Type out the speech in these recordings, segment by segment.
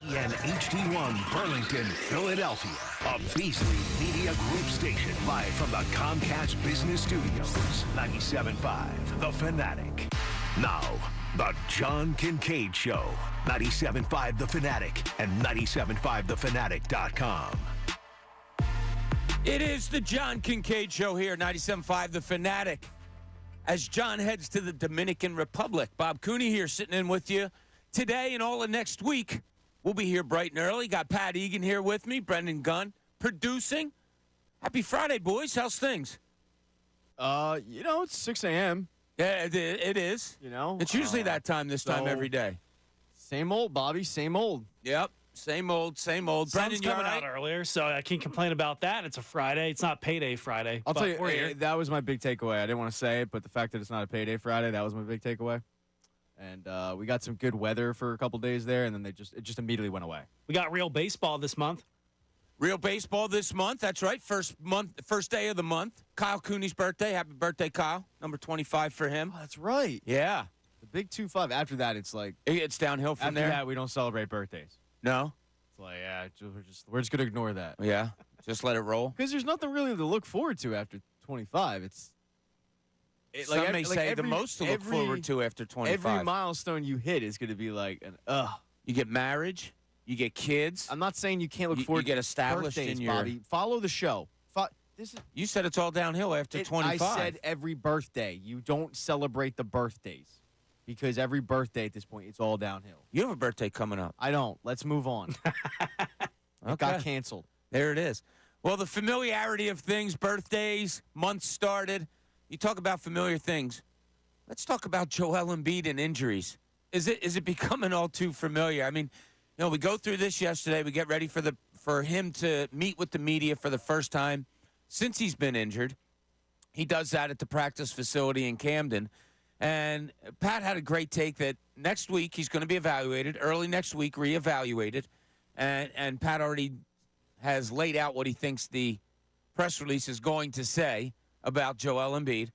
And HD1 Burlington, Philadelphia, a Beasley Media Group station, live from the Comcast Business Studios. 97.5, The Fanatic. Now, the John Kincade Show. 97.5 The Fanatic and 97.5thefanatic.com. It is the John Kincade Show here, 97.5 The Fanatic. As John heads to the Dominican Republic, Bob Cooney here sitting in with you today and all of next week. We'll be here bright and early. Got Pat Egan here with me, Brendan Gunn producing. Happy Friday, boys. How's things? It's 6 a.m. Yeah, it is. It's usually that time this time every day. Same old, Bobby. Same old. Yep. Same old. Sun's Brendan, you all coming right? out earlier, so I can't complain about that. It's a Friday. It's not payday Friday. I'll tell you, we're here. that was my big takeaway. I didn't want to say it, but the fact that it's not a payday Friday, that was my big takeaway. And we got some good weather for a couple days there, and then it just immediately went away. We got real baseball this month. Real baseball this month. That's right. First day of the month. Kyle Cooney's birthday. Happy birthday, Kyle. Number 25 for him. Oh, that's right. Yeah. The big 2-5. After that, it's like It's downhill from there. After that, we don't celebrate birthdays. No? It's like, we're just gonna ignore that. Yeah. Just let it roll. Because there's nothing really to look forward to after 25. Some may say the most to look forward to after 25. Every milestone you hit is going to be like an You get marriage. You get kids. I'm not saying you can't look forward you get established birthdays, in your... Bobby. Follow the show. You said it's all downhill after 25. I said every birthday. You don't celebrate the birthdays. Because every birthday at this point, it's all downhill. You have a birthday coming up. I don't. Let's move on. It got canceled. There it is. Well, the familiarity of things, birthdays, months started. You talk about familiar things. Let's talk about Joel Embiid and injuries. Is it becoming all too familiar? I mean, we go through this yesterday. We get ready for him to meet with the media for the first time since he's been injured. He does that at the practice facility in Camden. And Pat had a great take that next week he's going to be evaluated, early next week reevaluated. And Pat already has laid out what he thinks the press release is going to say about Joel Embiid.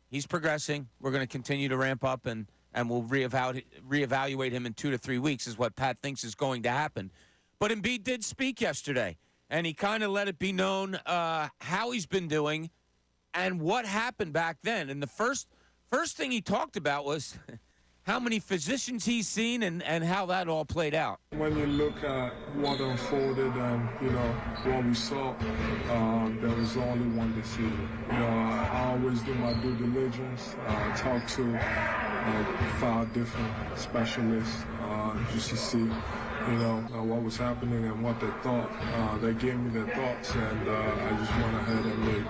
He's progressing. We're going to continue to ramp up, and we'll reevaluate him in 2 to 3 weeks is what Pat thinks is going to happen. But Embiid did speak yesterday, and he kind of let it be known how he's been doing and what happened back then. And the first thing he talked about was how many physicians he's seen and how that all played out. When you look at what unfolded and, what we saw, there was only one decision. I always do my due diligence, talk to 5 different specialists just to see, what was happening and what they thought. They gave me their thoughts, and I just went ahead and made,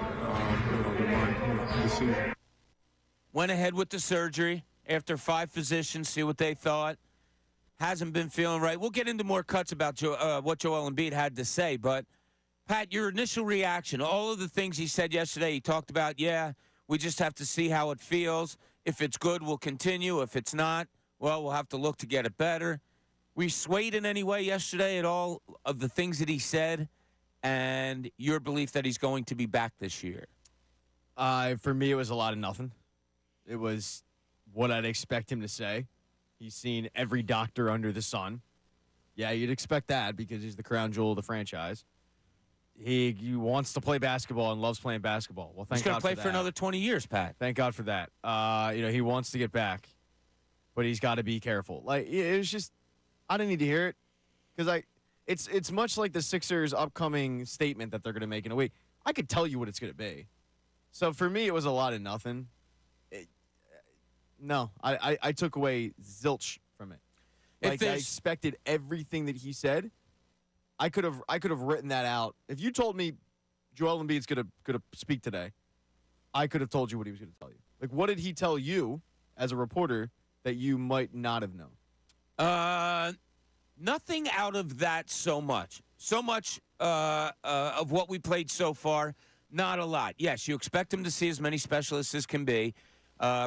the right decision. Went ahead with the surgery after 5 physicians, see what they thought. Hasn't been feeling right. We'll get into more cuts about what Joel Embiid had to say. But, Pat, your initial reaction, all of the things he said yesterday, he talked about, we just have to see how it feels. If it's good, we'll continue. If it's not, well, we'll have to look to get it better. Were you swayed in any way yesterday at all of the things that he said and your belief that he's going to be back this year? For me, it was a lot of nothing. It was what I'd expect him to say. He's seen every doctor under the sun. Yeah, you'd expect that because he's the crown jewel of the franchise. He wants to play basketball and loves playing basketball. Well, thank God for that. He's going to play for another 20 years, Pat. Thank God for that. He wants to get back, but he's got to be careful. It was just, I didn't need to hear it because it's much like the Sixers' upcoming statement that they're going to make in a week. I could tell you what it's going to be. So for me, it was a lot of nothing. No, I took away zilch from it. I expected everything that he said. I could have written that out. If you told me Joel Embiid's gonna speak today, I could have told you what he was gonna tell you. Like, what did he tell you as a reporter that you might not have known? Nothing out of that so much. So much of what we played so far, not a lot. Yes, you expect him to see as many specialists as can be.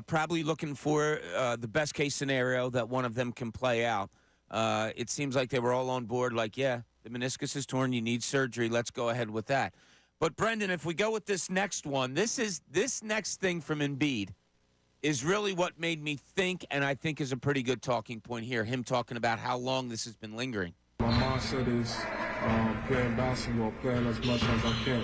Probably looking for the best case scenario that one of them can play out. It seems like they were all on board, like, the meniscus is torn, you need surgery, let's go ahead with that. But, Brendan, if we go with this next one, this next thing from Embiid is really what made me think, and I think is a pretty good talking point here, him talking about how long this has been lingering. My mindset is playing basketball, playing as much as I can.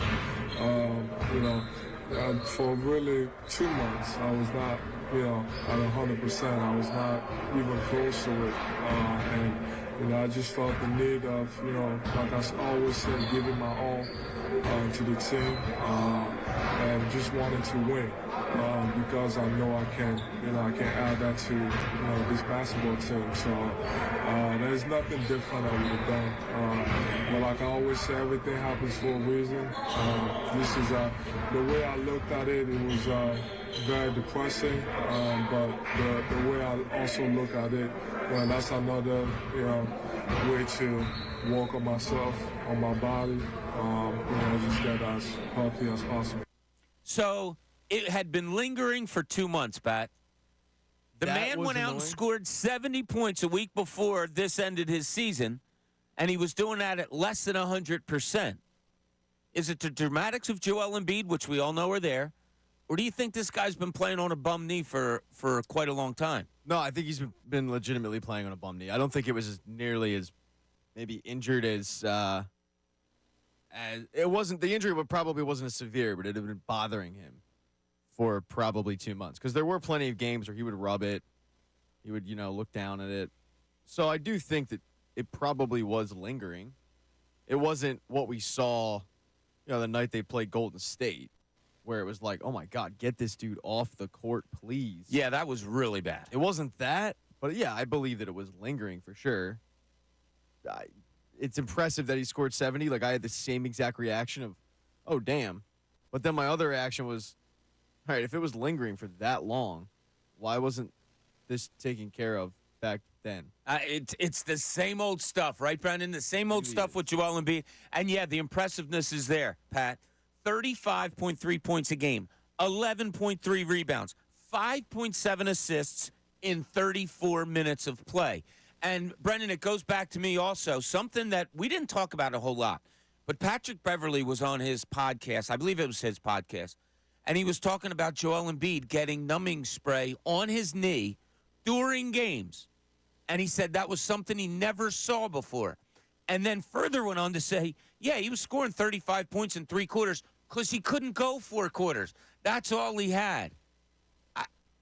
For really 2 months, I was not, at 100%. I was not even close to it. I just felt the need of, like I always said, giving my all to the team and just wanting to win because I know I can add that to, this basketball team. So there's nothing different I would have done. But like I always say, everything happens for a reason. This is the way I looked at it. It was very depressing, but the way I also look at it, that's another, way to work on myself, on my body, just get as healthy as possible. So it had been lingering for 2 months, Pat. The man went out and scored 70 points a week before this ended his season, and he was doing that at less than 100%. Is it the dramatics of Joel Embiid, which we all know are there, or do you think this guy's been playing on a bum knee for quite a long time? No, I think he's been legitimately playing on a bum knee. I don't think it was as nearly as maybe injured as it wasn't. The injury probably wasn't as severe, but it had been bothering him for probably 2 months because there were plenty of games where he would rub it, he would look down at it. So I do think that it probably was lingering. It wasn't what we saw, the night they played Golden State, where it was like, oh my God, get this dude off the court, please. Yeah, that was really bad. It wasn't that, but yeah, I believe that it was lingering for sure. It's impressive that he scored 70. Like, I had the same exact reaction of, oh, damn. But then my other reaction was, all right, if it was lingering for that long, why wasn't this taken care of back then? It's the same old stuff, right, Brandon? The same old stuff with Joel Embiid. And, yeah, the impressiveness is there, Pat. 35.3 points a game, 11.3 rebounds, 5.7 assists in 34 minutes of play. And, Brendan, it goes back to me also, something that we didn't talk about a whole lot. But Patrick Beverley was on his podcast. I believe it was his podcast. And he was talking about Joel Embiid getting numbing spray on his knee during games. And he said that was something he never saw before. And then further went on to say, yeah, he was scoring 35 points in 3 quarters because he couldn't go 4 quarters. That's all he had.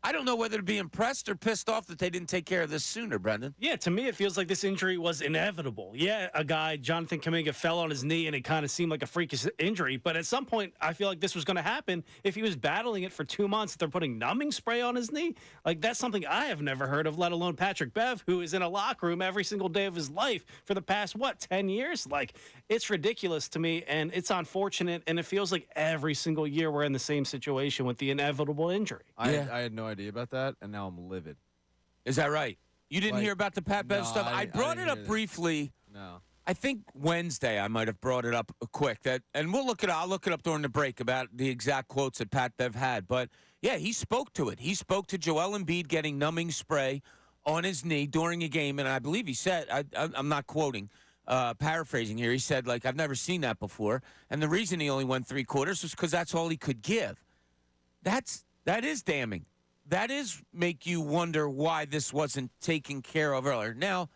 I don't know whether to be impressed or pissed off that they didn't take care of this sooner, Brendan. Yeah, to me, it feels like this injury was inevitable. Yeah, a guy, Jonathan Kuminga, fell on his knee, and it kind of seemed like a freakish injury. But at some point, I feel like this was going to happen if he was battling it for 2 months. They're putting numbing spray on his knee. Like, that's something I have never heard of, let alone Patrick Bev, who is in a locker room every single day of his life for the past, 10 years? Like, it's ridiculous to me, and it's unfortunate, and it feels like every single year we're in the same situation with the inevitable injury. I had no idea about that, and now I'm livid. Is that right? You didn't hear about the Pat Bev stuff? I brought it up briefly. No. I think Wednesday I might have brought it up quick. And I'll look it up during the break about the exact quotes that Pat Bev had. But, yeah, he spoke to it. He spoke to Joel Embiid getting numbing spray on his knee during a game. And I believe he said, I'm not quoting, paraphrasing here. He said, I've never seen that before. And the reason he only went 3 quarters was because that's all he could give. That is damning. That is make you wonder why this wasn't taken care of earlier. Now,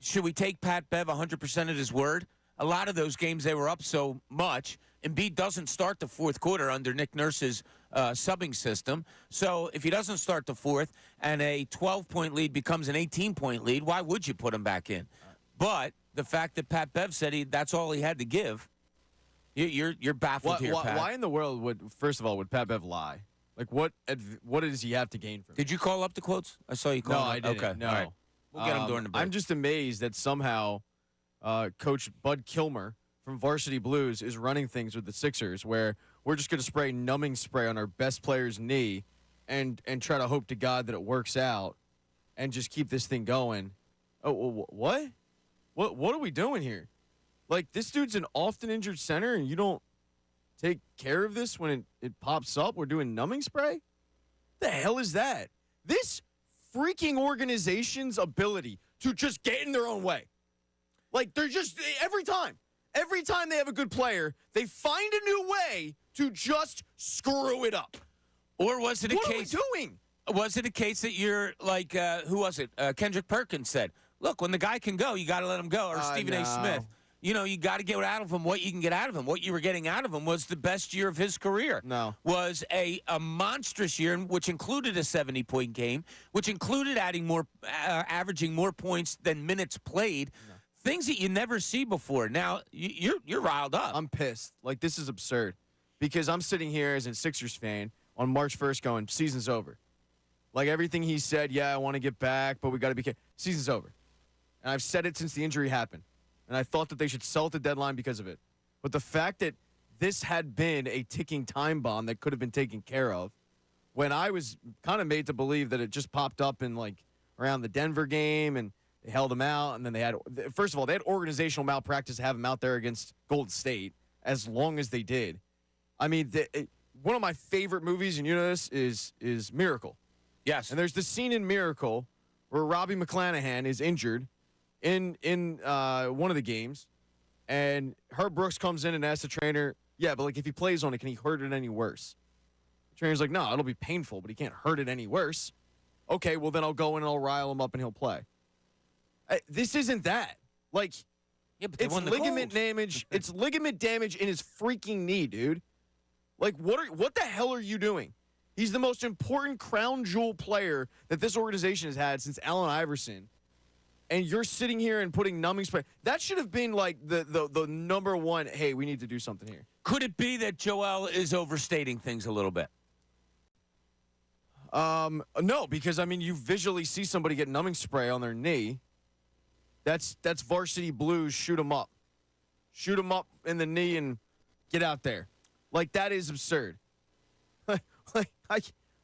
should we take Pat Bev 100% at his word? A lot of those games, they were up so much. Embiid doesn't start the 4th quarter under Nick Nurse's subbing system. So if he doesn't start the 4th and a 12-point lead becomes an 18-point lead, why would you put him back in? But the fact that Pat Bev said that's all he had to give, you're baffled here, Pat. Why in the world would Pat Bev lie? Like, what does he have to gain from it? Did you call up the quotes? I saw you call No, up. I didn't. Okay. No. All right. We'll get him during the break. I'm just amazed that somehow Coach Bud Kilmer from Varsity Blues is running things with the Sixers where we're just going to spray numbing spray on our best player's knee and try to hope to God that it works out and just keep this thing going. Oh, what? What are we doing here? Like, this dude's an often injured center, and you don't take care of this when it pops up? We're doing numbing spray? The hell is that? This freaking organization's ability to just get in their own way. Like, they're just, every time they have a good player, they find a new way to just screw it up. Or was it a What case? are we doing? Was it a case that you're like, who was it? Kendrick Perkins said, look, when the guy can go, you got to let him go. Or Stephen A. Smith. You know, you got to get out of him what you can get out of him. What you were getting out of him was the best year of his career. No. Was a monstrous year, which included a 70-point game, which included averaging more points than minutes played. No. Things that you never see before. Now, you're riled up. I'm pissed. Like, this is absurd. Because I'm sitting here as a Sixers fan on March 1st going, season's over. Like, everything he said, yeah, I want to get back, but we got to be careful. Season's over. And I've said it since the injury happened. And I thought that they should sell at the deadline because of it. But the fact that this had been a ticking time bomb that could have been taken care of, when I was kind of made to believe that it just popped up in, like, around the Denver game, and they held him out, and then they had, first of all, they had organizational malpractice to have him out there against Golden State as long as they did. I mean, one of my favorite movies, and you know this, is Miracle. Yes. And there's the scene in Miracle where Robbie McClanahan is injured in one of the games, and Herb Brooks comes in and asks the trainer, yeah, but like if he plays on it, can he hurt it any worse? The trainer's like, no, it'll be painful, but he can't hurt it any worse. Okay, well then I'll go in and I'll rile him up and he'll play. This isn't that. Like, yeah, but it's ligament damage. It's ligament damage in his freaking knee, dude. Like, what the hell are you doing? He's the most important crown jewel player that this organization has had since Allen Iverson. And you're sitting here and putting numbing spray. That should have been like the number one, hey, we need to do something here. Could it be that Joel is overstating things a little bit? No, because, I mean, you visually see somebody get numbing spray on their knee. That's varsity blues, shoot 'em up. Shoot 'em up in the knee and get out there. Like, that is absurd.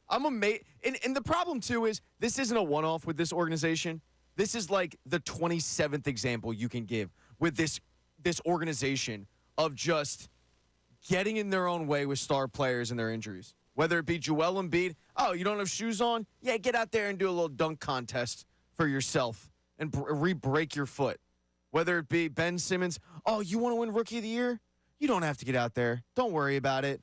I'm amazed. And the problem, too, is this isn't a one-off with this organization. This is like the 27th example you can give with this organization of just getting in their own way with star players and their injuries. Whether it be Joel Embiid, oh, you don't have shoes on? Yeah, get out there and do a little dunk contest for yourself and re-break your foot. Whether it be Ben Simmons, oh, you want to win Rookie of the Year? You don't have to get out there. Don't worry about it.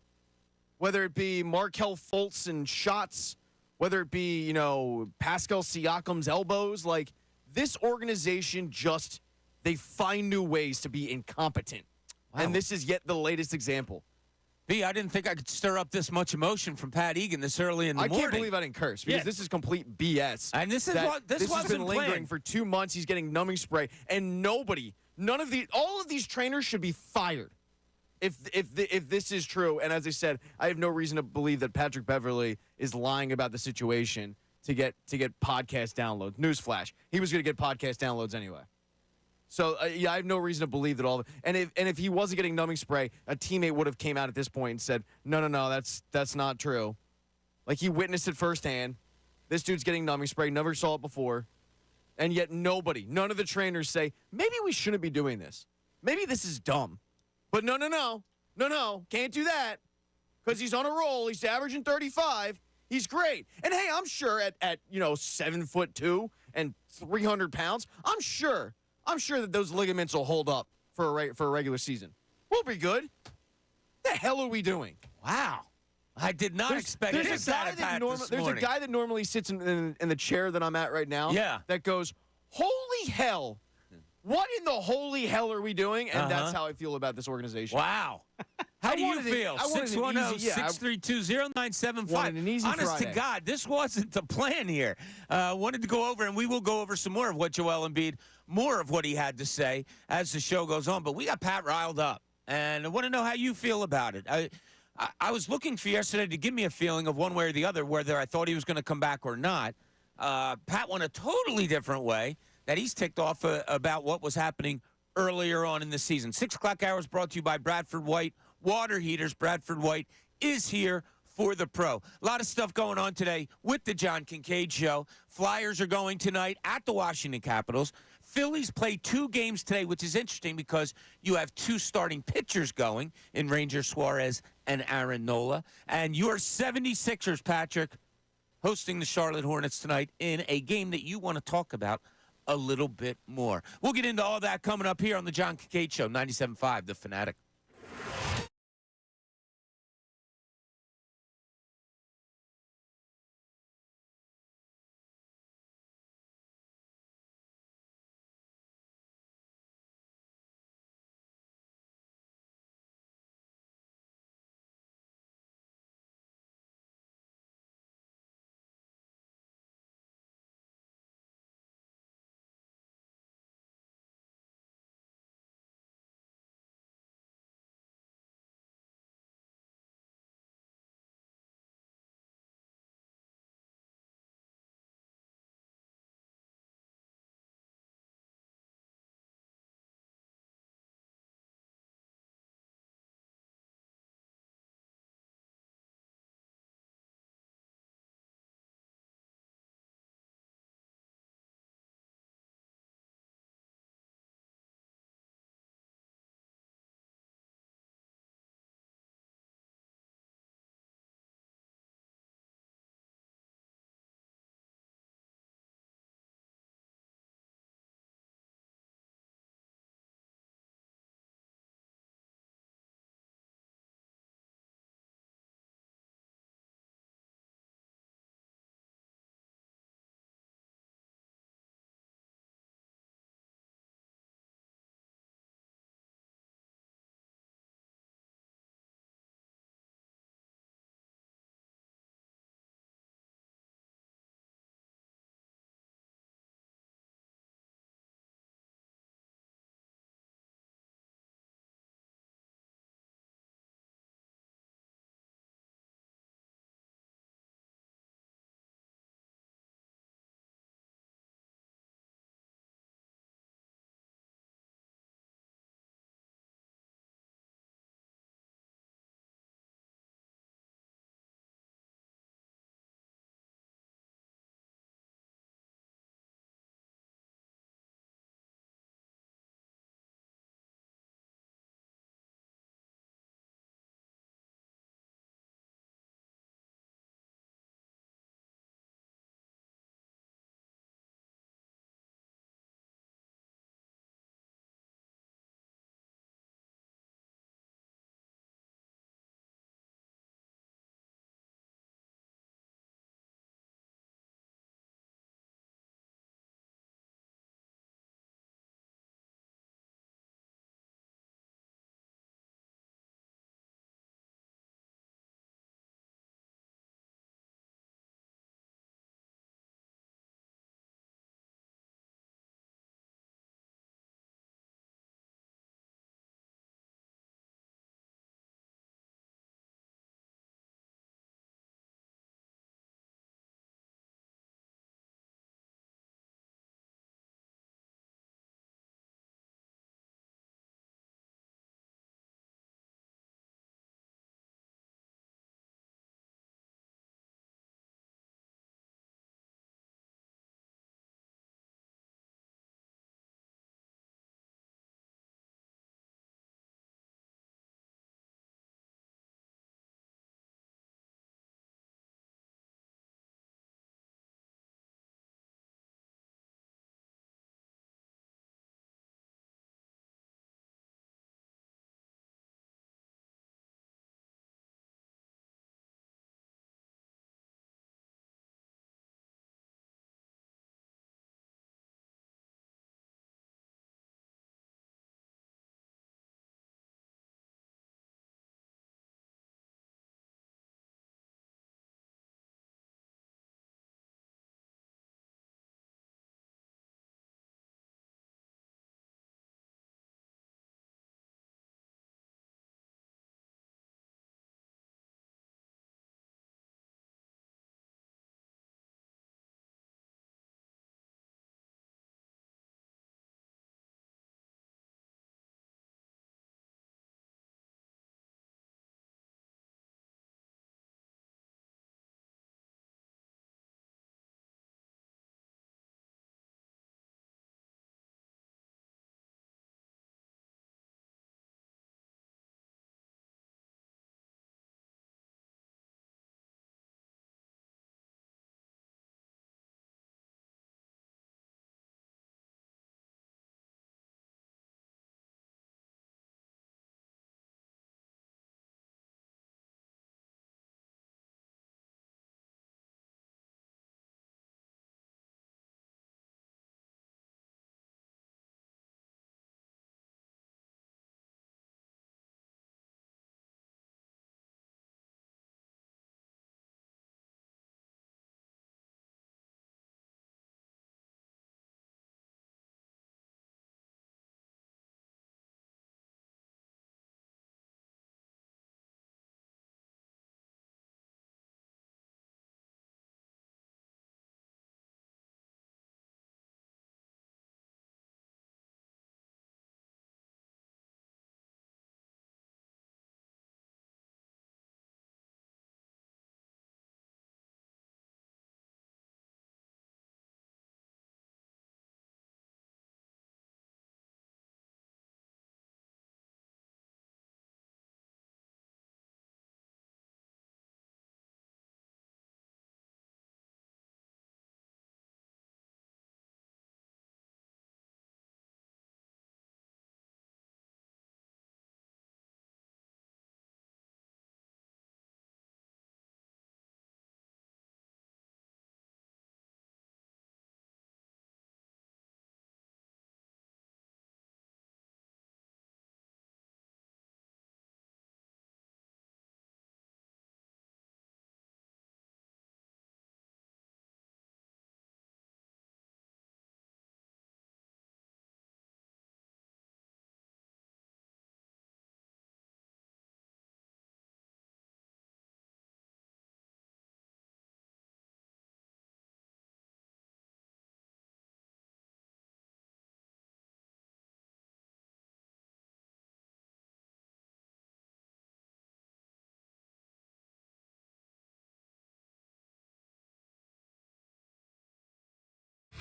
Whether it be Markelle Fultz and shots, whether it be, you know, Pascal Siakam's elbows, like, this organization just, they find new ways to be incompetent. Wow. And this is yet the latest example. B, I didn't think I could stir up this much emotion from Pat Egan this early in the morning. I can't believe I didn't curse because this is complete BS. And this has been lingering for 2 months. He's getting numbing spray, and all of these trainers should be fired if this is true. And as I said, I have no reason to believe that Patrick Beverley is lying about the situation to get podcast downloads. Newsflash: he was going to get podcast downloads anyway. So, I have no reason to believe that all of it. And if he wasn't getting numbing spray, a teammate would have came out at this point and said, no, that's not true. Like, he witnessed it firsthand. This dude's getting numbing spray, never saw it before. And yet none of the trainers say, maybe we shouldn't be doing this. Maybe this is dumb. But no, can't do that. Because he's on a roll. He's averaging 35. He's great. And, hey, I'm sure at 7'2" and 300 pounds, I'm sure that those ligaments will hold up for a regular season. We'll be good. The hell are we doing? Wow. I did not expect this out of Pat this There's morning. a guy that normally sits in the chair that I'm at right now. Yeah. That goes, holy hell. What in the holy hell are we doing? And that's how I feel about this organization. Wow. How do you feel? 610-632-0975. Honest Friday. to God, this wasn't the plan here. Wanted to go over, and we will go over some more of what Joel Embiid, more of what he had to say as the show goes on. But we got Pat riled up, and I want to know how you feel about it. I was looking for yesterday to give me a feeling of one way or the other, whether I thought he was going to come back or not. Pat went a totally different way, that he's ticked off about what was happening earlier on in the season. 6 o'clock hours brought to you by Bradford White Water Heaters. Bradford White is here for the pro. A lot of stuff going on today with the John Kincade Show. Flyers are going tonight at the Washington Capitals. Phillies play 2 games today, which is interesting because you have 2 starting pitchers going in Ranger Suarez and Aaron Nola. And your 76ers, Patrick, hosting the Charlotte Hornets tonight in a game that you want to talk about a little bit more. We'll get into all that coming up here on the John Kincade Show, 97.5 The Fanatic.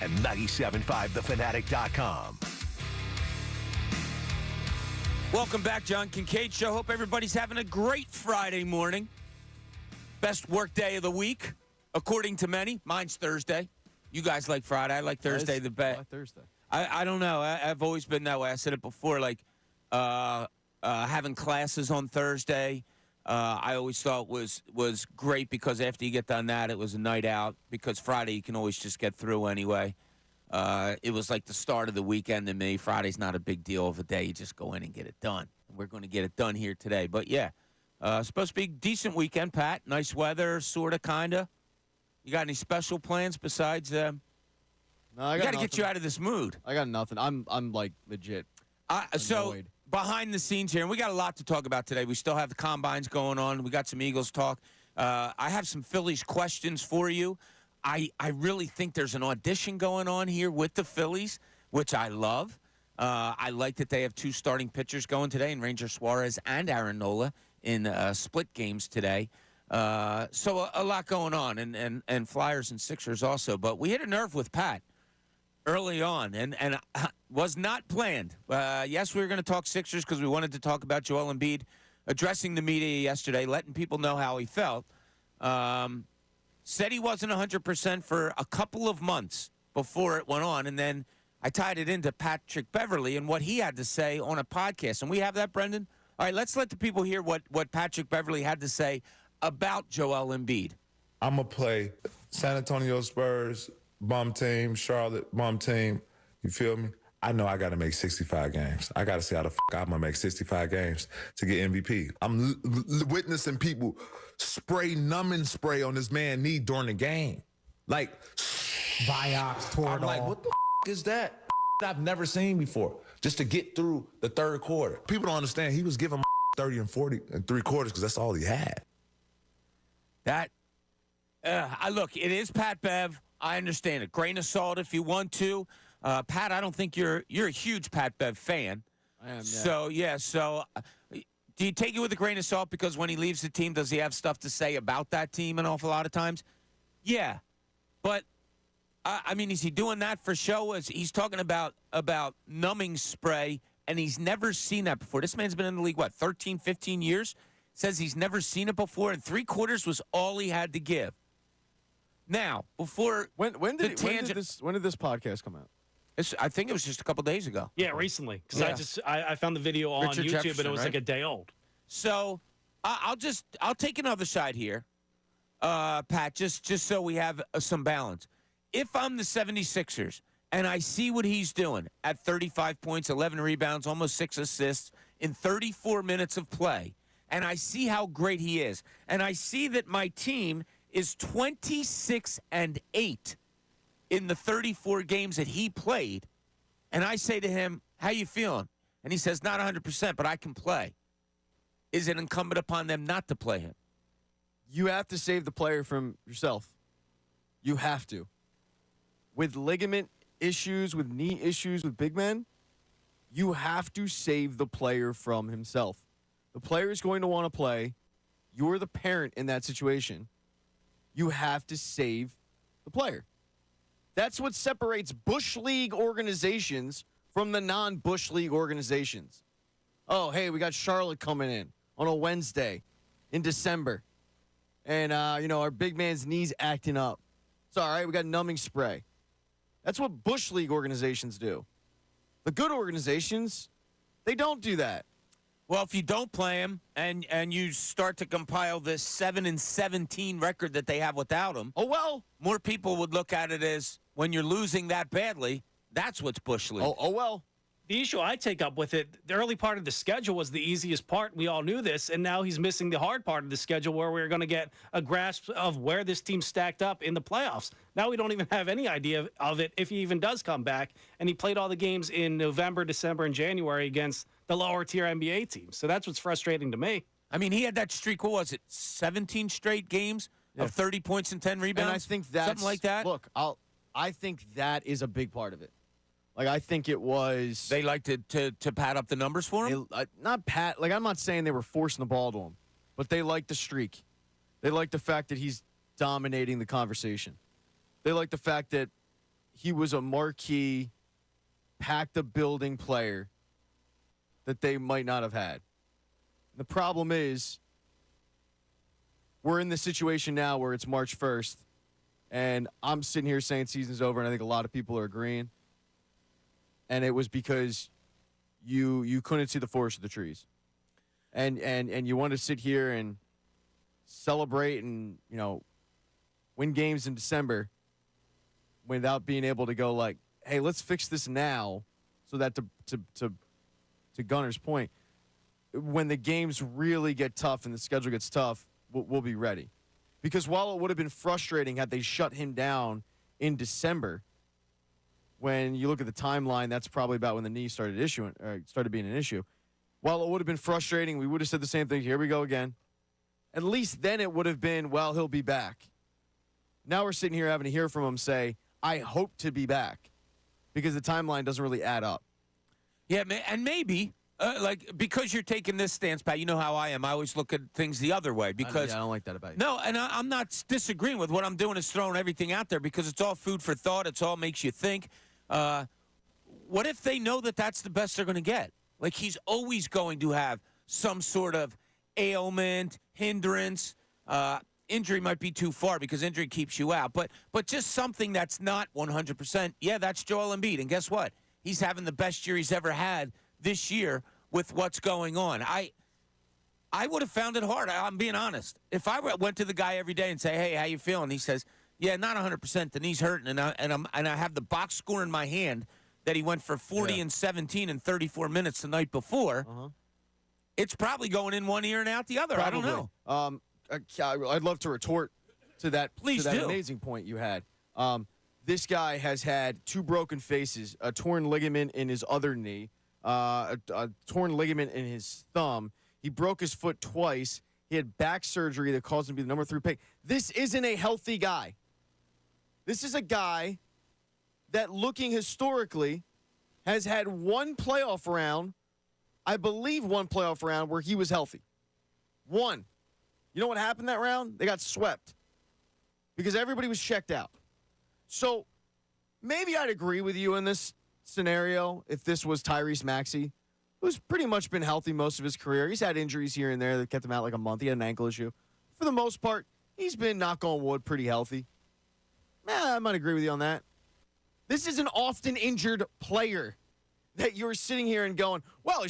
and 97.5thefanatic.com. Welcome back, John Kincade Show. Hope everybody's having a great Friday morning. Best work day of the week, according to many. Mine's Thursday. You guys like Friday. I like Thursday the best. I like Thursday. I don't know. I've always been that way. I said it before, like having classes on Thursday. I always thought was great because after you get done that, it was a night out. Because Friday you can always just get through anyway. It was like the start of the weekend to me. Friday's not a big deal of a day. You just go in and get it done. We're going to get it done here today. But, yeah, supposed to be a decent weekend, Pat. Nice weather, sort of, kind of. You got any special plans besides No, I got to nothing. get you out of this mood. I got nothing. I'm like legit. So annoyed. behind the scenes here, and we got a lot to talk about today. We still have the combines going on. We got some Eagles talk. I have some Phillies questions for you. I really think there's an audition going on here with the Phillies, which I love. I like that they have two starting pitchers going today, in Ranger Suarez and Aaron Nola in split games today. So a lot going on, and Flyers and Sixers also. But we hit a nerve with Pat early on, and was not planned. Yes, we were going to talk Sixers because we wanted to talk about Joel Embiid addressing the media yesterday, letting people know how he felt. Said he wasn't 100% for a couple of months before it went on, and then I tied it into Patrick Beverley and what he had to say on a podcast. And we have that, Brendan? All right, let's let the people hear what Patrick Beverley had to say about Joel Embiid. I'm going to play San Antonio Spurs, bum team, Charlotte, bum team. You feel me? I know I got to make 65 games. I got to see how the I'm going to make 65 games to get MVP. I'm witnessing people spray numbing spray on this man's knee during the game. Like, Vioxx, Toradol. I'm like, what the is that? I've never seen before. Just to get through the third quarter. People don't understand. He was giving 30 and 40 and three quarters because that's all he had. That, look, it is Pat Bev. I understand it. Grain of salt if you want to. Pat, I don't think you're a huge Pat Bev fan. I am. Yeah. So, yeah, do you take it with a grain of salt because when he leaves the team, does he have stuff to say about that team an awful lot of times? Yeah. But, I mean, is he doing that for show? He's talking about numbing spray, and he's never seen that before. This man's been in the league, 13, 15 years? Says he's never seen it before, and three quarters was all he had to give. Now, before when did this podcast come out? I think it was just a couple days ago. Yeah, recently. Because Yeah. I found the video on Richard YouTube, Jefferson, and it was right? like a day old. So I'll take another side here, Pat, just so we have some balance. If I'm the 76ers and I see what he's doing at 35 points, 11 rebounds, almost 6 assists in 34 minutes of play, and I see how great he is, and I see that my team is 26-8 in the 34 games that he played, and I say to him, how you feeling? And he says, not 100%, but I can play. Is it incumbent upon them not to play him? You have to save the player from yourself. You have to. With ligament issues, with knee issues, with big men, you have to save the player from himself. The player is going to want to play. You're the parent in that situation. You have to save the player. That's what separates Bush League organizations from the non-Bush League organizations. Oh, hey, we got Charlotte coming in on a Wednesday in December. And, our big man's knee's acting up. It's all right. We got numbing spray. That's what Bush League organizations do. The good organizations, they don't do that. Well, if you don't play him and you start to compile this 7-17 record that they have without him, Oh, well. more people would look at it as when you're losing that badly, that's what's Bush League. Oh, well. The issue I take up with it, the early part of the schedule was the easiest part. We all knew this, and now he's missing the hard part of the schedule where we're going to get a grasp of where this team stacked up in the playoffs. Now we don't even have any idea of it if he even does come back, and he played all the games in November, December, and January against the lower-tier NBA teams. So that's what's frustrating to me. I mean, he had that streak, what was it, 17 straight games of 30 points and 10 rebounds? And I think that's something like that. Look, I think that is a big part of it. Like, I think it was... They like to pad up the numbers for him? Not pat. Like, I'm not saying they were forcing the ball to him, but they like the streak. They like the fact that he's dominating the conversation. They like the fact that he was a marquee, pack-the-building player that they might not have had. The problem is we're in the situation now where it's March 1st, and I'm sitting here saying season's over, and I think a lot of people are agreeing. And it was because you couldn't see the forest of the trees. And you want to sit here and celebrate and, win games in December without being able to go like, hey, let's fix this now so that to Gunner's point, when the games really get tough and the schedule gets tough, we'll be ready. Because while it would have been frustrating had they shut him down in December, when you look at the timeline, that's probably about when the knee started being an issue. While it would have been frustrating, we would have said the same thing. Here we go again. At least then it would have been, well, he'll be back. Now we're sitting here having to hear from him say, I hope to be back, because the timeline doesn't really add up. Yeah, and maybe, because you're taking this stance, Pat, you know how I am. I always look at things the other way. Because I don't like that about you. No, and I'm not disagreeing with what I'm doing is throwing everything out there because it's all food for thought. It's all makes you think. What if they know that that's the best they're going to get? Like, he's always going to have some sort of ailment, hindrance. Injury might be too far because injury keeps you out. But just something that's not 100%. Yeah, that's Joel Embiid. And guess what? He's having the best year he's ever had this year with what's going on. I would have found it hard. I'm being honest. If I went to the guy every day and say, hey, how you feeling? He says, yeah, not 100%. The knee's hurting. And I have the box score in my hand that he went for 40 and 17 in 34 minutes the night before. Uh-huh. It's probably going in one ear and out the other. Probably. I don't know. I'd love to retort to that. Please to that do. Amazing point you had. This guy has had 2 broken faces, a torn ligament in his other knee, a torn ligament in his thumb. He broke his foot twice. He had back surgery that caused him to be the number 3 pick. This isn't a healthy guy. This is a guy that, looking historically, has had one playoff round, I believe one playoff round, where he was healthy. One. You know what happened that round? They got swept because everybody was checked out. So maybe I'd agree with you in this scenario if this was Tyrese Maxey, who's pretty much been healthy most of his career. He's had injuries here and there that kept him out like a month. He had an ankle issue. For the most part, he's been, knock on wood, pretty healthy. I might agree with you on that. This is an often injured player that you're sitting here and going, well,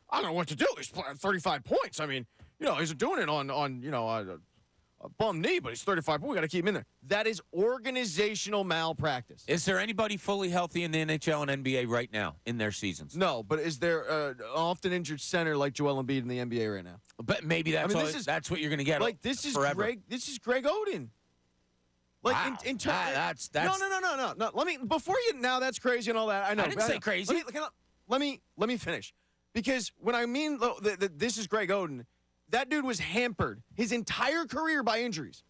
I don't know what to do. He's playing 35 points. I mean, he's doing it on a bum knee, but he's 35 points. We got to keep him in there. That is organizational malpractice. Is there anybody fully healthy in the NHL and NBA right now in their seasons? No, but is there an often injured center like Joel Embiid in the NBA right now? But maybe that's what you're going to get. Like, this is forever. This is Greg Oden. Like, wow. That's no. Let me, before you, now that's crazy and all that. I know. I didn't say crazy. Let me finish. Because when I mean this is Greg Oden, that dude was hampered his entire career by injuries.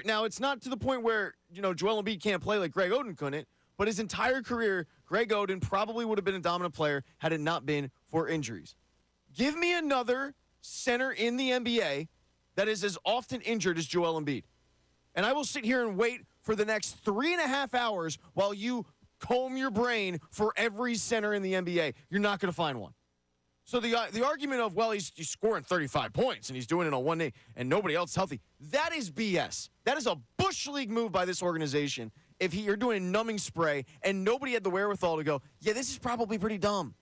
Now, it's not to the point where, Joel Embiid can't play like Greg Oden couldn't, but his entire career, Greg Oden probably would have been a dominant player had it not been for injuries. Give me another center in the NBA that is as often injured as Joel Embiid. And I will sit here and wait for the next 3.5 hours while you comb your brain for every center in the NBA. You're not going to find one. So the argument of, well, he's scoring 35 points and he's doing it on one knee and nobody else is healthy, that is BS. That is a Bush League move by this organization. If you're doing a numbing spray and nobody had the wherewithal to go, yeah, this is probably pretty dumb.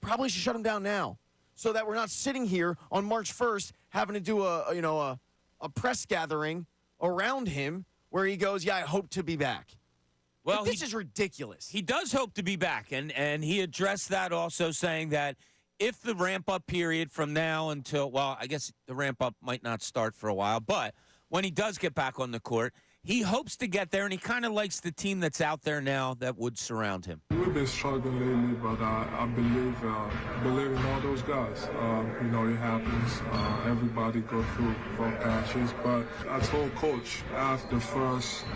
Probably should shut him down now so that we're not sitting here on March 1st having to do a press gathering around him where he goes, yeah, I hope to be back. Well, this is ridiculous. He does hope to be back, and he addressed that also, saying that if the ramp-up period from now until, well, I guess the ramp-up might not start for a while, but when he does get back on the court, he hopes to get there, and he kind of likes the team that's out there now that would surround him. We've been struggling lately, but I believe in all those guys. It happens. Everybody go through rough patches. But I told Coach after the first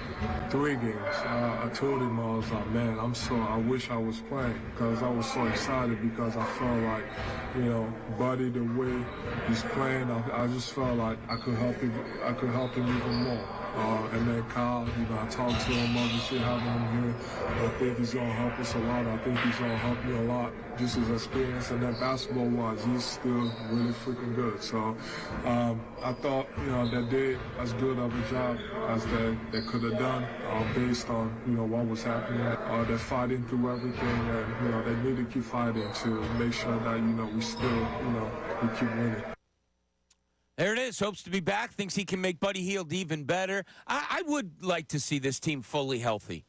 3 games, I told him, I was like, man, I wish I was playing because I was so excited because I felt like, Buddy, the way he's playing, I just felt like I could help him even more. And then Kyle, I talked to him, obviously having him here. I think he's going to help us a lot. I think he's going to help me a lot, just his experience. And then basketball-wise, he's still really freaking good. So I thought, they did as good of a job as they could have done based on, what was happening. They're fighting through everything, and, they need to keep fighting to make sure that, we still, we keep winning. There it is. Hopes to be back. Thinks he can make Buddy Hield even better. I would like to see this team fully healthy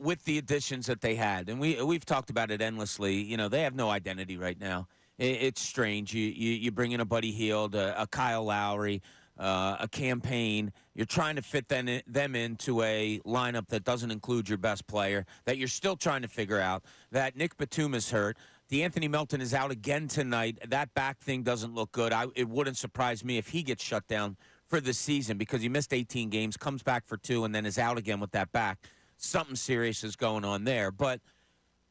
with the additions that they had. And we've talked about it endlessly. They have no identity right now. It's strange. You bring in a Buddy Hield, a Kyle Lowry, a campaign. You're trying to fit them into a lineup that doesn't include your best player, that you're still trying to figure out, that Nick Batum is hurt. DeAnthony Melton is out again tonight. That back thing doesn't look good. It wouldn't surprise me if he gets shut down for the season because he missed 18 games, comes back for 2, and then is out again with that back. Something serious is going on there. But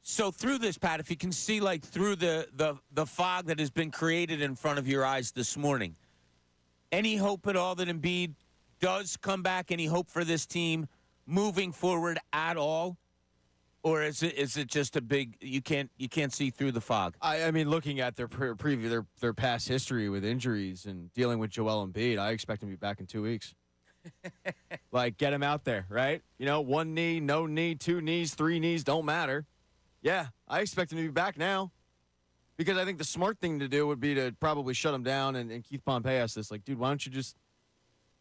so through this, Pat, if you can see through the fog that has been created in front of your eyes this morning, any hope at all that Embiid does come back? Any hope for this team moving forward at all? Or is it just a big you can't see through the fog? I mean, looking at their preview, their past history with injuries and dealing with Joel Embiid, I expect him to be back in 2 weeks. Get him out there, right? 1 knee, no knee, 2 knees, 3 knees, don't matter. Yeah, I expect him to be back now. Because I think the smart thing to do would be to probably shut him down. And Keith Pompey asked this, dude, why don't you just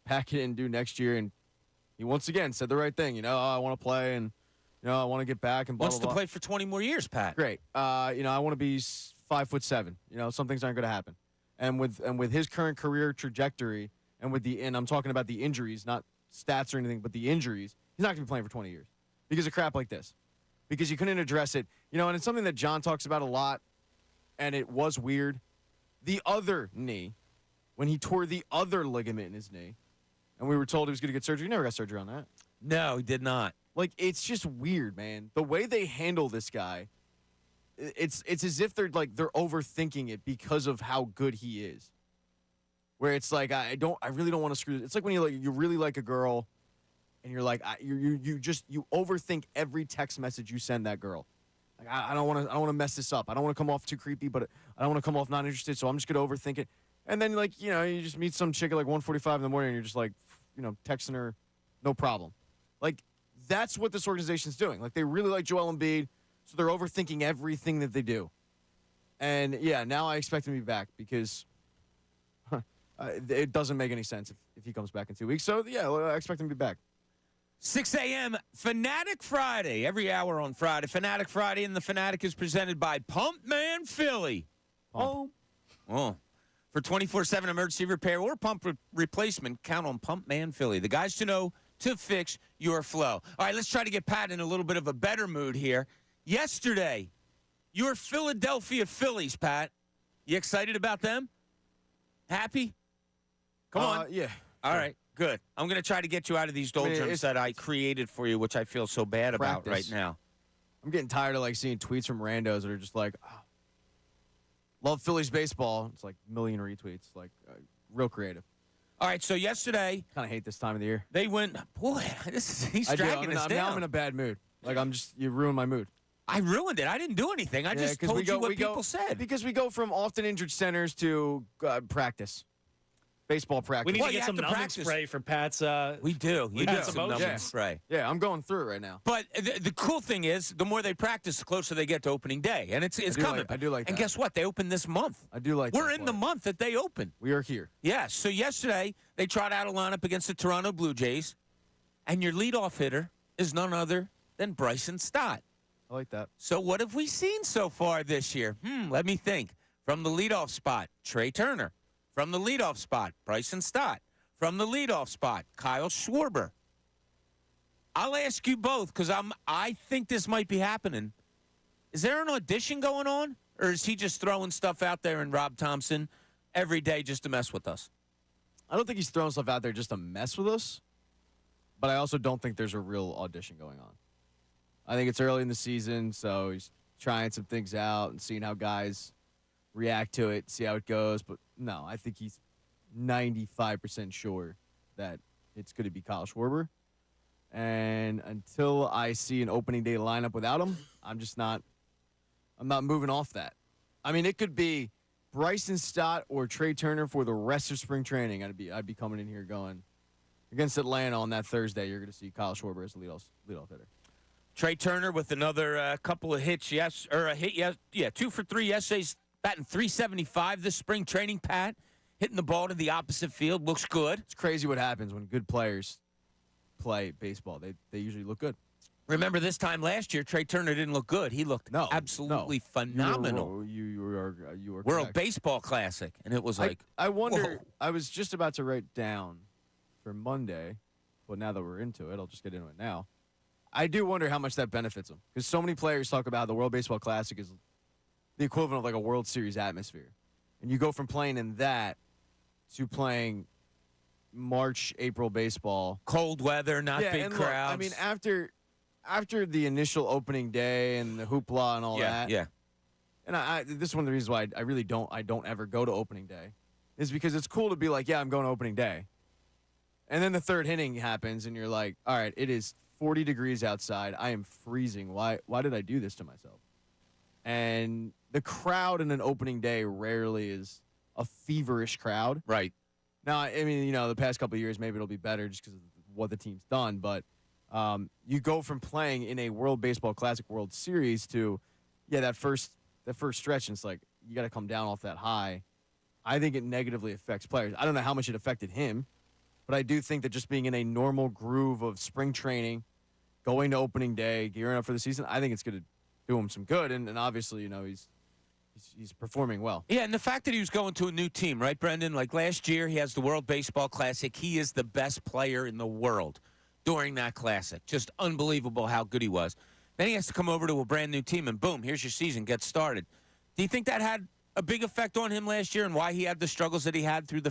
pack it and do next year? And he once again said the right thing. I want to play and I want to get back and blah, wants blah, blah. to play for 20 more years, Pat. Great. I want to be 5'7". Some things aren't going to happen. And with his current career trajectory and I'm talking about the injuries, not stats or anything, but the injuries, he's not going to be playing for 20 years because of crap like this. Because you couldn't address it. And it's something that John talks about a lot, and it was weird. The other knee, when he tore the other ligament in his knee, and we were told he was going to get surgery, he never got surgery on that. No, he did not. It's just weird, man. The way they handle this guy, it's as if they're overthinking it because of how good he is. Where it's I really don't want to screw this. It's like when you really like a girl, and you're you overthink every text message you send that girl. I don't want to mess this up. I don't want to come off too creepy, but I don't want to come off not interested. So I'm just gonna overthink it. And then you just meet some chick at 1:45 in the morning, and you're just texting her, no problem. That's what this organization's doing. They really like Joel Embiid, so they're overthinking everything that they do. And, yeah, now I expect him to be back because it doesn't make any sense if he comes back in 2 weeks. So, yeah, I expect him to be back. 6 a.m. Fanatic Friday, every hour on Friday. Fanatic Friday, and the Fanatic is presented by Pump Man Philly. Pump. Oh. For 24/7 emergency repair or pump replacement, count on Pump Man Philly. The guys to know to fix your flow. All right, let's try to get Pat in a little bit of a better mood here. Yesterday, your Philadelphia Phillies, Pat. You excited about them? Happy? Come on. Yeah. All right, good. I'm going to try to get you out of these doldrums that I created for you, which I feel so bad about right now. I'm getting tired of seeing tweets from randos that are just love Phillies baseball. It's a million retweets, real creative. All right, so yesterday, kind of hate this time of the year. They went, boy, he's dragging us down. Now I'm in a bad mood. You ruined my mood. I ruined it. I didn't do anything. I just told you what people said. Because we go from often injured centers to practice. Baseball practice. We need to get some numbing spray for Pat's. We do. You do some numbing emotions. spray. Yeah, I'm going through it right now. But the cool thing is, the more they practice, the closer they get to opening day. And it's coming. I do like that. And guess what? They open this month. I do like that. We're in the month that they open. We are here. Yeah. So yesterday, they trot out a lineup against the Toronto Blue Jays. And your leadoff hitter is none other than Bryson Stott. I like that. So what have we seen so far this year? Let me think. From the leadoff spot, Trey Turner. From the leadoff spot, Bryson Stott. From the leadoff spot, Kyle Schwarber. I'll ask you both because I think this might be happening. Is there an audition going on, or is he just throwing stuff out there in Rob Thompson every day just to mess with us? I don't think he's throwing stuff out there just to mess with us, but I also don't think there's a real audition going on. I think it's early in the season, so he's trying some things out and seeing how guys react to it, see how it goes. But no, I think he's 95% sure that it's going to be Kyle Schwarber. And until I see an opening day lineup without him, I'm not moving off that. I mean, it could be Bryson Stott or Trey Turner for the rest of spring training. I'd be coming in here going against Atlanta on that Thursday. You're going to see Kyle Schwarber as the leadoff hitter. Trey Turner with another couple of hits, 2 for 3 yesterday's, batting .375 this spring training, Pat. Hitting the ball to the opposite field, looks good. It's crazy what happens when good players play baseball. They usually look good. Remember this time last year, Trey Turner didn't look good. He looked absolutely phenomenal. You were World correct. Baseball Classic, and it was like, I wonder. whoa. I was just about to write down for Monday, but now that we're into it, I'll just get into it now. I do wonder how much that benefits him, because so many players talk about the World Baseball Classic is the equivalent of like a World Series atmosphere, and you go from playing in that to playing March, April baseball, cold weather, not big and crowds. Look, I mean, after the initial opening day and the hoopla and all that, and this is one of the reasons why I really don't ever go to opening day, is because it's cool to be like, yeah, I'm going to opening day, and then the third inning happens, and you're like, all right, it is 40 degrees outside. I am freezing. Why did I do this to myself? And the crowd in an opening day rarely is a feverish crowd. Right. Now, I mean, the past couple of years, maybe it'll be better just because of what the team's done. But you go from playing in a World Baseball Classic World Series to, that first stretch, and it's like you got to come down off that high. I think it negatively affects players. I don't know how much it affected him, but I do think that just being in a normal groove of spring training, going to opening day, gearing up for the season, I think it's going to do him some good. And obviously, he's performing well. Yeah, and the fact that he was going to a new team, right, Brendan? Like last year, he has the World Baseball Classic. He is the best player in the world during that Classic. Just unbelievable how good he was. Then he has to come over to a brand new team, and boom, here's your season, get started. Do you think that had a big effect on him last year and why he had the struggles that he had through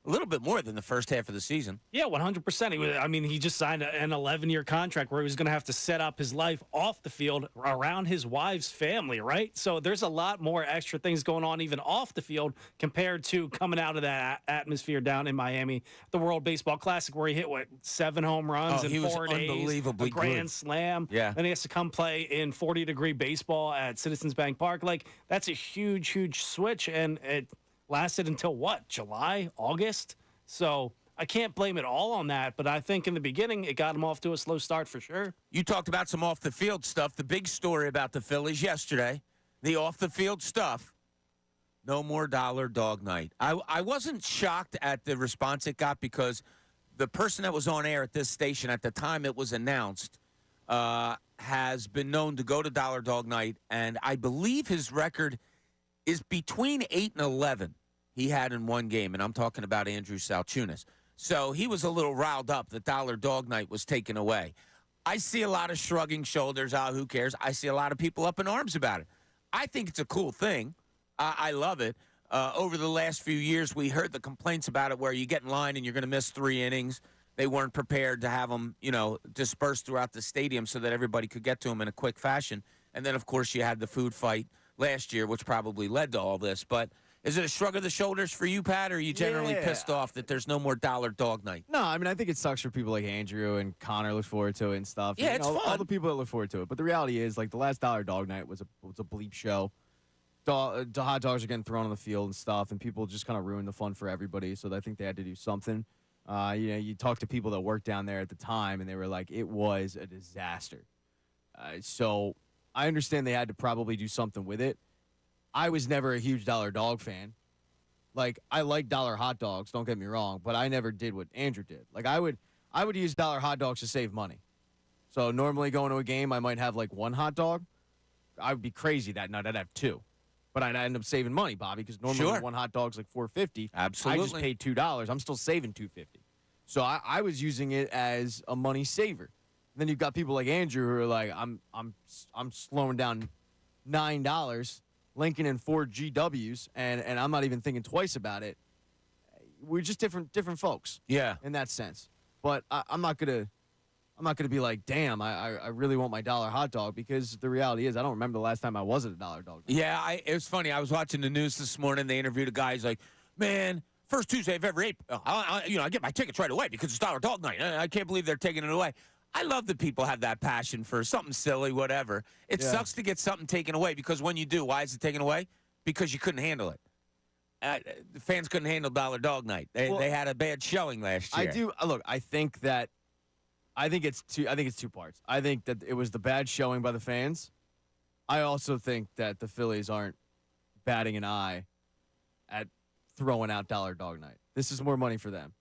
a little bit more than the first half of the season? Yeah, 100%. He just signed an 11-year contract where he was going to have to set up his life off the field around his wife's family, right? So there's a lot more extra things going on even off the field compared to coming out of that atmosphere down in Miami, the World Baseball Classic, where he hit, 7 home runs in 4 days, unbelievably a grand good. slam. Yeah. Then he has to come play in 40-degree baseball at Citizens Bank Park. Like, that's a huge, huge switch, and it lasted until July, August? So I can't blame it all on that, but I think in the beginning it got him off to a slow start for sure. You talked about some off-the-field stuff. The big story about the Phillies yesterday, the off-the-field stuff, no more dollar dog night. I wasn't shocked at the response it got because the person that was on air at this station at the time it was announced has been known to go to dollar dog night, and I believe his record is between 8 and 11 he had in one game, and I'm talking about Andrew Salchunas. So he was a little riled up that dollar dog night was taken away. I see a lot of shrugging shoulders, who cares? I see a lot of people up in arms about it. I think it's a cool thing. I love it. Over the last few years, we heard the complaints about it where you get in line and you're going to miss 3 innings. They weren't prepared to have them, dispersed throughout the stadium so that everybody could get to them in a quick fashion. And then, of course, you had the food fight last year, which probably led to all this. But is it a shrug of the shoulders for you, Pat, or are you generally pissed off that there's no more dollar dog night? No, I think it sucks for people like Andrew and Connor look forward to it and stuff. Yeah, and, it's fun. All the people that look forward to it. But the reality is, the last dollar dog night was a bleep show. The hot dogs are getting thrown on the field and stuff, and people just kind of ruined the fun for everybody. So I think they had to do something. You talk to people that worked down there at the time, and they were like, it was a disaster. So I understand they had to probably do something with it. I was never a huge dollar dog fan. I like dollar hot dogs, don't get me wrong, but I never did what Andrew did. I would use dollar hot dogs to save money. So normally going to a game, I might have 1 hot dog. I would be crazy that night. I'd have 2. But I'd end up saving money, Bobby, because normally 1 hot dog's $4.50. Absolutely. I just paid $2. I'm still saving $2.50. So I was using it as a money saver. And then you've got people like Andrew who are like, I'm slowing down $9, linking in 4 GWs, and I'm not even thinking twice about it. We're just different folks. Yeah. In that sense. But I'm not gonna be like, damn, I really want my dollar hot dog, because the reality is I don't remember the last time I was at a dollar dog. Yeah, it was funny. I was watching the news this morning. They interviewed a guy. He's like, man, first Tuesday of every April. I get my tickets right away because it's Dollar Dog Night. I can't believe they're taking it away. I love that people have that passion for something silly, whatever. It sucks to get something taken away because when you do, why is it taken away? Because you couldn't handle it. The fans couldn't handle Dollar Dog Night. They had a bad showing last year. I do. Look, I think it's two parts. I think that it was the bad showing by the fans. I also think that the Phillies aren't batting an eye at throwing out Dollar Dog Night. This is more money for them.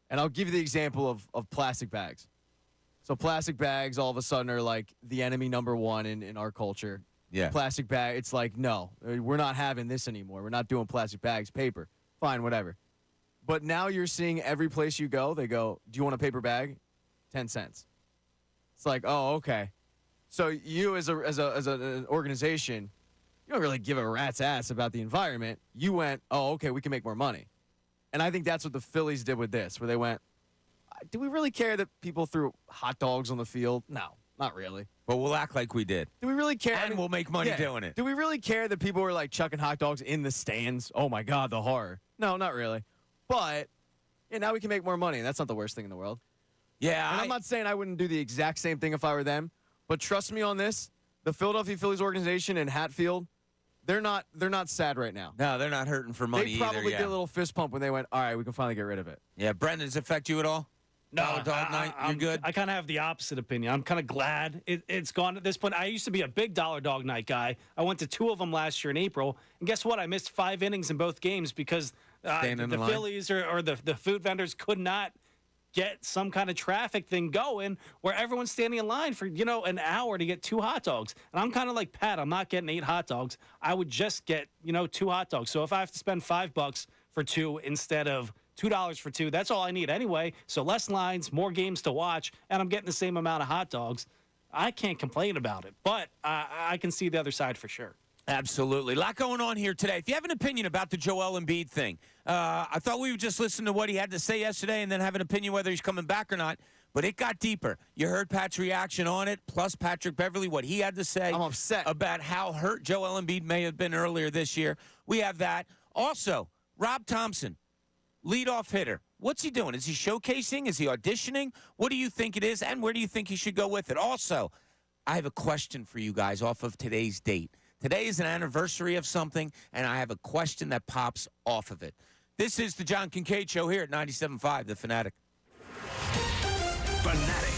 And I'll give you the example of plastic bags. So plastic bags all of a sudden are like the enemy number one in our culture. Yeah. Plastic bag, it's like, no, we're not having this anymore. We're not doing plastic bags, paper. Fine, whatever. But now you're seeing every place you go, they go, do you want a paper bag? 10 cents. It's like, oh, okay. So you as an organization, you don't really give a rat's ass about the environment. You went, oh, okay, we can make more money. And I think that's what the Phillies did with this, where they went, do we really care that people threw hot dogs on the field? No, not really. But we'll act like we did. Do we really care? And we'll make money doing it. Do we really care that people were like chucking hot dogs in the stands? Oh my God, the horror. No, not really. But now we can make more money, and that's not the worst thing in the world. Yeah. And I'm not saying I wouldn't do the exact same thing if I were them, but trust me on this, the Philadelphia Phillies organization in Hatfield, they're not sad right now. No, they're not hurting for money They probably either, did a little fist pump when they went, all right, we can finally get rid of it. Yeah, Brendan, does it affect you at all? No, Dollar Dog Night, you're good? I kind of have the opposite opinion. I'm kind of glad it's gone at this point. I used to be a big Dollar Dog Night guy. I went to 2 of them last year in April. And guess what? I missed 5 innings in both games because the Phillies or the food vendors could not get some kind of traffic thing going where everyone's standing in line for, an hour to get 2 hot dogs. And I'm kind of like Pat. I'm not getting 8 hot dogs. I would just get, 2 hot dogs. So if I have to spend $5 for 2 instead of $2 for 2, that's all I need anyway. So less lines, more games to watch, and I'm getting the same amount of hot dogs. I can't complain about it, but I can see the other side for sure. Absolutely. A lot going on here today. If you have an opinion about the Joel Embiid thing, I thought we would just listen to what he had to say yesterday and then have an opinion whether he's coming back or not. But it got deeper. You heard Pat's reaction on it, plus Patrick Beverley, what he had to say I'm upset about how hurt Joel Embiid may have been earlier this year. We have that. Also, Rob Thompson, leadoff hitter. What's he doing? Is he showcasing? Is he auditioning? What do you think it is, and where do you think he should go with it? Also, I have a question for you guys off of today's date. Today is an anniversary of something, and I have a question that pops off of it. This is the John Kincade Show here at 97.5, The Fanatic. Fanatic.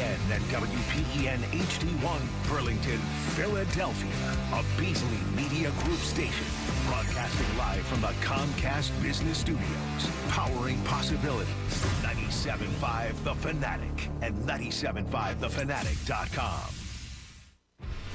WBEN and WPEN HD1, Burlington, Philadelphia. A Beasley Media Group station. Broadcasting live from the Comcast Business Studios. Powering possibilities. 97.5 The Fanatic and 97.5thefanatic.com.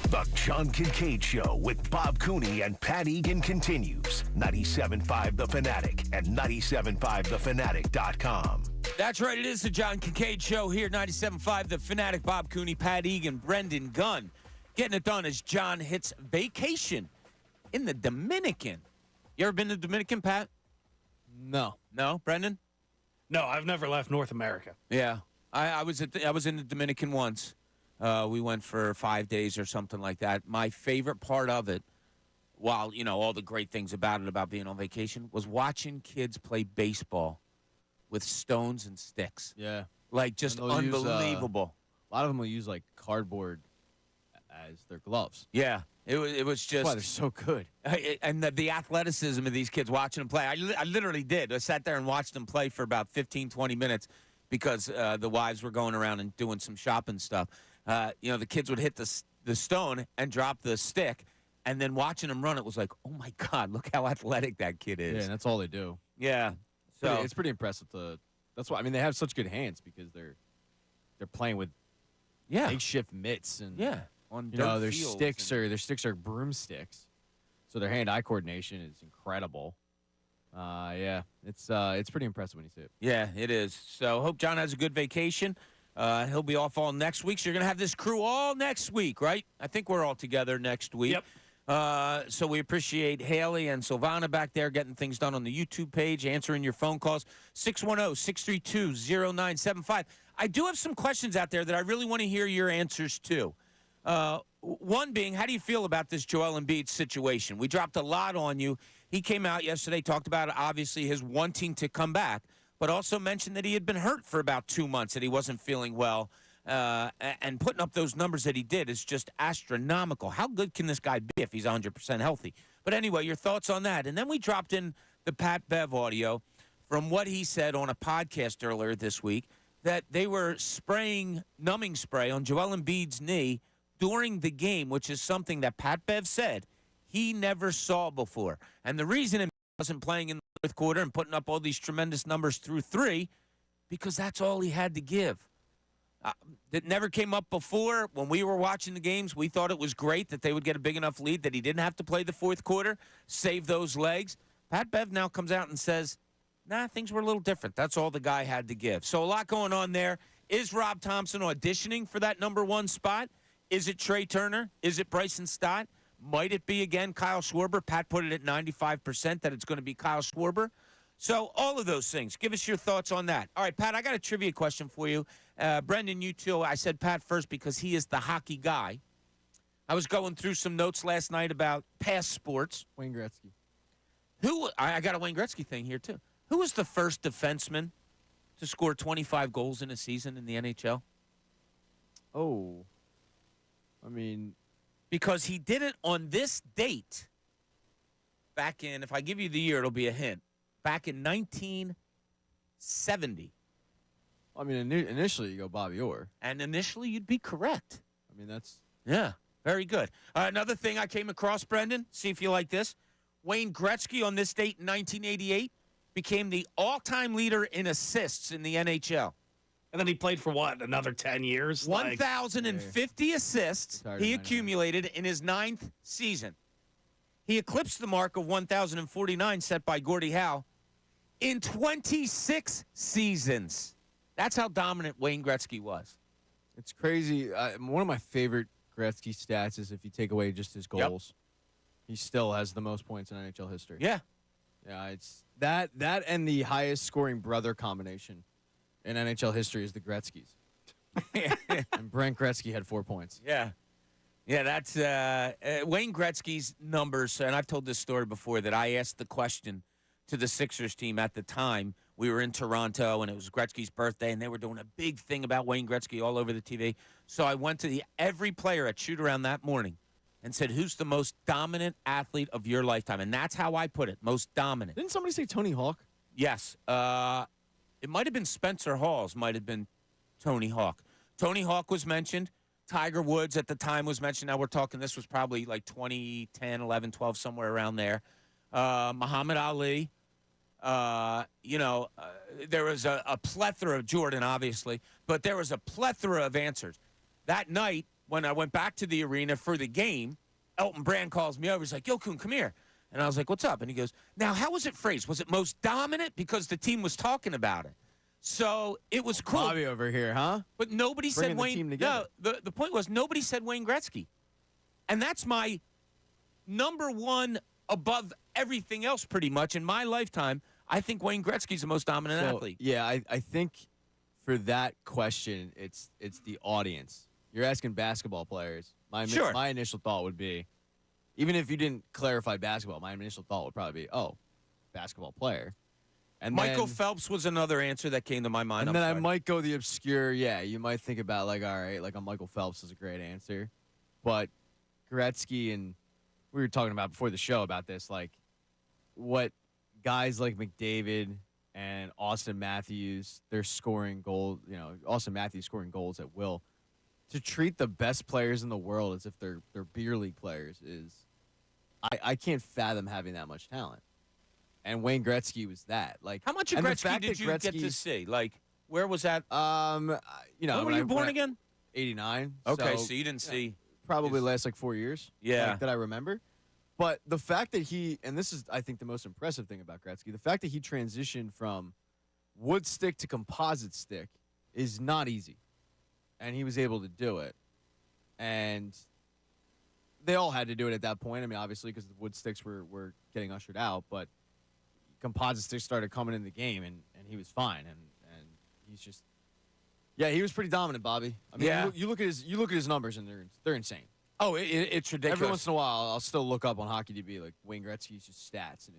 The John Kincade Show with Bob Cooney and Pat Egan continues. 97.5 The Fanatic and 97.5thefanatic.com. That's right. It is the John Kincade Show here, 97.5 The Fanatic. Bob Cooney, Pat Egan, Brendan Gunn. Getting it done as John hits vacation in the Dominican. You ever been to the Dominican, Pat? No. No, Brendan? No, I've never left North America. Yeah, I was in the Dominican once. We went for 5 days or something like that. My favorite part of it, while, all the great things about it, about being on vacation, was watching kids play baseball with stones and sticks. Yeah. Like, just unbelievable. A lot of them will use, like, cardboard as their gloves. Yeah. It was just. That's why they're so good. And the athleticism of these kids, watching them play. I literally did. I sat there and watched them play for about 15, 20 minutes because the wives were going around and doing some shopping stuff. The kids would hit the stone and drop the stick, and then watching them run, it was like, oh, my God, look how athletic that kid is. Yeah, and that's all they do. Yeah. So it's pretty impressive. That's why, they have such good hands because they're playing with makeshift mitts and on their sticks are broomsticks, so their hand-eye coordination is incredible. It's pretty impressive when you see it. Yeah, it is. So hope John has a good vacation. He'll be off all next week, so you're gonna have this crew all next week, right? I think we're all together next week. Yep. So we appreciate Haley and Silvana back there getting things done on the YouTube page, answering your phone calls, 610-632-0975. I do have some questions out there that I really want to hear your answers to. One being, how do you feel about this Joel Embiid situation? We dropped a lot on you. He came out yesterday, talked about, obviously, his wanting to come back, but also mentioned that he had been hurt for about 2 months, that he wasn't feeling well. And putting up those numbers that he did is just astronomical. How good can this guy be if he's 100% healthy? But anyway, your thoughts on that. And then we dropped in the Pat Bev audio from what he said on a podcast earlier this week, that they were spraying numbing spray on Joel Embiid's knee during the game, which is something that Pat Bev said he never saw before. And the reason Embiid wasn't playing in the fourth quarter and putting up all these tremendous numbers through three, because that's all he had to give. That never came up before. When we were watching the games, we thought it was great that they would get a big enough lead that he didn't have to play the fourth quarter, save those legs. Pat Bev now comes out and says, nah, things were a little different. That's all the guy had to give. So a lot going on there. Is Rob Thompson auditioning for that number one spot? Is it Trey Turner? Is it Bryson Stott? Might it be, again, Kyle Schwarber? Pat put it at 95% that it's going to be Kyle Schwarber. So all of those things. Give us your thoughts on that. All right, Pat, I got a trivia question for you. Brendan, you too. I said Pat first because he is the hockey guy. I was going through some notes last night about past sports. Wayne Gretzky. I got a Wayne Gretzky thing here, too. Who was the first defenseman to score 25 goals in a season in the NHL? Oh. Because he did it on this date back in, if I give you the year, it'll be a hint, back in 1970. Initially you go Bobby Orr. And initially you'd be correct. That's... Yeah, very good. Another thing I came across, Brendan, see if you like this. Wayne Gretzky on this date in 1988 became the all-time leader in assists in the NHL. And then he played for what, another 10 years? 1,050 assists he accumulated in his 9th season. He eclipsed the mark of 1,049 set by Gordie Howe in 26 seasons. That's how dominant Wayne Gretzky was. It's crazy. One of my favorite Gretzky stats is if you take away just his goals, he still has the most points in NHL history. Yeah. Yeah, it's that and the highest scoring brother combination in NHL history is the Gretzkys. And Brent Gretzky had 4 points. Yeah. Yeah, that's Wayne Gretzky's numbers, and I've told this story before, that I asked the question to the Sixers team at the time. We were in Toronto, and it was Gretzky's birthday, and they were doing a big thing about Wayne Gretzky all over the TV. So I went to every player at shoot-around that morning and said, who's the most dominant athlete of your lifetime? And that's how I put it, most dominant. Didn't somebody say Tony Hawk? Yes. It might have been Spencer Hawes, might have been Tony Hawk. Tony Hawk was mentioned. Tiger Woods at the time was mentioned. Now we're talking, this was probably like 2010, 11, 12, somewhere around there. Muhammad Ali. There was a plethora of Jordan, obviously, but there was a plethora of answers. That night, when I went back to the arena for the game, Elton Brand calls me over. He's like, "Yo, Kun, come here." And I was like, "What's up?" And he goes, "Now, how was it phrased? Was it most dominant?" Because the team was talking about it. So it was cool. Bobby over here, huh? But nobody Bringing said the Wayne. team No, together. the point was nobody said Wayne Gretzky. And that's my number one above everything else pretty much in my lifetime. I think Wayne Gretzky's the most dominant athlete. Yeah, I think for that question, it's the audience. You're asking basketball players. Sure. My initial thought would be, even if you didn't clarify basketball, my initial thought would probably be, oh, basketball player. And Michael then, Phelps was another answer that came to my mind. And I'm then I sorry. might go the obscure, you might think about, like, all right, like a Michael Phelps is a great answer. But Gretzky, and we were talking about before the show about this, like, what guys like McDavid and Austin Matthews, they're scoring goals, Austin Matthews scoring goals at will. To treat the best players in the world as if they're beer league players is, I can't fathom having that much talent. And Wayne Gretzky was that. Like, How much of and the Gretzky fact did that you get to Gretzky's- see? Like, where was that? When When were you born again? 89. Okay, so you didn't see. probably his- last like 4 years. Yeah. like, that I remember. But the fact that and this is, I think, the most impressive thing about Gretzky, the fact that he transitioned from wood stick to composite stick is not easy. And he was able to do it. And they all had to do it at that point. I mean, obviously, because the wood sticks were getting ushered out, but composite sticks started coming in the game, and he was fine. And he's just, he was pretty dominant, Bobby. I mean, Yeah. you look at his numbers, and they're insane. Oh, it's ridiculous. Every once in a while, I'll still look up on HockeyDB, like Wayne Gretzky's just stats, and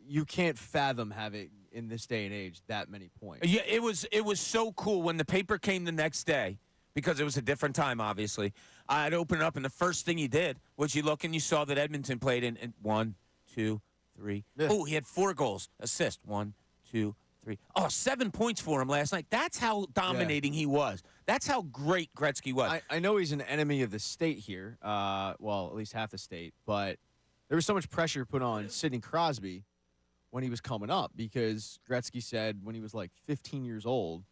you can't fathom having in this day and age that many points. Yeah, it was so cool when the paper came the next day, because it was a different time, obviously. I'd open it up, and the first thing he did was you look and you saw that Edmonton played in 1, 2, 3. Yeah. Oh, he had 4 goals, assist, 1, 2, 3. Oh, 7 points for him last night. That's how dominating he was. That's how great Gretzky was. I know he's an enemy of the state here, well, at least half the state, but there was so much pressure put on Sidney Crosby when he was coming up, because Gretzky said when he was like 15 years old,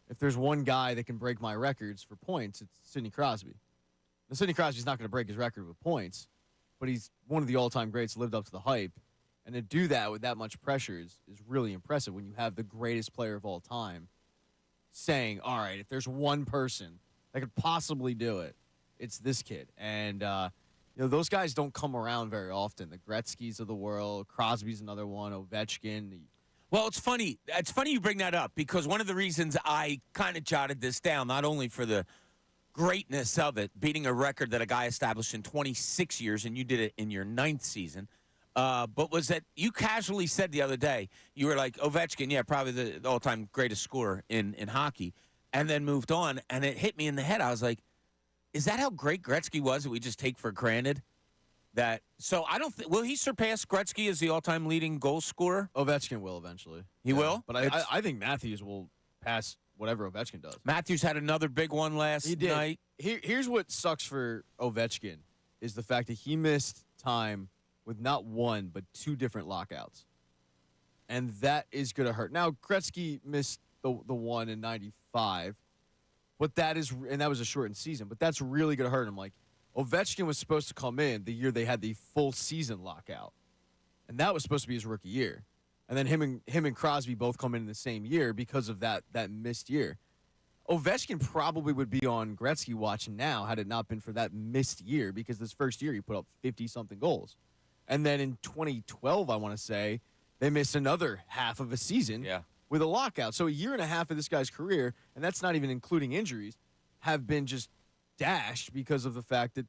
if there's one guy that can break my records for points, it's Sidney Crosby. Now, Sidney Crosby's not going to break his record with points, but he's one of the all-time greats, lived up to the hype. And to do that with that much pressure is really impressive when you have the greatest player of all time saying, all right, if there's one person that could possibly do it, it's this kid. And, those guys don't come around very often. The Gretzkys of the world, Crosby's another one, Ovechkin. Well, it's funny. It's funny you bring that up, because one of the reasons I kind of jotted this down, not only for the greatness of it, beating a record that a guy established in 26 years, and you did it in your 9th season, but was that you casually said the other day, you were like, Ovechkin, probably the all-time greatest scorer in hockey, and then moved on, and it hit me in the head. I was like, is that how great Gretzky was that we just take for granted? So I don't think, will he surpass Gretzky as the all-time leading goal scorer? Ovechkin will eventually. He will? But I think Matthews will pass whatever Ovechkin does. Matthews had another big one last night. Here's what sucks for Ovechkin is the fact that he missed time with not one but 2 different lockouts. And that is going to hurt. Now, Gretzky missed the one in 95, but that was a shortened season, but that's really going to hurt him. Like, Ovechkin was supposed to come in the year they had the full season lockout, and that was supposed to be his rookie year. And then him and Crosby both come in the same year because of that missed year. Ovechkin probably would be on Gretzky watch now had it not been for that missed year, because this first year he put up 50-something goals. And then in 2012, I want to say, they missed another half of a season with a lockout. So a year and a half of this guy's career, and that's not even including injuries, have been just dashed because of the fact that,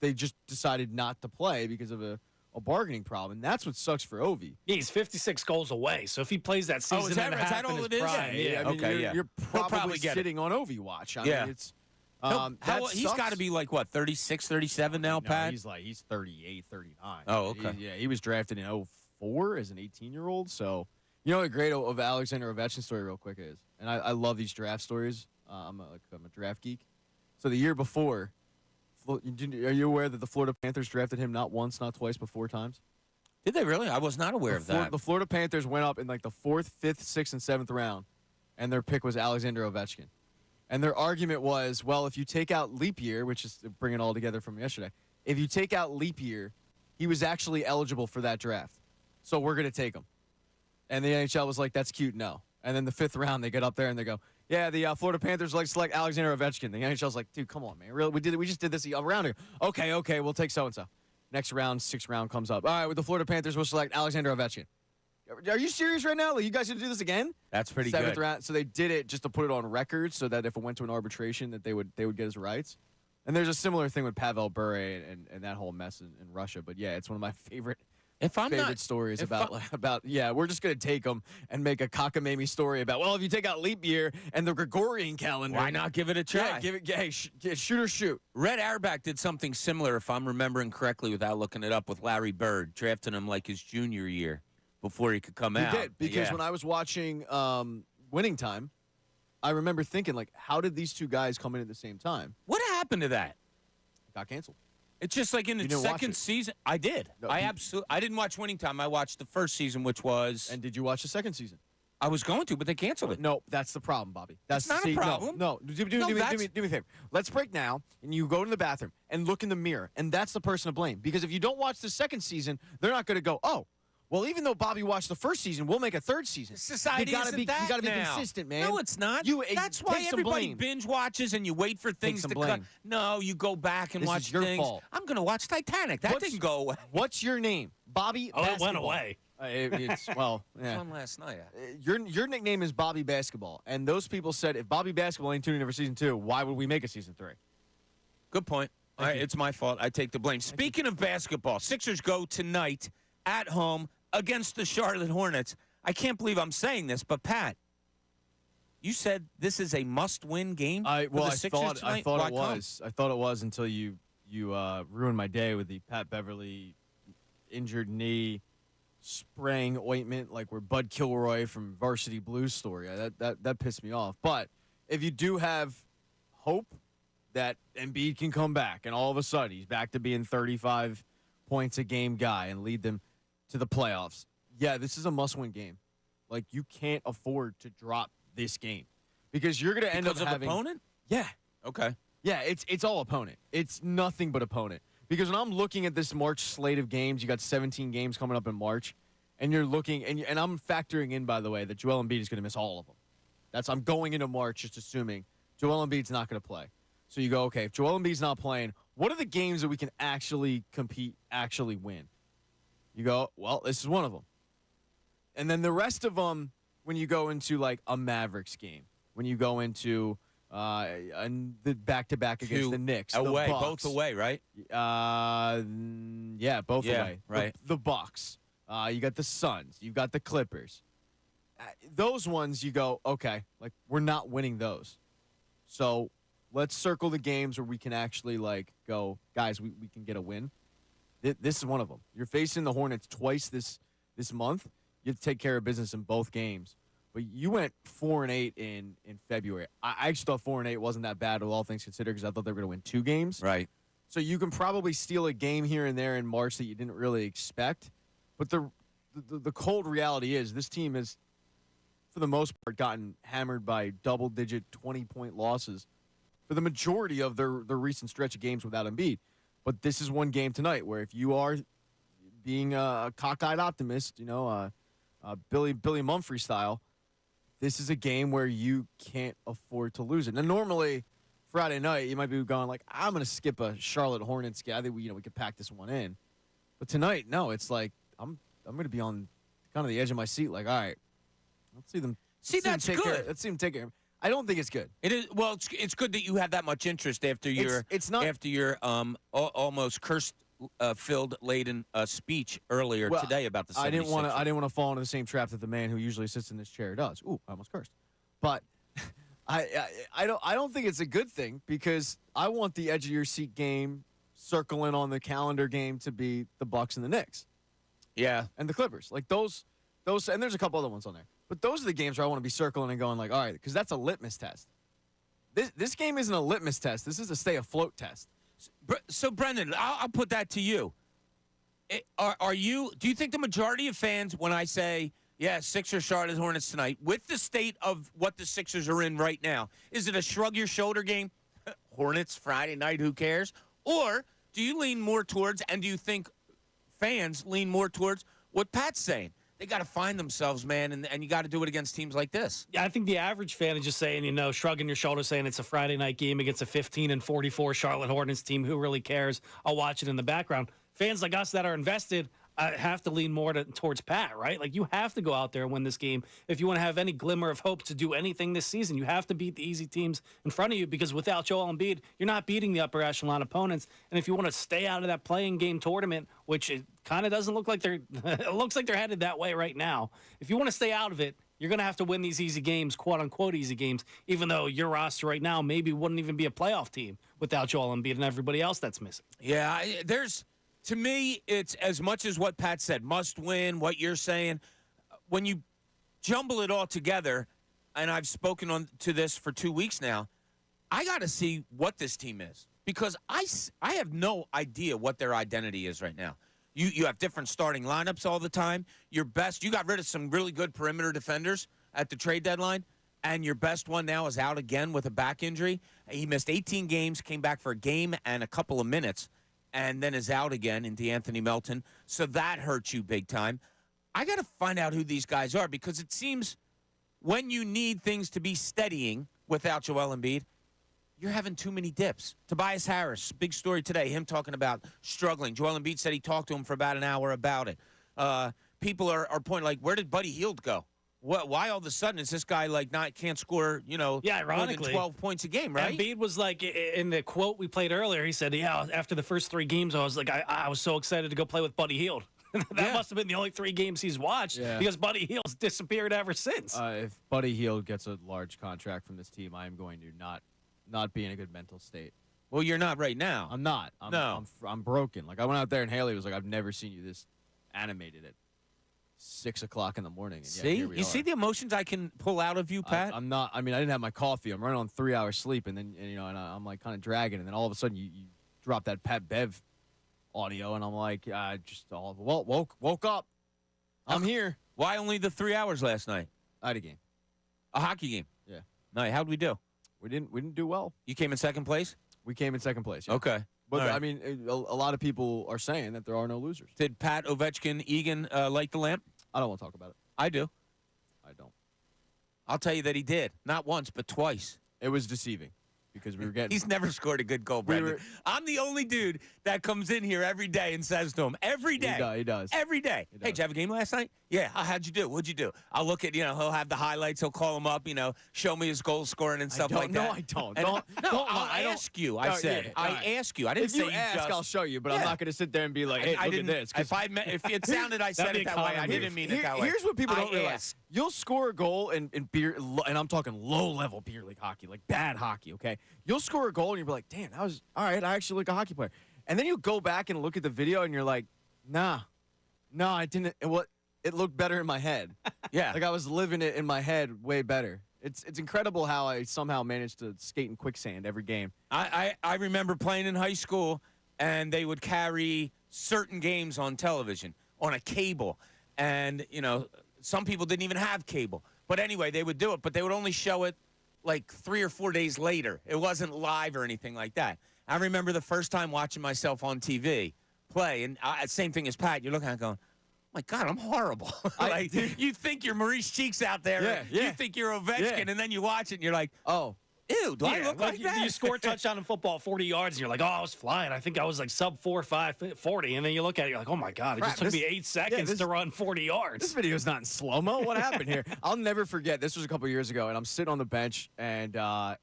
they just decided not to play because of a bargaining problem. And that's what sucks for Ovi. Yeah, he's 56 goals away. So if he plays that season is that and a half all in it his is? prime, I mean, you're He'll probably get it. sitting on Ovi watch. I mean, it's He's got to be like, what, 36, 37 now, No, Pat? he's 38, 39. Oh, okay. He was drafted in 04 as an 18-year-old, so You know what great of Alexander Ovechkin's story real quick is? And I love these draft stories. I'm a draft geek. So the year before, are you aware that the Florida Panthers drafted him not once, not twice, but 4 times? Did they really? I was not aware of that. The Florida Panthers went up in like the 4th, 5th, 6th, and 7th round, and their pick was Alexander Ovechkin. And their argument was, well, if you take out leap year, which is bringing it all together from yesterday, if you take out leap year, he was actually eligible for that draft. So we're going to take him. And the NHL was like, that's cute, no. And then the 5th round, they get up there and they go, yeah, the Florida Panthers like select Alexander Ovechkin. The NHL's like, dude, come on, man. Really? We just did this a round ago. Okay, we'll take so-and-so. Next round, 6th round comes up. All right, with the Florida Panthers, we'll select Alexander Ovechkin. Are you serious right now? Like, you guys going to do this again? That's pretty 7th good. round. So they did it just to put it on record so that if it went to an arbitration that they would get his rights. And there's a similar thing with Pavel Bure and that whole mess in Russia. But, yeah, it's one of my favorite stories about we're just going to take them and make a cockamamie story about, well, if you take out leap year and the Gregorian calendar. Why not give it a try? Yeah, shoot or shoot. Red Auerbach did something similar, if I'm remembering correctly without looking it up, with Larry Bird, drafting him like his junior year before he could come out. He did, because when I was watching Winning Time, I remember thinking, like, how did these two guys come in at the same time? What happened to that? It got canceled. It's just like in the second season. I did. No, I didn't watch Winning Time. I watched the first season, which was. And did you watch the second season? I was going to, but they canceled it. No, that's the problem, Bobby. That's not a problem. No. Do me a favor. Let's break now, and you go to the bathroom and look in the mirror, and that's the person to blame. Because if you don't watch the second season, they're not going to go, oh, well, even though Bobby watched the first season, we'll make a third season. Society you gotta isn't that You got to be now. consistent, man. No, it's not. That's why everybody binge watches and you wait for things to cut. No, you go back and watch your things. Fault. I'm going to watch Titanic. That didn't go away. What's your name? Bobby Basketball. It went away. It's well, yeah. One last night. Your nickname is Bobby Basketball, and those people said if Bobby Basketball ain't tuning in for season 2, why would we make a season 3? Good point. All right, it's my fault. I take the blame. Speaking of basketball, Sixers go tonight at home against the Charlotte Hornets. I can't believe I'm saying this, but Pat, you said this is a must-win game for the Sixers tonight. I thought it was. I thought it was until you ruined my day with the Pat Beverly injured knee spraying ointment like we're Bud Kilroy from Varsity Blues story. That pissed me off. But if you do have hope that Embiid can come back and all of a sudden he's back to being 35 points a game guy and lead them to the playoffs, yeah, this is a must-win game. Like, you can't afford to drop this game because you're going to end up having opponent? Yeah. Okay. Yeah, it's all opponent. It's nothing but opponent. Because when I'm looking at this March slate of games, you got 17 games coming up in March, and you're looking, and I'm factoring in, by the way, that Joel Embiid is going to miss all of them. I'm going into March just assuming Joel Embiid's not going to play. So you go, okay, if Joel Embiid's not playing, what are the games that we can actually compete, actually win? You go, well, this is one of them. And then the rest of them, when you go into like a Mavericks game, when you go into the back-to-back against the Knicks, away, the Bucks, both away, right? Yeah, both away. Right. The Bucks. You got the Suns. You got the Clippers. Those ones, you go, okay, like we're not winning those. So let's circle the games where we can actually like go, guys, we can get a win. This is one of them. You're facing the Hornets twice this month. You have to take care of business in both games. But you went 4-8 in February. I actually thought 4-8 wasn't that bad, with all things considered, because I thought they were going to win 2 games. Right. So you can probably steal a game here and there in March that you didn't really expect. But the cold reality is this team has, for the most part, gotten hammered by double-digit 20-point losses for the majority of their recent stretch of games without Embiid. But this is one game tonight where if you are being a cockeyed optimist, Billy Mumphrey style, this is a game where you can't afford to lose it. Now, normally, Friday night, you might be going like, I'm going to skip a Charlotte Hornets game. I think we could pack this one in. But tonight, no, it's like I'm going to be on kind of the edge of my seat. Like, all right, let's see them. That's good. Let's see them take it. I don't think it's good. It is. Well, it's good that you have that much interest after your almost curse filled laden speech earlier today about the 76ers. I didn't want to fall into the same trap that the man who usually sits in this chair does. Ooh, I almost cursed. But I don't think it's a good thing, because I want the edge of your seat game circling on the calendar game to be the Bucks and the Knicks. Yeah. And the Clippers. Like those Those, and there's a couple other ones on there. But those are the games where I want to be circling and going like, all right, because that's a litmus test. This game isn't a litmus test. This is a stay afloat test. So Brendan, I'll put that to you. Do you think the majority of fans, when I say, yeah, Sixers, Charlotte Hornets tonight, with the state of what the Sixers are in right now, is it a shrug your shoulder game? Hornets, Friday night, who cares? Or do you lean more towards, and do you think fans lean more towards what Pat's saying? They got to find themselves, man, and you got to do it against teams like this. Yeah, I think the average fan is just saying, shrugging your shoulders, saying it's a Friday night game against a 15-44 Charlotte Hornets team. Who really cares? I'll watch it in the background. Fans like us that are invested have to lean more towards Pat, right? Like, you have to go out there and win this game. If you want to have any glimmer of hope to do anything this season, you have to beat the easy teams in front of you, because without Joel Embiid, you're not beating the upper echelon opponents. And if you want to stay out of that playing game tournament, which it kind of doesn't look like it looks like they're headed that way right now. If you want to stay out of it, you're going to have to win these easy games, quote-unquote easy games, even though your roster right now maybe wouldn't even be a playoff team without Joel Embiid and everybody else that's missing. Yeah, to me, it's as much as what Pat said, must win, what you're saying. When you jumble it all together, and I've spoken to this for 2 weeks now, I got to see what this team is, because I have no idea what their identity is right now. You have different starting lineups all the time. You got rid of some really good perimeter defenders at the trade deadline, and your best one now is out again with a back injury. He missed 18 games, came back for a game and a couple of minutes, and then is out again in DeAnthony Melton. So that hurts you big time. I got to find out who these guys are, because it seems when you need things to be steadying without Joel Embiid, you're having too many dips. Tobias Harris, big story today, him talking about struggling. Joel Embiid said he talked to him for about an hour about it. People are pointing like, where did Buddy Hield go? Why all of a sudden is this guy can't score, more than 12 points a game, right? Embiid was like, in the quote we played earlier, he said, yeah, after the first 3 games, I was like, I was so excited to go play with Buddy Hield. That must have been the only 3 games he's watched, because Buddy Hield's disappeared ever since. If Buddy Hield gets a large contract from this team, I am going to not be in a good mental state. Well, you're not right now. I'm not. I'm broken. Like, I went out there and Haley was like, I've never seen you this animated at 6 o'clock in the morning. And see? You see the emotions I can pull out of you, Pat? I'm not. I mean, I didn't have my coffee. I'm running on 3 hours sleep, and then and I'm like kind of dragging, and then all of a sudden you drop that Pat Bev audio, and I'm like, woke up. I'm here. Why only the 3 hours last night? I had a game. A hockey game? Yeah. No, how'd we do? We didn't do well. You came in second place? We came in second place. Yeah. Okay. But, right. I mean, a lot of people are saying that there are no losers. Did Pat, Ovechkin, Egan light the lamp? I don't want to talk about it. I do. I don't. I'll tell you that he did. Not once, but twice. It was deceiving because we were getting... He's never scored a good goal, Brendan. I'm the only dude that comes in here every day and says to him, every day. He does. Every day. Hey, did you have a game last night? Yeah. How'd you do? What'd you do? I'll look at, he'll have the highlights. He'll call him up, show me his goal scoring and stuff like that. No, I don't. I'll ask you. I said. I ask you. I didn't say you ask, just... I'll show you, but I'm not going to sit there and be like, hey, look at this. If it sounded I said it that way, I didn't mean it that way. Here's what people don't realize. You'll score a goal in beer, and I'm talking low-level beer league hockey, like bad hockey, okay? You'll score a goal, and you'll be like, damn, that was, all right, I actually like a hockey player. And then you go back and look at the video, and you're like, nah, I didn't. It looked better in my head. Yeah. Like I was living it in my head way better. It's incredible how I somehow managed to skate in quicksand every game. I remember playing in high school, and they would carry certain games on television, on a cable. And, some people didn't even have cable. But anyway, they would do it, but they would only show it like 3 or 4 days later. It wasn't live or anything like that. I remember the first time watching myself on TV play, and same thing as Pat. You're looking at it going, my God, I'm horrible. You think you're Maurice Cheeks out there. Yeah. You think you're Ovechkin, and then you watch it, and you're like, oh, ew, do I look like that? You score a touchdown in football 40 yards, and you're like, oh, I was flying. I think I was like sub 4.5, 40. And then you look at it, you're like, oh, my God, it just took me 8 seconds to run 40 yards. This video's not in slow-mo. What happened here? I'll never forget. This was a couple years ago, and I'm sitting on the bench, and I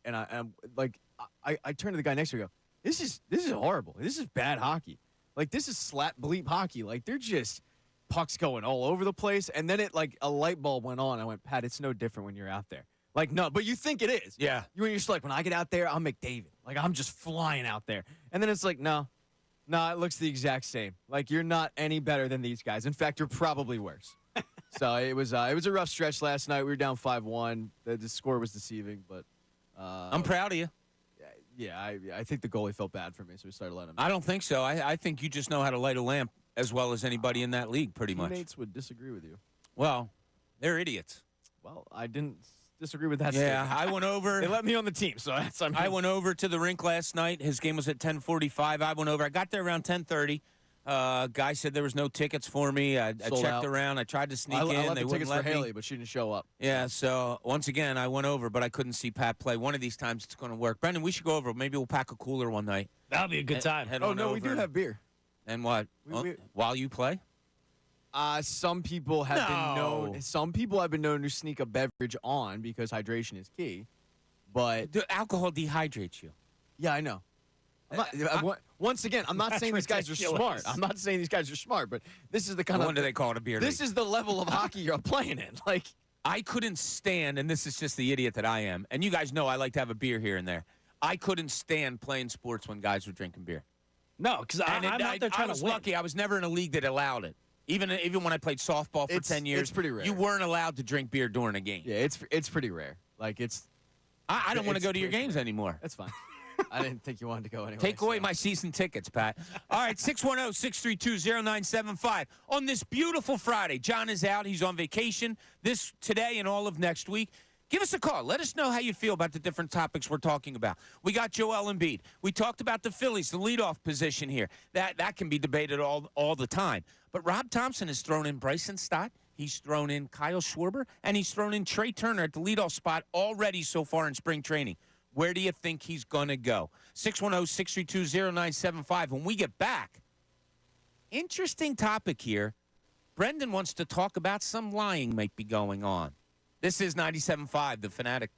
turn to the guy next to me and go, this is horrible. This is bad hockey. Like, this is slap bleep hockey. Like, they're just pucks going all over the place. And then a light bulb went on. I went, Pat, it's no different when you're out there. Like, no, but you think it is. Yeah. You're just like, when I get out there, I'm McDavid. Like, I'm just flying out there. And then it's like, no, it looks the exact same. Like, you're not any better than these guys. In fact, you're probably worse. So it was a rough stretch last night. We were down 5-1. The score was deceiving, but I'm proud of you. yeah, I think the goalie felt bad for me, so we started letting him. I don't think so. I think you just know how to light a lamp as well as anybody in that league, pretty much. Teammates would disagree with you. Well, they're idiots. Well, I didn't disagree with that. Yeah, statement. I went over. They let me on the team, so that's. I went over to the rink last night. His game was at 10:45. I went over. I got there around 10:30. Guy said there was no tickets for me. I checked out. around. I tried to sneak I in. left They the wouldn't tickets for let me. Haley, but she didn't show up. Yeah, so once again, I went over, but I couldn't see Pat play. One of these times it's going to work. Brendan, we should go over. Maybe we'll pack a cooler one night. That'll be a good time. Head Oh on no, we over. do have beer. And what? While you play? Some people have been No. known. Some people have been known to sneak a beverage on because hydration is key. But The alcohol dehydrates you. yeah, I know. Once again, I'm not saying these guys are ridiculous. smart. I'm not saying these guys are smart, but this is the kind No of wonder they call it a beer this league. is the level of hockey you're playing in. Like I couldn't stand, and this is just the idiot that I am, and you guys know I like to have a beer here and there. I couldn't stand playing sports when guys were drinking beer. No, because I'm out there I trying was to win. lucky. I was never in a league that allowed it. Even when I played softball for 10 years, it's pretty rare. you weren't allowed to drink beer during a game. yeah, it's pretty rare. Like I don't want to it's go to your pretty games rare. anymore. That's fine. I didn't think you wanted to go anyway. Take away so. my season tickets, Pat. All right, 610-632-0975. On this beautiful Friday, John is out. He's on vacation today and all of next week. Give us a call. Let us know how you feel about the different topics we're talking about. We got Joel Embiid. We talked about the Phillies, the leadoff position here. That can be debated all the time. But Rob Thompson has thrown in Bryson Stott. He's thrown in Kyle Schwarber, and he's thrown in Trey Turner at the leadoff spot already so far in spring training. Where do you think he's going to go? 610-632-0975. When we get back, interesting topic here. Brendan wants to talk about some lying might be going on. This is 97.5, The Fanatic.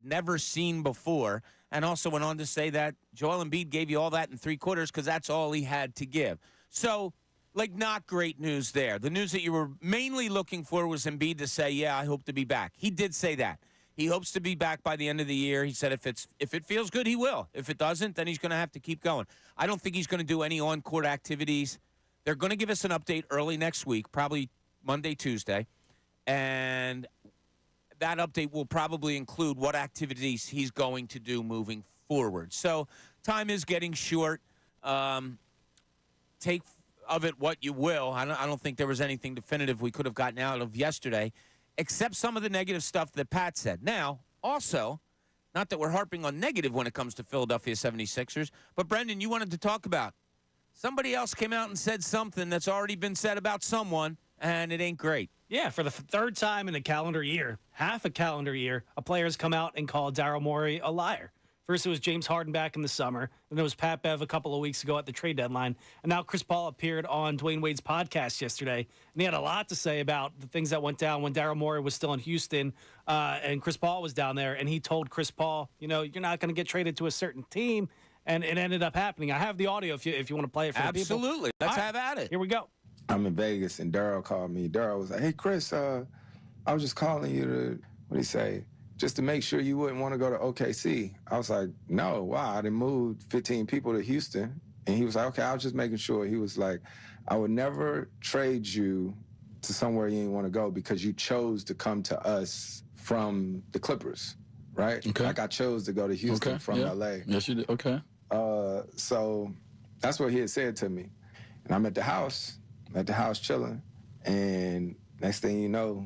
never seen before, and also went on to say that Joel Embiid gave you all that in 3 quarters because that's all he had to give. So, like, not great news there. The news that you were mainly looking for was Embiid to say, yeah, I hope to be back. He did say that. He hopes to be back by the end of the year. He said if it feels good, he will. If it doesn't, then he's going to have to keep going. I don't think he's going to do any on-court activities. They're going to give us an update early next week, probably Monday, Tuesday, and that update will probably include what activities he's going to do moving forward. So time is getting short. Take of it what you will. I don't think there was anything definitive we could have gotten out of yesterday, except some of the negative stuff that Pat said. Now, also, not that we're harping on negative when it comes to Philadelphia 76ers, but Brendan, you wanted to talk about somebody else came out and said something that's already been said about someone, and it ain't great. Yeah, for the third time in a calendar year, half a calendar year, a player has come out and called Daryl Morey a liar. First, it was James Harden back in the summer. Then it was Pat Bev a couple of weeks ago at the trade deadline. And now Chris Paul appeared on Dwayne Wade's podcast yesterday. And he had a lot to say about the things that went down when Daryl Morey was still in Houston and Chris Paul was down there. And he told Chris Paul, you're not going to get traded to a certain team. And it ended up happening. I have the audio if you want to play it for the people. Absolutely. Let's have at it. Here we go. I'm in Vegas, and Daryl called me. Daryl was like, hey, Chris, I was just calling you to, what did he say, just to make sure you wouldn't want to go to OKC. I was like, no, why? I done moved 15 people to Houston. And he was like, okay, I was just making sure. He was like, I would never trade you to somewhere you didn't want to go because you chose to come to us from the Clippers, right? Okay. Like I chose to go to Houston from LA. Yes, you did. Okay. So that's what he had said to me. And I'm at the house chilling, and next thing you know,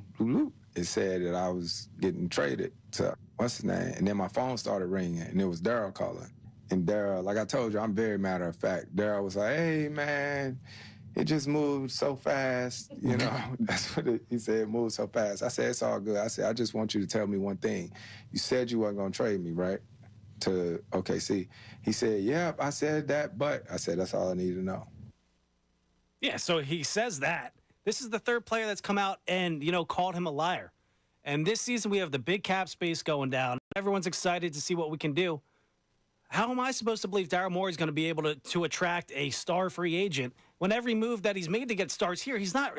it said that I was getting traded to what's his name, and then my phone started ringing, and it was Daryl calling. And Daryl, like I told you, I'm very matter of fact. Daryl was like, hey, man, it just moved so fast, you know. That's what he said, it moved so fast. I said, it's all good. I said, I just want you to tell me one thing. You said you weren't going to trade me, right, to OKC. He said, yep, I said that, but I said, that's all I need to know. Yeah, so he says that. This is the third player that's come out and, called him a liar. And this season we have the big cap space going down. Everyone's excited to see what we can do. How am I supposed to believe Daryl Morey is going to be able to attract a star free agent when every move that he's made to get stars here, he's not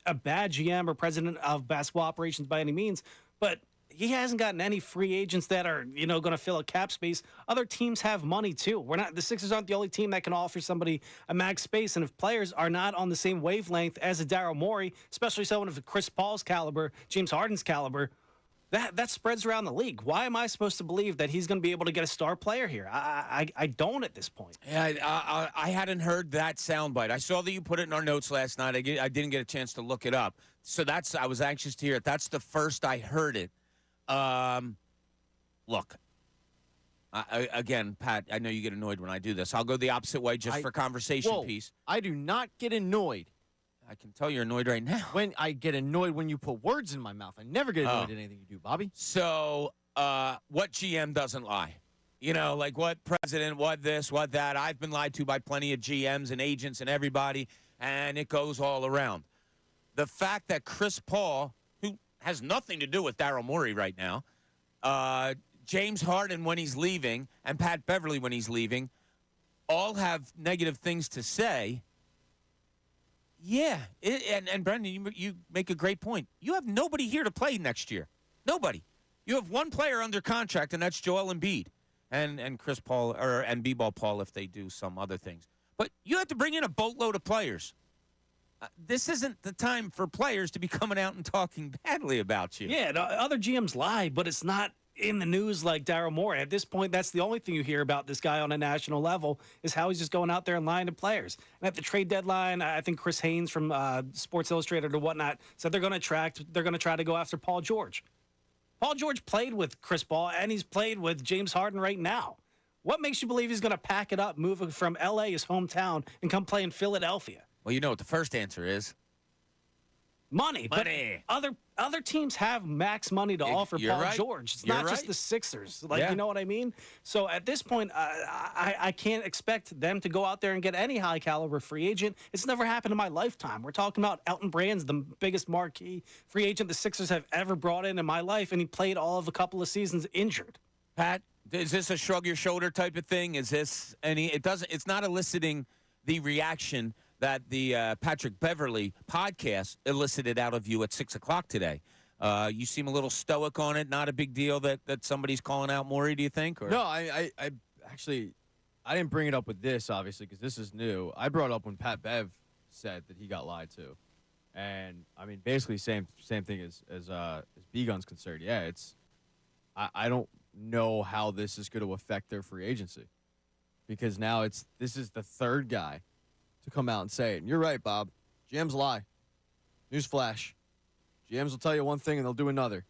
a bad GM or president of basketball operations by any means, but he hasn't gotten any free agents that are, going to fill a cap space. Other teams have money too. The Sixers aren't the only team that can offer somebody a max space. And if players are not on the same wavelength as a Daryl Morey, especially someone of Chris Paul's caliber, James Harden's caliber, that spreads around the league. Why am I supposed to believe that he's going to be able to get a star player here? I don't at this point. Yeah, I hadn't heard that soundbite. I saw that you put it in our notes last night. I didn't get a chance to look it up. So I was anxious to hear it. That's the first I heard it. Look, again, Pat, I know you get annoyed when I do this. I'll go the opposite way just for conversation piece. I do not get annoyed. I can tell you're annoyed right now. When I get annoyed when you put words in my mouth. I never get annoyed at anything you do, Bobby. So, what GM doesn't lie? Like what president, what this, what that. I've been lied to by plenty of GMs and agents and everybody, and it goes all around. The fact that Chris Paul, who has nothing to do with Daryl Morey right now, James Harden when he's leaving, and Pat Beverly when he's leaving, all have negative things to say. Yeah, and Brendan, you make a great point. You have nobody here to play next year. Nobody. You have one player under contract, and that's Joel Embiid, and Chris Paul, or B-ball Paul if they do some other things. But you have to bring in a boatload of players. This isn't the time for players to be coming out and talking badly about you. Yeah, other GMs lie, but it's not in the news like Daryl Morey. At this point, that's the only thing you hear about this guy on a national level is how he's just going out there and lying to players. And at the trade deadline, I think Chris Haynes from Sports Illustrated or whatnot said they're going to try to go after Paul George. Paul George played with Chris Paul, and he's played with James Harden right now. What makes you believe he's going to pack it up, move from L.A., his hometown, and come play in Philadelphia? Well, you know what the first answer is. Money. But other teams have max money to offer you're Paul right. George. It's You're not just right. the Sixers. Like, Yeah. you know what I mean? So at this point, I can't expect them to go out there and get any high caliber free agent. It's never happened in my lifetime. We're talking about Elton Brand's the biggest marquee free agent the Sixers have ever brought in my life, and he played all of a couple of seasons injured. Pat, is this a shrug your shoulder type of thing? Is this any? It's not eliciting the reaction that the Patrick Beverly podcast elicited out of you at 6 o'clock today. You seem a little stoic on it. Not a big deal that somebody's calling out Morey, do you think? Or? No, I actually, I didn't bring it up with this, obviously, because this is new. I brought it up when Pat Bev said that he got lied to. And, I mean, basically same thing as B-Gun's concerned. Yeah, I don't know how this is going to affect their free agency. Because now this is the third guy to come out and say it. And you're right, Bob. GMs lie. Newsflash. GMs will tell you one thing and they'll do another.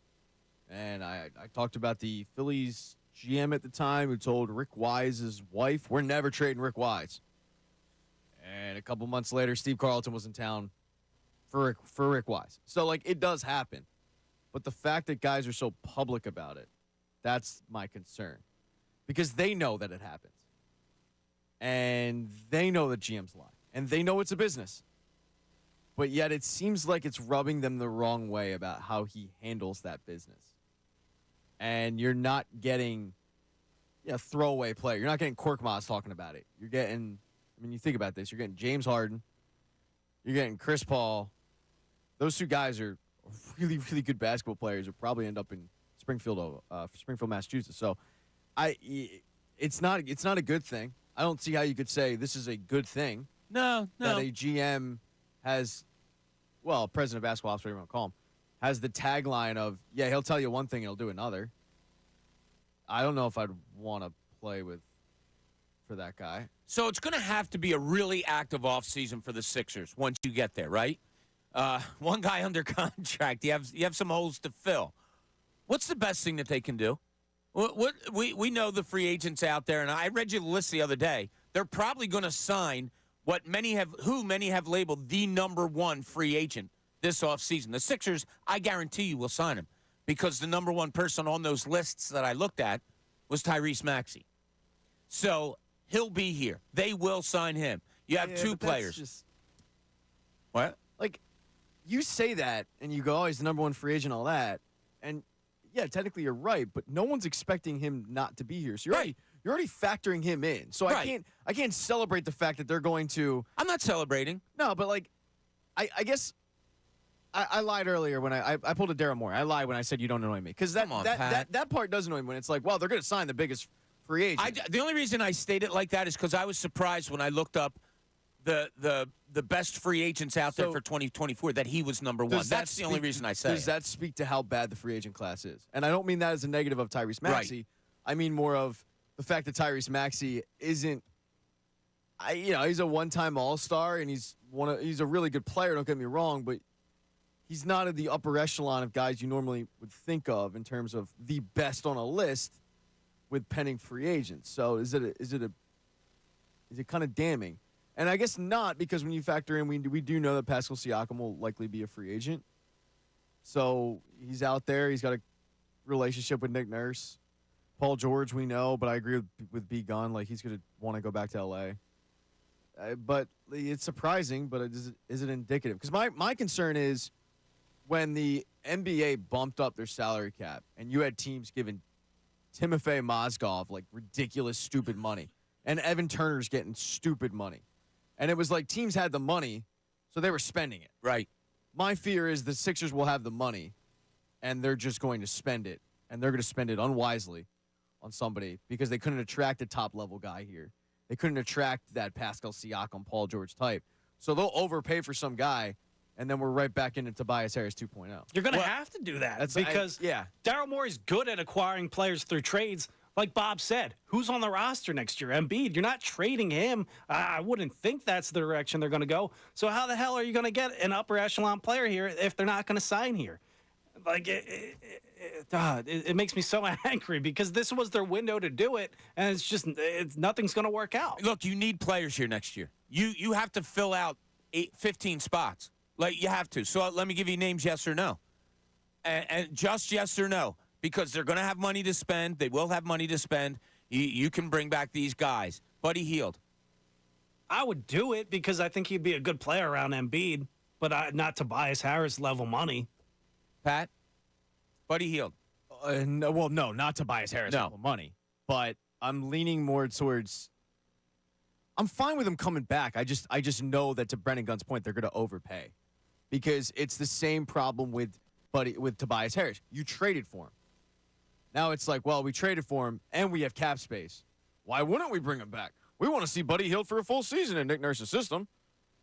And I talked about the Phillies GM at the time who told Rick Wise's wife, we're never trading Rick Wise. And a couple months later, Steve Carlton was in town for Rick Wise. So, like, it does happen. But the fact that guys are so public about it, that's my concern. Because they know that it happens. And they know that GMs lie. And they know it's a business. But yet it seems like it's rubbing them the wrong way about how he handles that business. And you're not getting throwaway player. You're not getting Korkmaz talking about it. You're getting, I mean, you think about this. You're getting James Harden. You're getting Chris Paul. Those two guys are really, really good basketball players who probably end up in Springfield, Massachusetts. So it's not a good thing. I don't see how you could say this is a good thing. No. That a GM has, president of basketball ops, whatever you want to call him, has the tagline of, he'll tell you one thing and he'll do another. I don't know if I'd want to play for that guy. So it's going to have to be a really active offseason for the Sixers once you get there, right? One guy under contract. You have some holes to fill. What's the best thing that they can do? We know the free agents out there, and I read you the list the other day. They're probably going to sign many have labeled the number one free agent this offseason. The Sixers, I guarantee you, will sign him because the number one person on those lists that I looked at was Tyrese Maxey. So he'll be here. They will sign him. You have two players. What? Like, you say that, and you go, he's the number one free agent, all that, and yeah, technically you're right, but no one's expecting him not to be here. So you're already factoring him in. So I can't celebrate the fact that they're going to. I'm not celebrating. No, but like, I guess I lied earlier when I pulled a Daryl Morey. I lied when I said you don't annoy me because that part does annoy me when it's like, well, they're going to sign the biggest free agent. The only reason I state it like that is because I was surprised when I looked up the best free agents out there for 2024 that he was number one. That's the only reason I say Does that speak to how bad the free agent class is? And I don't mean that as a negative of Tyrese Maxey. Right. I mean more of the fact that Tyrese Maxey isn't. He's a one-time All-Star and he's a really good player. Don't get me wrong, but he's not at the upper echelon of guys you normally would think of in terms of the best on a list with pending free agents. So is it kind of damning? And I guess not, because when you factor in, we do know that Pascal Siakam will likely be a free agent. So he's out there. He's got a relationship with Nick Nurse. Paul George, we know, but I agree with B. Gunn. Like, he's going to want to go back to L.A. But it's surprising, but is it indicative? Because my concern is when the NBA bumped up their salary cap and you had teams giving Timofey Mozgov, like, ridiculous, stupid money, and Evan Turner's getting stupid money. And it was like teams had the money, so they were spending it. Right. My fear is the Sixers will have the money, and they're just going to spend it. And they're going to spend it unwisely on somebody because they couldn't attract a top-level guy here. They couldn't attract that Pascal Siakam, Paul George type. So they'll overpay for some guy, and then we're right back into Tobias Harris 2.0. You're going to have to do that because Daryl Morey's good at acquiring players through trades. Like Bob said, who's on the roster next year? Embiid. You're not trading him. I wouldn't think that's the direction they're going to go. So how the hell are you going to get an upper echelon player here if they're not going to sign here? Like, it makes me so angry because this was their window to do it, and nothing's going to work out. Look, you need players here next year. You have to fill out 15 spots. Like, you have to. So let me give you names, yes or no. And just yes or no, because they're going to have money to spend. They will have money to spend. You can bring back these guys. Buddy Hield. I would do it because I think he'd be a good player around Embiid, but not Tobias Harris level money. Pat? Buddy Hield. No, not Tobias Harris level money. But I'm leaning more towards. I'm fine with him coming back. I just know that, to Brennan Gunn's point, they're going to overpay, because it's the same problem with Tobias Harris. You traded for him. Now it's like, well, we traded for him and we have cap space. Why wouldn't we bring him back? We want to see Buddy Hield for a full season in Nick Nurse's system.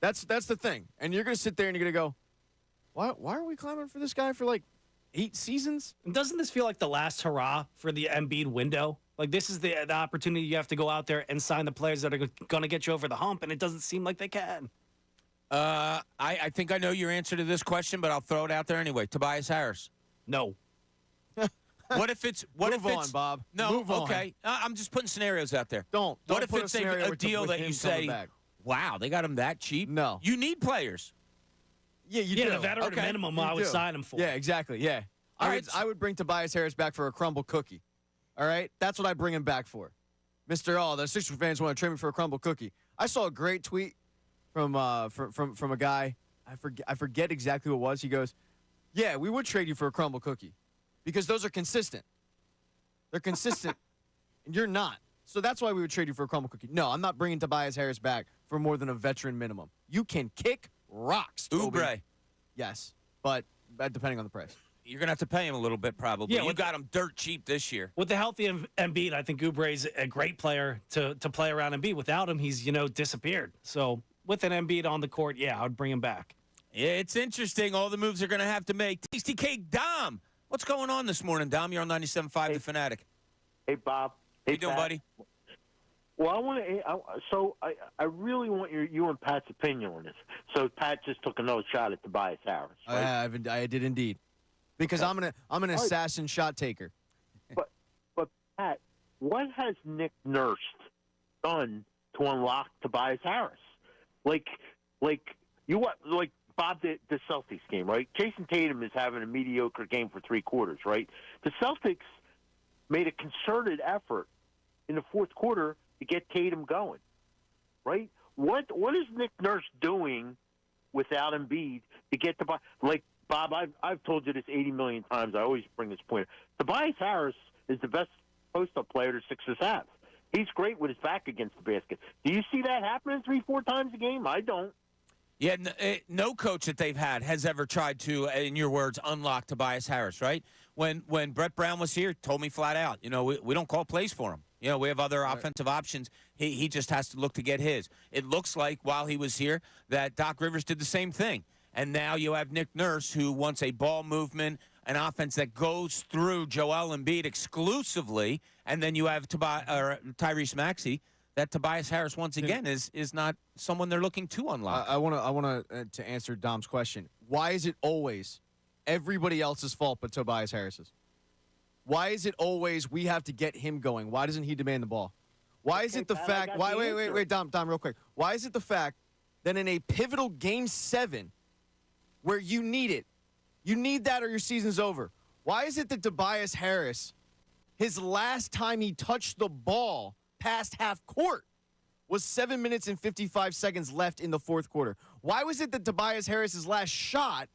That's the thing. And you're going to sit there and you're going to go, why are we clamoring for this guy for like 8 seasons? And doesn't this feel like the last hurrah for the Embiid window? Like, this is the opportunity you have to go out there and sign the players that are going to get you over the hump, and it doesn't seem like they can. I think I know your answer to this question, but I'll throw it out there anyway. Tobias Harris. No. What if it's Move on, Bob. No, Move on. okay. I'm just putting scenarios out there. Don't What if put it's scenario a with deal that him you coming say, back. wow, they got him that cheap? No. You need players. Yeah, you do. The veteran Okay. minimum You I would do. sign him for. Yeah, exactly. Yeah. All right. I would bring Tobias Harris back for a crumble cookie. All right? That's what I bring him back for. The Sixers fans want to trade me for a crumble cookie. I saw a great tweet from a guy. I forget exactly what it was. He goes, "Yeah, we would trade you for a crumble cookie because those are consistent. They're consistent, and you're not. So that's why we would trade you for a crumble cookie. No, I'm not bringing Tobias Harris back for more than a veteran minimum. You can kick rocks, Toby. Oubre. Yes, but depending on the price. You're going to have to pay him a little bit, probably. Yeah, you got him dirt cheap this year. With the healthy Embiid, I think Oubre's a great player to play around Embiid. Without him, he's, disappeared. So with an Embiid on the court, yeah, I would bring him back. Yeah, it's interesting. All the moves they're going to have to make. Tasty Cake Dom. What's going on this morning, Dom? You're on 97.5 The Fanatic. Hey, Bob. How you doing, Pat. buddy? Well, I really want you and Pat's opinion on this. So Pat just took another shot at Tobias Harris. Right? I did indeed, because I'm an assassin shot taker. But Pat, what has Nick Nurse done to unlock Tobias Harris? Like Bob, the Celtics game, right? Jason Tatum is having a mediocre game for 3 quarters, right? The Celtics made a concerted effort in the fourth quarter to get Tatum going, right? What is Nick Nurse doing without Embiid to get to like Bob? I've told you this 80 million times. I always bring this point. Tobias Harris is the best post-up player the Sixers have. He's great with his back against the basket. Do you see that happening 3-4 times a game? I don't. Yeah, no coach that they've had has ever tried to, in your words, unlock Tobias Harris, right? When Brett Brown was here, told me flat out, we don't call plays for him. We have other offensive options. He just has to look to get his. It looks like while he was here that Doc Rivers did the same thing. And now you have Nick Nurse, who wants a ball movement, an offense that goes through Joel Embiid exclusively, and then you have Tyrese Maxey. That Tobias Harris, once again, is not someone they're looking to unlock. I want to answer Dom's question. Why is it always everybody else's fault but Tobias Harris's? Why is it always we have to get him going? Why doesn't he demand the ball? Why is it the fact? Wait, Dom, real quick. Why is it the fact that in a pivotal Game 7, where you need it, you need that or your season's over? Why is it that Tobias Harris, his last time he touched the ball past half court, was 7 minutes and 55 seconds left in the fourth quarter? Why was it that Tobias Harris's last shot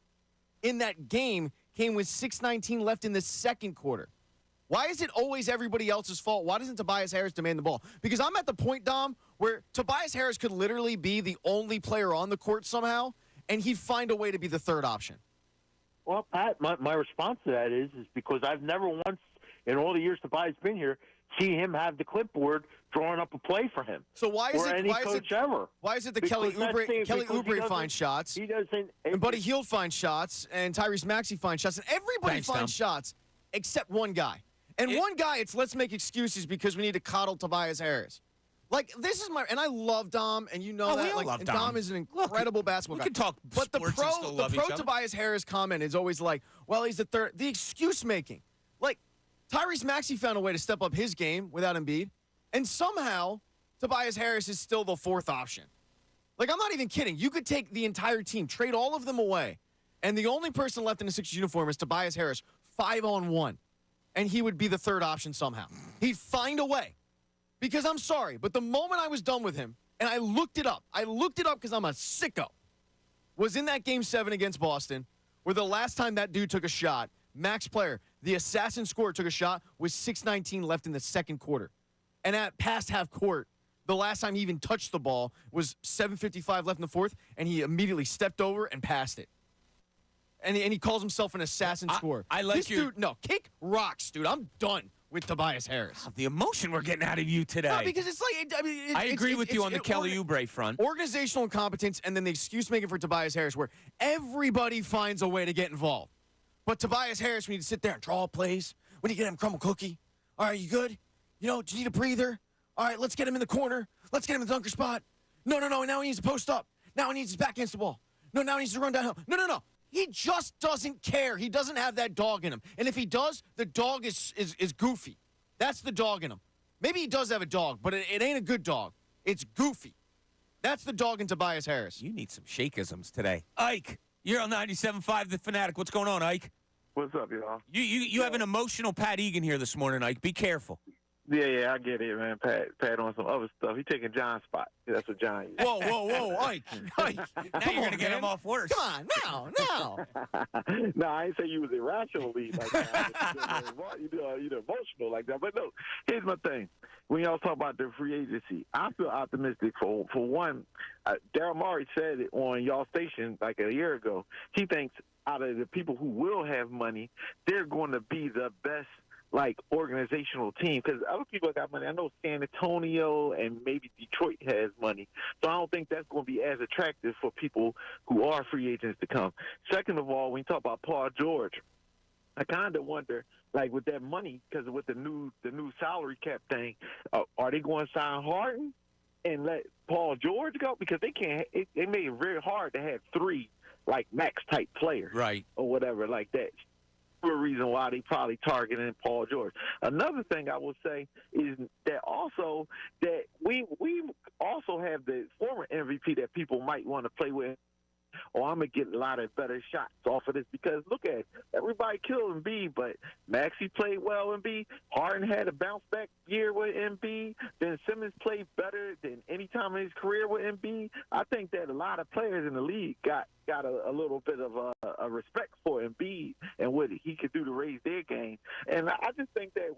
in that game came with 6:19 left in the second quarter? Why is it always everybody else's fault? Why doesn't Tobias Harris demand the ball? Because I'm at the point, Dom, where Tobias Harris could literally be the only player on the court somehow, and he'd find a way to be the third option. Well, Pat, my response to that is because I've never once in all the years Tobias been here see him have the clipboard drawing up a play for him. So why is it that Kelly Oubre finds shots? He doesn't. And Buddy Hield finds shots, and Tyrese Maxey finds shots, and everybody finds shots except one guy. And one guy, it's let's make excuses because we need to coddle Tobias Harris. Like, this is and I love Dom, and you know that. We all love and Dom. Dom is an incredible basketball guy. We can talk but the sports and still love each other. Tobias Harris comment is always like, well, he's the third. The excuse making. Like, Tyrese Maxey found a way to step up his game without Embiid, and somehow Tobias Harris is still the fourth option. Like, I'm not even kidding. You could take the entire team, trade all of them away, and the only person left in the Sixers uniform is Tobias Harris, 5-on-1, and he would be the third option somehow. He'd find a way. Because I'm sorry, but the moment I was done with him, and I looked it up because I'm a sicko, was in that Game 7 against Boston, where the last time that dude took a shot, Max Player, the assassin scorer, took a shot with 6:19 left in the second quarter. And at past half court, the last time he even touched the ball was 7:55 left in the fourth, and he immediately stepped over and passed it. And he calls himself an assassin scorer. I like this dude. No, kick rocks, dude. I'm done with Tobias Harris. The emotion we're getting out of you today. No, because it's like I agree with you on the Kelly Oubre front. Organizational incompetence, and then the excuse making for Tobias Harris, where everybody finds a way to get involved. But Tobias Harris, we need to sit there and draw plays. We need to get him a crumble cookie. All right, you good? You know, do you need a breather? All right, let's get him in the corner. Let's get him in the dunker spot. No. Now he needs to post up. Now he needs his back against the wall. No, now he needs to run downhill. No. He just doesn't care. He doesn't have that dog in him. And if he does, the dog is goofy. That's the dog in him. Maybe he does have a dog, but it ain't a good dog. It's goofy. That's the dog in Tobias Harris. You need some shakeisms today. Ike, you're on 97.5 The Fanatic. What's going on, Ike? What's up, y'all? You have an emotional Pat Egan here this morning, Ike. Be careful. Yeah, I get it, man. Pat on some other stuff. He taking John's spot. That's what John is. Whoa, Ike. Now you're going to get him off worse. Come on, no. No, I ain't say you was irrationally like that. You're emotional like that. But no, here's my thing. When y'all talk about the free agency, I feel optimistic for one. Daryl Morey said it on y'all station like a year ago. He thinks out of the people who will have money, they're going to be the best organizational team, because other people got money. I know San Antonio and maybe Detroit has money, so I don't think that's going to be as attractive for people who are free agents to come. Second of all, when you talk about Paul George, I kind of wonder, with that money, because with the new salary cap thing, are they going to sign Harden and let Paul George go? Because they can't. They made it very hard to have three max type players, right, or whatever like that. A reason why they probably targeting Paul George. Another thing I would say is that we also have the former MVP that people might want to play with. I'm going to get a lot of better shots off of this, because look at it. Everybody killed Embiid, but Maxi played well in Embiid. Harden had a bounce-back year with Embiid. Ben Simmons played better than any time in his career with Embiid. I think that a lot of players in the league got a little bit of a respect for Embiid and what he could do to raise their game. And I just think that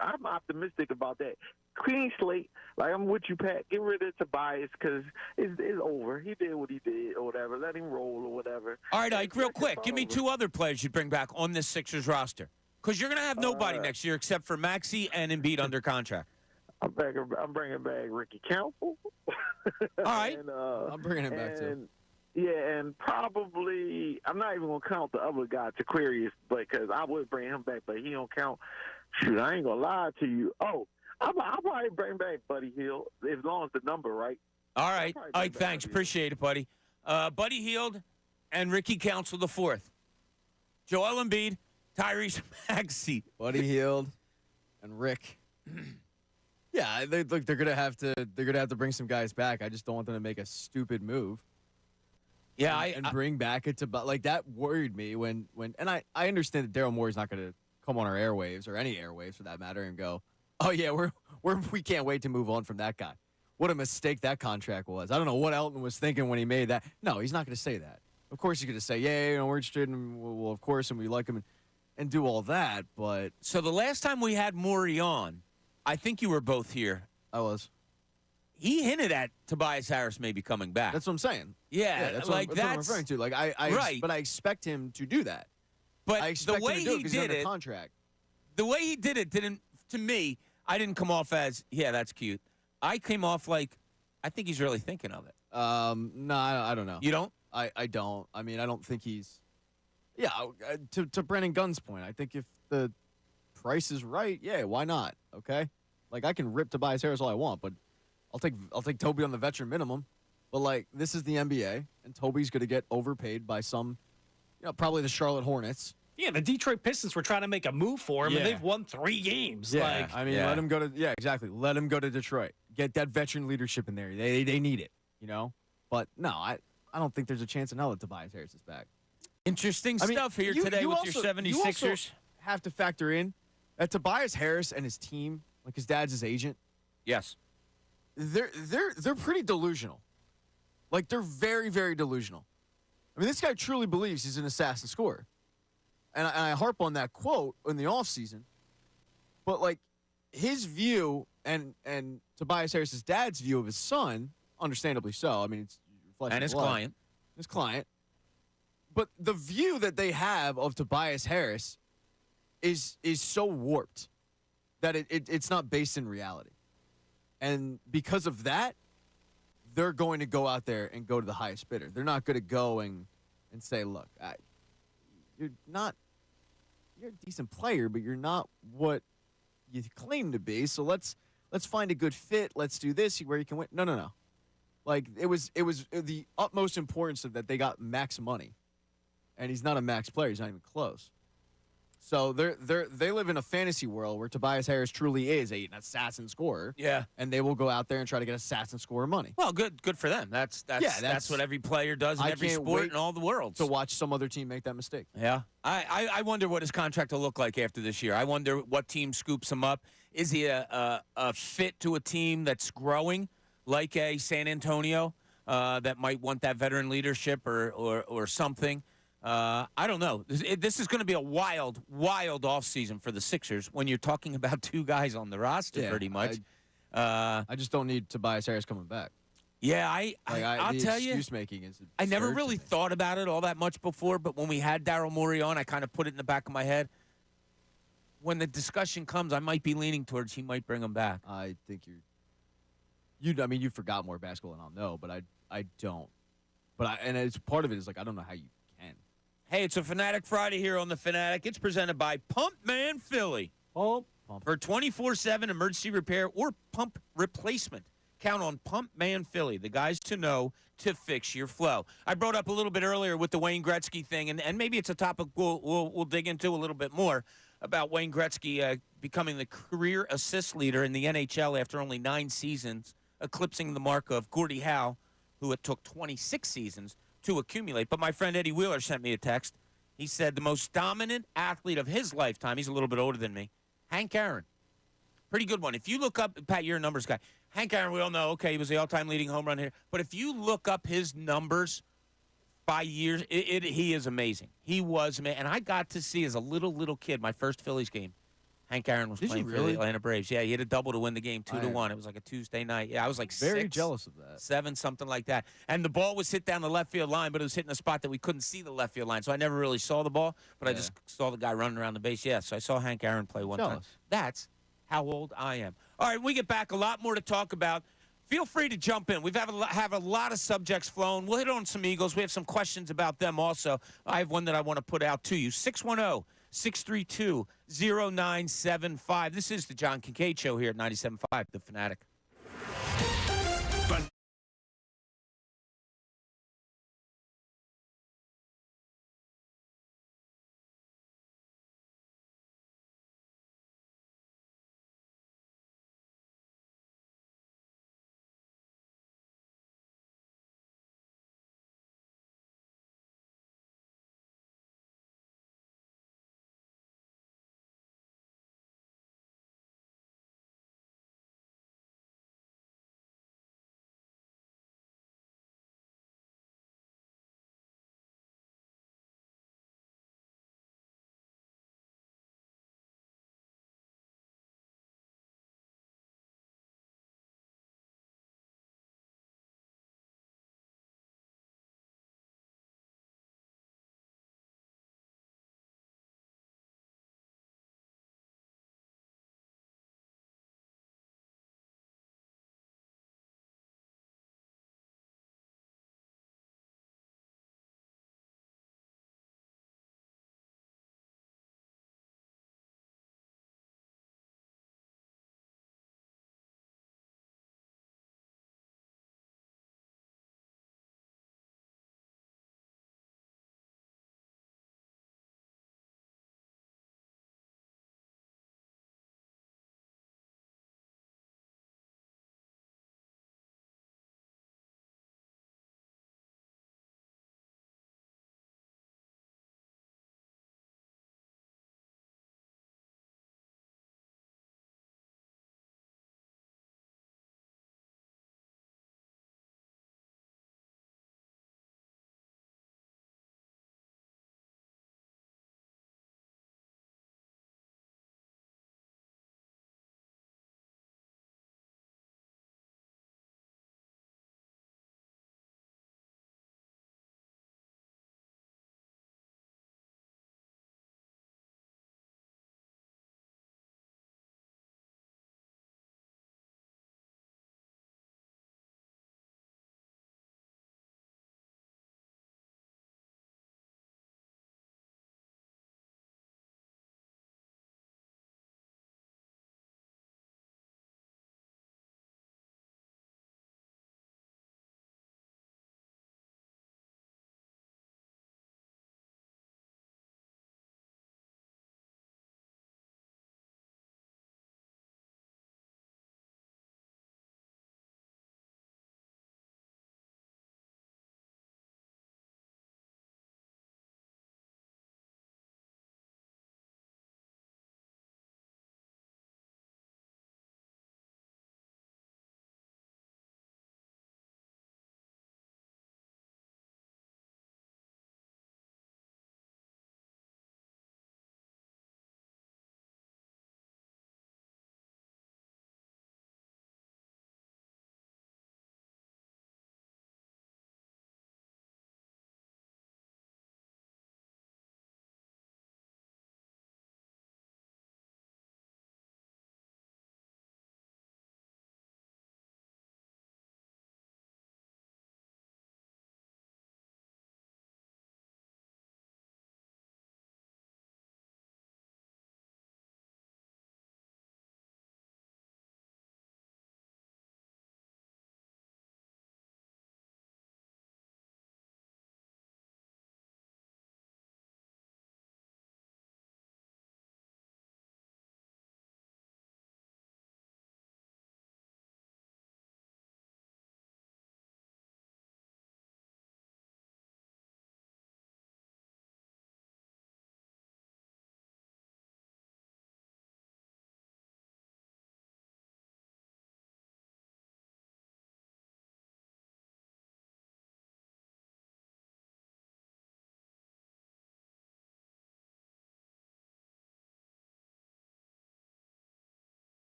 I'm optimistic about that. Clean slate, I'm with you, Pat. Get rid of Tobias, because it's over. He did what he did or whatever. Let him roll or whatever. All right, Ike, real quick. Give me two other players you'd bring back on this Sixers roster, because you're going to have nobody next year except for Maxi and Embiid under contract. I'm bringing back Ricky Council. All right. And, I'm bringing him back, too. Yeah, and probably I'm not even going to count the other guy, Aquarius, because I would bring him back, but he don't count. Shoot, I ain't going to lie to you. Oh, I'll probably bring back Buddy Hield, as long as the number right. All right. Ike, thanks. Appreciate it, buddy. Buddy Hield and Ricky Council the fourth. Joel Embiid, Tyrese Maxey. Buddy Hield and Rick. Yeah, they're gonna have to bring some guys back. I just don't want them to make a stupid move. Yeah, and bring back it to that worried me when and I understand that Daryl Morey's not gonna come on our airwaves or any airwaves for that matter and go, oh yeah, we can't wait to move on from that guy. What a mistake that contract was. I don't know what Elton was thinking when he made that. No, he's not gonna say that. Of course he's gonna say, yeah, we're interested in well, of course, and we like him and do all that. But so the last time we had Morey on, I think you were both here. I was. He hinted at Tobias Harris maybe coming back. That's what I'm saying. Yeah, that's what I'm referring to. Right. But I expect him to do that. But the way he did it, contract. The way he did it didn't, to me, I didn't come off as, yeah, that's cute. I came off like, I think he's really thinking of it. No, I don't know. You don't? I don't. I mean, I don't think he's. Yeah, to Brennan Gunn's point, I think if the price is right, yeah, why not? Okay, I can rip Tobias Harris all I want, but I'll take Toby on the veteran minimum. But this is the NBA, and Toby's going to get overpaid by some, probably the Charlotte Hornets. Yeah, the Detroit Pistons were trying to make a move for him, and they've won 3 games. Yeah, let him go to. Yeah, exactly. Let him go to Detroit. Get that veteran leadership in there. They need it. But no, I don't think there's a chance in hell that Tobias Harris is back. Interesting stuff here today with your 76ers. You also have to factor in that Tobias Harris and his team, like his dad's his agent. Yes. They're pretty delusional. Like, they're very, very delusional. I mean, this guy truly believes he's an assassin scorer. And I harp on that quote in the offseason. But, like, his view and Tobias Harris's dad's view of his son, understandably so. I mean, it's reflecting and his blood. client. His client. But the view that they have of Tobias Harris is so warped that it's not based in reality. And because of that, they're going to go out there and go to the highest bidder. They're not going to go and say, look, you're a decent player, but you're not what you claim to be. So let's find a good fit. Let's do this where you can win. No. Like, it was the utmost importance of that they got max money. And he's not a max player. He's not even close. So they live in a fantasy world where Tobias Harris truly is an assassin scorer. Yeah. And they will go out there and try to get assassin scorer money. Well, good for them. That's what every player does in every sport in all the world. To watch some other team make that mistake. Yeah. I wonder what his contract will look like after this year. I wonder what team scoops him up. Is he a fit to a team that's growing, like a San Antonio, that might want that veteran leadership or something? I don't know. This is going to be a wild offseason for the Sixers when you're talking about two guys on the roster pretty much. I just don't need Tobias Harris coming back. Yeah, I'll tell you. Excuse making is absurd. I never really thought about it all that much before, but when we had Daryl Morey on, I kind of put it in the back of my head. When the discussion comes, I might be leaning towards he might bring him back. I think you forgot more basketball than I'll know, but I don't. And it's part of it is like I don't know how you can. Hey, it's a Fanatic Friday here on The Fanatic. It's presented by Pump Man Philly. Pump. For 24/7 emergency repair or pump replacement, count on Pump Man Philly, the guys to know to fix your flow. I brought up a little bit earlier with the Wayne Gretzky thing, and maybe it's a topic we'll dig into a little bit more about Wayne Gretzky becoming the career assist leader in the NHL after only 9 seasons, eclipsing the mark of Gordie Howe, who it took 26 seasons to accumulate. But my friend Eddie Wheeler sent me a text. He said the most dominant athlete of his lifetime, he's a little bit older than me, Hank Aaron. Pretty good one. If you look up, Pat, you're a numbers guy. Hank Aaron, we all know, okay, he was the all-time leading home run hitter. But if you look up his numbers by years, he is amazing. He was, man. And I got to see as a little kid my first Phillies game. Hank Aaron was playing for the Atlanta Braves. Yeah, he hit a double to win the game 2-1. It was like a Tuesday night. Yeah, I was like very jealous of that. 7, something like that. And the ball was hit down the left field line, but it was hitting a spot that we couldn't see the left field line. So I never really saw the ball, but I just saw the guy running around the base. Yeah, so I saw Hank Aaron play one time. That's how old I am. All right, when we get back, a lot more to talk about. Feel free to jump in. We've have a lot of subjects flown. We'll hit on some Eagles. We have some questions about them also. I have one that I want to put out to you. 610-632-0975. This is the John Kincade Show here at 97.5, The Fanatic.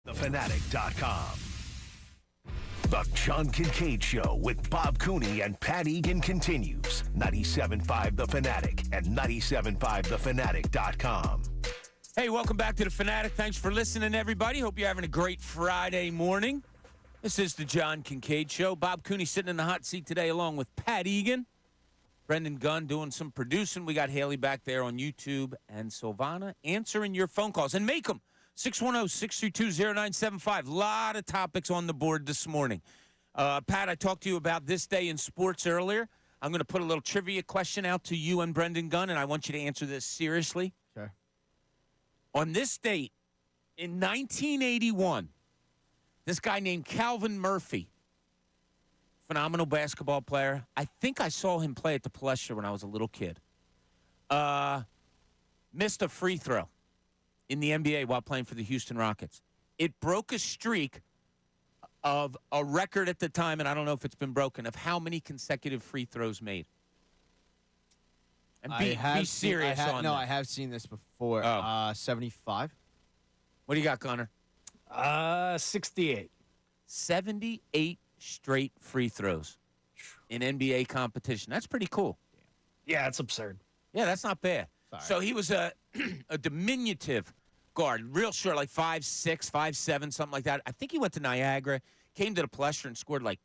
thefanatic.com. The John Kincade Show with Bob Cooney and Pat Egan continues. 97.5 The Fanatic and 97.5thefanatic.com. Hey, welcome back to The Fanatic. Thanks for listening, everybody. Hope you're having a great Friday morning. This is the John Kincade Show. Bob Cooney sitting in the hot seat today along with Pat Egan. Brendan Gunn doing some producing. We got Haley back there on YouTube and Silvana answering your phone calls. And make them 610-632-0975. A lot of topics on the board this morning. Pat, I talked to you about this day in sports earlier. I'm going to put a little trivia question out to you and Brendan Gunn, and I want you to answer this seriously. Okay. On this date, in 1981, this guy named Calvin Murphy, phenomenal basketball player. I think I saw him play at the Palestra when I was a little kid. Missed a free throw in the NBA while playing for the Houston Rockets. It broke a streak of a record at the time, and I don't know if it's been broken, of how many consecutive free throws made. And be serious on that. No, I have seen this before. 75. What do you got, Connor? 68. 78 straight free throws in NBA competition. That's pretty cool. Yeah, it's absurd. Yeah, that's not bad. Sorry. So he was a diminutive guard, real short, like 5'6", 5'7", something like that. I think he went to Niagara, came to the Palestra and scored like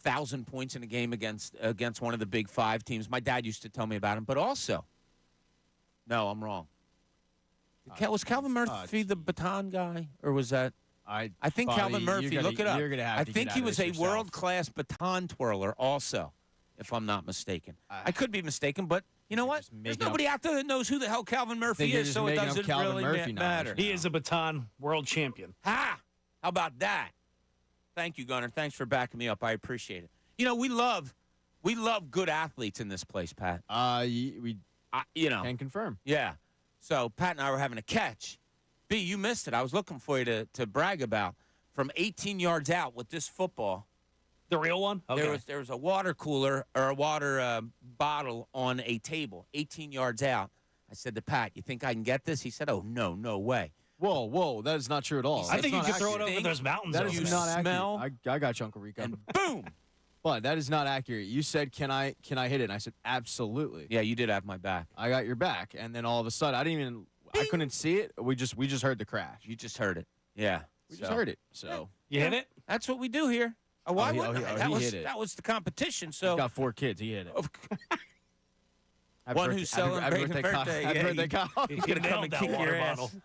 1,000 points in a game against one of the Big Five teams. My dad used to tell me about him. But also, no, I'm wrong. Was Calvin Murphy the baton guy, or was that? I think Calvin Murphy. Look it up. I think he was a world-class baton twirler also, if I'm not mistaken. I could be mistaken, but you know what? There's nobody out there that knows who the hell Calvin Murphy is, so it doesn't really matter. He is a baton world champion. Ha! How about that? Thank you, Gunnar. Thanks for backing me up. I appreciate it. You know, we love good athletes in this place, Pat. We can confirm. Yeah. So Pat and I were having a catch. B, you missed it. I was looking for you to brag about. From 18 yards out with this football. The real one? Okay. There was a water cooler or a water bottle on a table 18 yards out. I said to Pat, you think I can get this? He said, oh, no way. Whoa, that is not true at all. I think you can throw it over those mountains. That is not accurate. I got you, Uncle Rico. And boom. But that is not accurate. You said, can I hit it? And I said, absolutely. Yeah, you did have my back. I got your back. And then all of a sudden, I couldn't see it. We just heard the crash. You just heard it. Yeah. We just heard it. So you hit it? That's what we do here. Why wouldn't I? Hit it. That was the competition. So he's got 4 kids. He hit it. One who's celebrating birthday. Happy birthday, Kyle. He's going to come and kick your ass.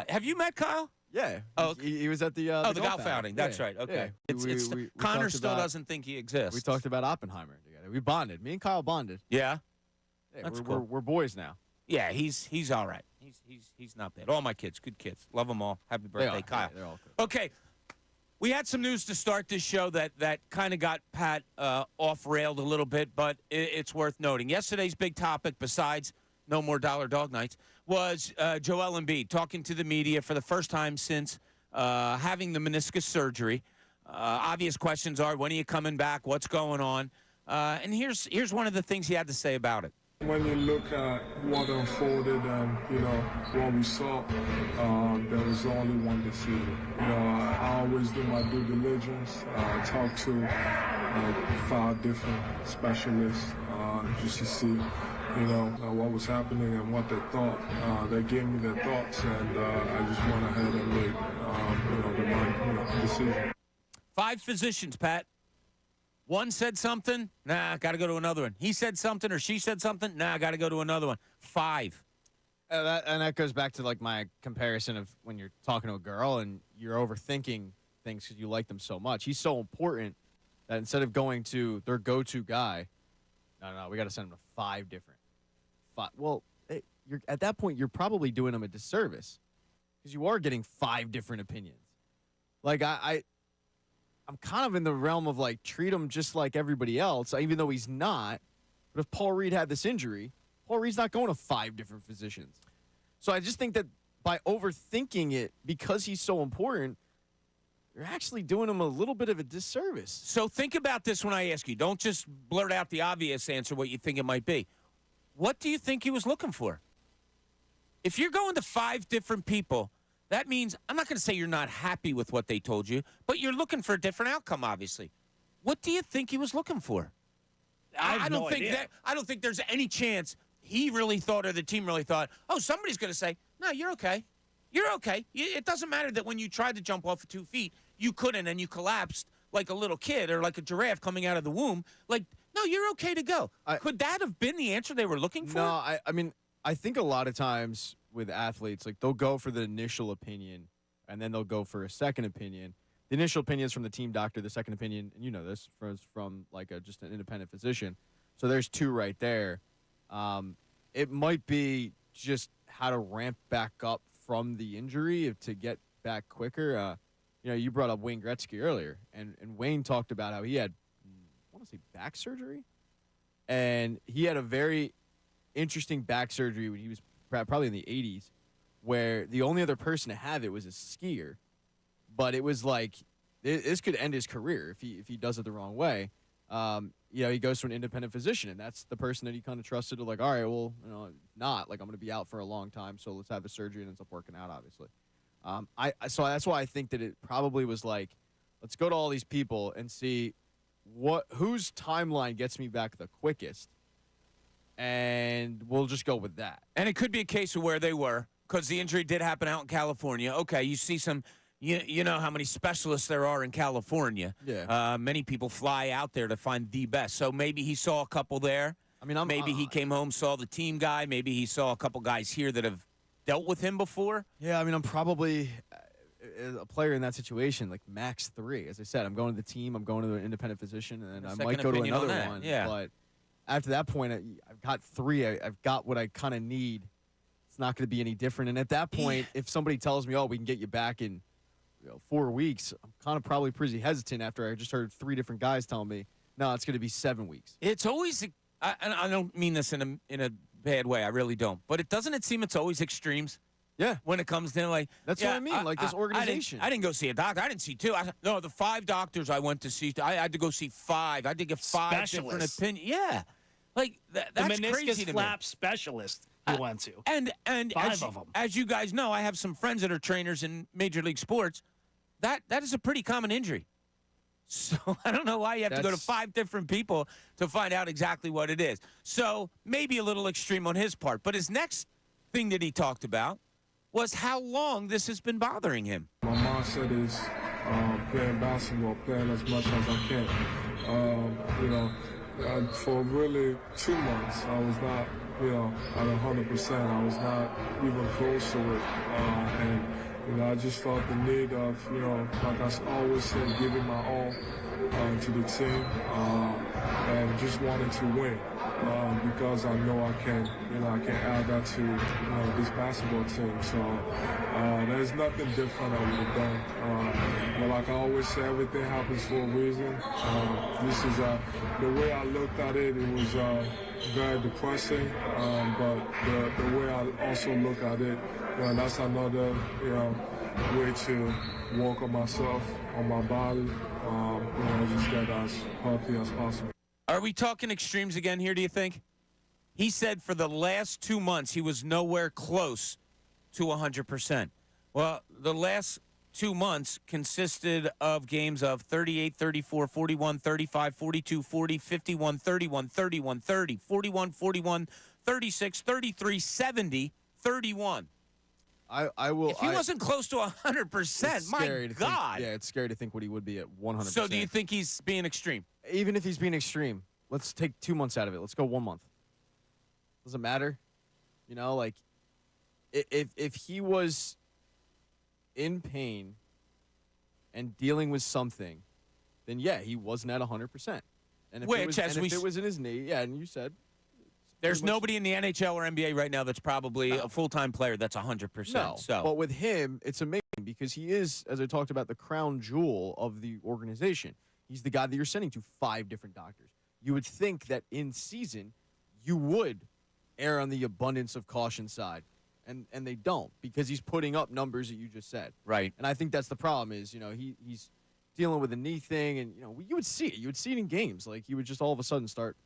Have you met Kyle? Yeah. Oh, he was at the golf outing. That's right. Okay. Yeah. Connor still doesn't think he exists. We talked about Oppenheimer together. We bonded. Me and Kyle bonded. Yeah. That's cool. We're boys now. Yeah, he's all right. He's not bad. All my kids, good kids. Love them all. Happy birthday, Kyle. They're all good. Okay. We had some news to start this show that kind of got Pat off-railed a little bit, but it's worth noting. Yesterday's big topic, besides no more Dollar Dog Nights, was Joel Embiid talking to the media for the first time since having the meniscus surgery. Obvious questions are, when are you coming back? What's going on? And here's one of the things he had to say about it. When you look at what unfolded and, what we saw, there was only one decision. I always do my due diligence. I talk to 5 different specialists just to see, what was happening and what they thought. They gave me their thoughts, and I just went ahead and made, the right decision. 5 physicians, Pat. One said something, nah, got to go to another one. He said something or she said something, nah, got to go to another one. 5. And that goes back to like my comparison of when you're talking to a girl and you're overthinking things because you like them so much. He's so important that instead of going to their go-to guy, no, we got to send him to 5 different. Well, you're at that point, you're probably doing him a disservice because you are getting 5 different opinions. Like I'm kind of in the realm of like treat him just like everybody else, even though he's not. But if Paul Reed had this injury, Paul Reed's not going to 5 different physicians. So I just think that by overthinking it, because he's so important, you're actually doing him a little bit of a disservice. So think about this when I ask you. Don't just blurt out the obvious answer, what you think it might be. What do you think he was looking for? If you're going to 5 different people that means I'm not going to say you're not happy with what they told you, but you're looking for a different outcome, obviously. What do you think he was looking for? I don't think there's any chance he really thought or the team really thought, oh, somebody's going to say, no, you're okay. You're okay. It doesn't matter that when you tried to jump off of 2 feet, you couldn't and you collapsed like a little kid or like a giraffe coming out of the womb. Like, no, you're okay to go. Could that have been the answer they were looking for? No, I mean, I think a lot of times with athletes, like they'll go for the initial opinion and then they'll go for a second opinion. The initial opinion is from the team doctor. The second opinion, and you know this, from like just an independent physician. So there's two right there. It might be just how to ramp back up from the injury to get back quicker. You brought up Wayne Gretzky earlier, and Wayne talked about how he had, I want to say, back surgery. And he had a very interesting back surgery when he was probably in the 80s, where the only other person to have it was a skier. But it was like, this could end his career if he does it the wrong way. He goes to an independent physician, and that's the person that he kind of trusted to, like, all right, well, not. Like, I'm going to be out for a long time, so let's have the surgery, and it ends up working out, obviously. So that's why I think that it probably was like, let's go to all these people and see whose timeline gets me back the quickest, and we'll just go with that. And it could be a case of where they were, because the injury did happen out in California. Okay, you see some, you know how many specialists there are in California. Yeah. Many people fly out there to find the best. So maybe he saw a couple there. I mean, maybe he came home, saw the team guy. Maybe he saw a couple guys here that have dealt with him before. Yeah, I mean, I'm probably a player in that situation, like max 3. As I said, I'm going to the team, I'm going to an independent physician, and then I might go to another one. Yeah. But after that point, I've got 3. I've got what I kind of need. It's not going to be any different. And at that point, if somebody tells me, oh, we can get you back in 4 weeks, I'm kind of probably pretty hesitant after I just heard 3 different guys tell me, no, it's going to be 7 weeks. It's always, and I don't mean this in a bad way, I really don't. But doesn't it seem it's always extremes? Yeah. When it comes to, like, that's what I mean, like this organization. I didn't go see a doctor. I didn't see 2. No, the 5 doctors I went to see, I had to go see 5. I had to get 5 different opinions. Yeah. Like, that's the crazy to me. meniscus flap specialist you went to. And 5 of them. As you guys know, I have some friends that are trainers in Major League Sports. That is a pretty common injury. So I don't know why you have to go to 5 different people to find out exactly what it is. So maybe a little extreme on his part. But his next thing that he talked about was how long this has been bothering him. My mindset is playing basketball, playing as much as I can. For really 2 months, I was not, at 100%. I was not even close to it. I just felt the need of, like I always said, giving my all to the team and just wanting to win because I know I can add that to this basketball team. So there's nothing different I would have done. But like I always say, everything happens for a reason. This is the way I looked at it. It was very depressing, but the way I also look at it, that's another way to work on myself, on my body, just get as healthy as possible. Are we talking extremes again here, do you think? He said for the last 2 months he was nowhere close to 100%. Well, the last 2 months consisted of games of 38, 34, 41, 35, 42, 40, 51, 31, 31, 30, 41, 41, 36, 33, 70, 31. I will. If he wasn't close to 100%, my God. It's scary to think what he would be at 100%. So do you think he's being extreme? Even if he's being extreme, let's take 2 months out of it. Let's go 1 month. Doesn't matter. Like if he was in pain and dealing with something, then yeah, he wasn't at 100%. And if it was in his knee, yeah, and you said. There's nobody in the NHL or NBA right now that's probably a full-time player that's 100%. No, so. But with him, it's amazing because he is, as I talked about, the crown jewel of the organization. He's the guy that you're sending to 5 different doctors. You would think that in season, you would err on the abundance of caution side, and they don't because he's putting up numbers that you just said. Right. And I think that's the problem is, he's dealing with a knee thing, and, you would see it. You would see it in games. Like, he would just all of a sudden start,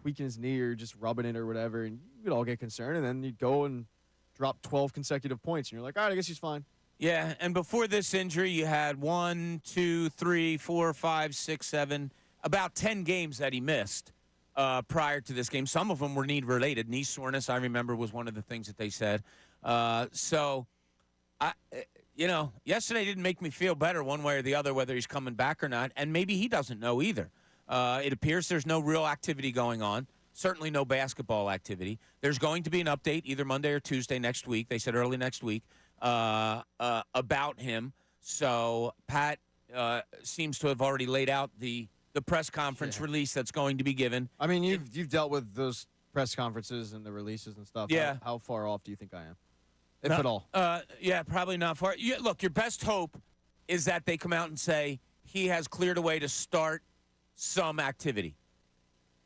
tweaking his knee or just rubbing it or whatever, and you would all get concerned, and then you'd go and dropped 12 consecutive points, and you're like, all right, I guess he's fine. Yeah, and before this injury, you had 1, 2, 3, 4, 5, 6, 7, about 10 games that he missed prior to this game. Some of them were knee-related. Knee soreness, I remember, was one of the things that they said. Yesterday didn't make me feel better one way or the other, whether he's coming back or not, and maybe he doesn't know either. It appears there's no real activity going on, certainly no basketball activity. There's going to be an update either Monday or Tuesday next week. They said early next week. About him. So Pat seems to have already laid out the press conference release that's going to be given. I mean, you've dealt with those press conferences and the releases and stuff. Yeah. How far off do you think I am, if at all? Yeah, probably not far. Look, your best hope is that they come out and say he has cleared a way to start some activity.